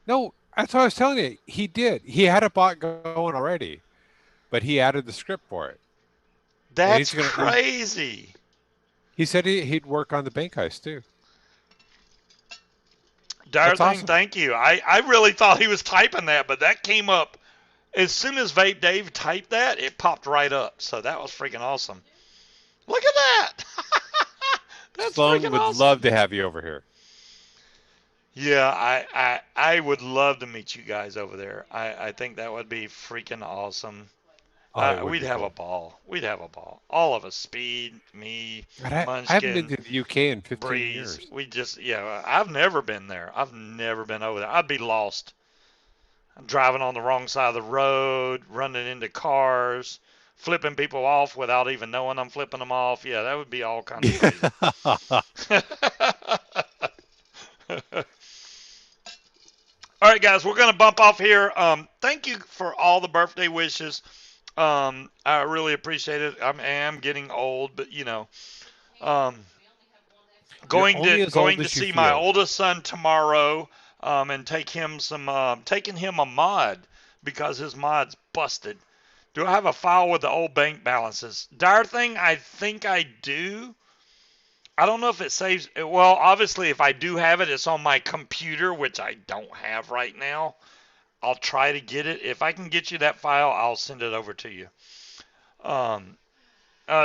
No, that's what I was telling you. He did. He had a bot going already, but he added the script for it, and That's crazy. he said he'd work on the bank heist too. Dire That's thing. awesome. Thank you. I really thought he was typing that, but that came up as soon as Vape Dave typed that. It popped right up. So that was freaking awesome. Look at that. That's Sloan freaking would awesome. love to have you over here. Yeah, I would love to meet you guys over there. I think that would be freaking awesome. Oh, it would We'd be have a cool. ball. We'd have a ball. All of us. Speed, me, God, I haven't been Munchkin, to the UK in 15 Breeze. years. We just, yeah, I've never been there. I've never been over there. I'd be lost. I'm driving on the wrong side of the road, running into cars, flipping people off without even knowing I'm flipping them off. Yeah, that would be all kinds of crazy. All right, guys, we're going to bump off here. Thank you for all the birthday wishes. I really appreciate it. I am getting old, but um, You're only as going old to as you see my feel. oldest son tomorrow, and taking him a mod because his mod's busted. Do I have a file with the old bank balances? Dire thing, I think I do. I don't know if it saves. Well, obviously, if I do have it, it's on my computer, which I don't have right now. I'll try to get it. If I can get you that file, I'll send it over to you. Um,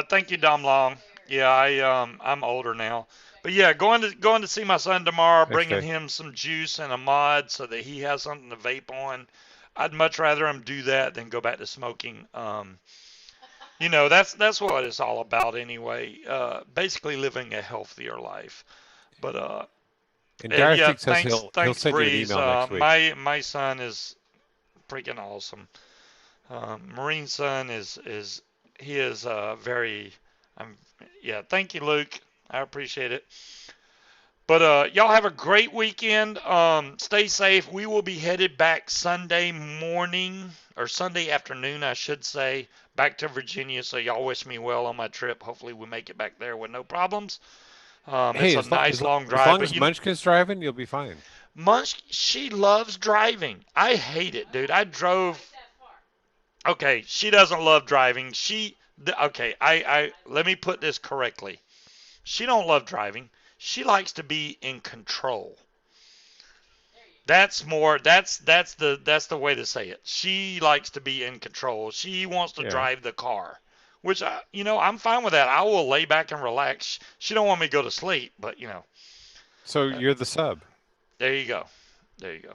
Thank you, Dom Long. Yeah, I'm older now, but yeah, going to see my son tomorrow, Thanks, bringing Dave. him some juice and a mod so that he has something to vape on. I'd much rather him do that than go back to smoking. That's what it's all about anyway. Basically living a healthier life. But And Dara yeah, says he'll thanks, send you an Breeze. email next week. My son is freaking awesome. Marine son is he is very. I'm yeah. Thank you, Luke. I appreciate it. But y'all have a great weekend. Stay safe. We will be headed back Sunday morning or Sunday afternoon, I should say, back to Virginia. So y'all wish me well on my trip. Hopefully we make it back there with no problems. It's Hey, a nice long as drive, long but as Munchkin's driving, you'll be fine. Munch, she loves driving. I hate it, dude. I drove. Okay, she doesn't love driving. Okay, I let me put this correctly. She don't love driving. She likes to be in control. That's the way to say it. She likes to be in control. She wants to Yeah. drive the car, which I'm fine with that. I will lay back and relax. She don't want me to go to sleep, but So uh, you're the sub. there you go. There you go.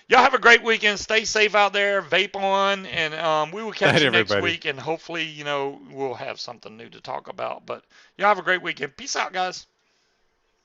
Y'all have a great weekend. Stay safe out there. Vape on, and we will catch Night, you next everybody. week. And hopefully, we'll have something new to talk about. But y'all have a great weekend. Peace out, guys.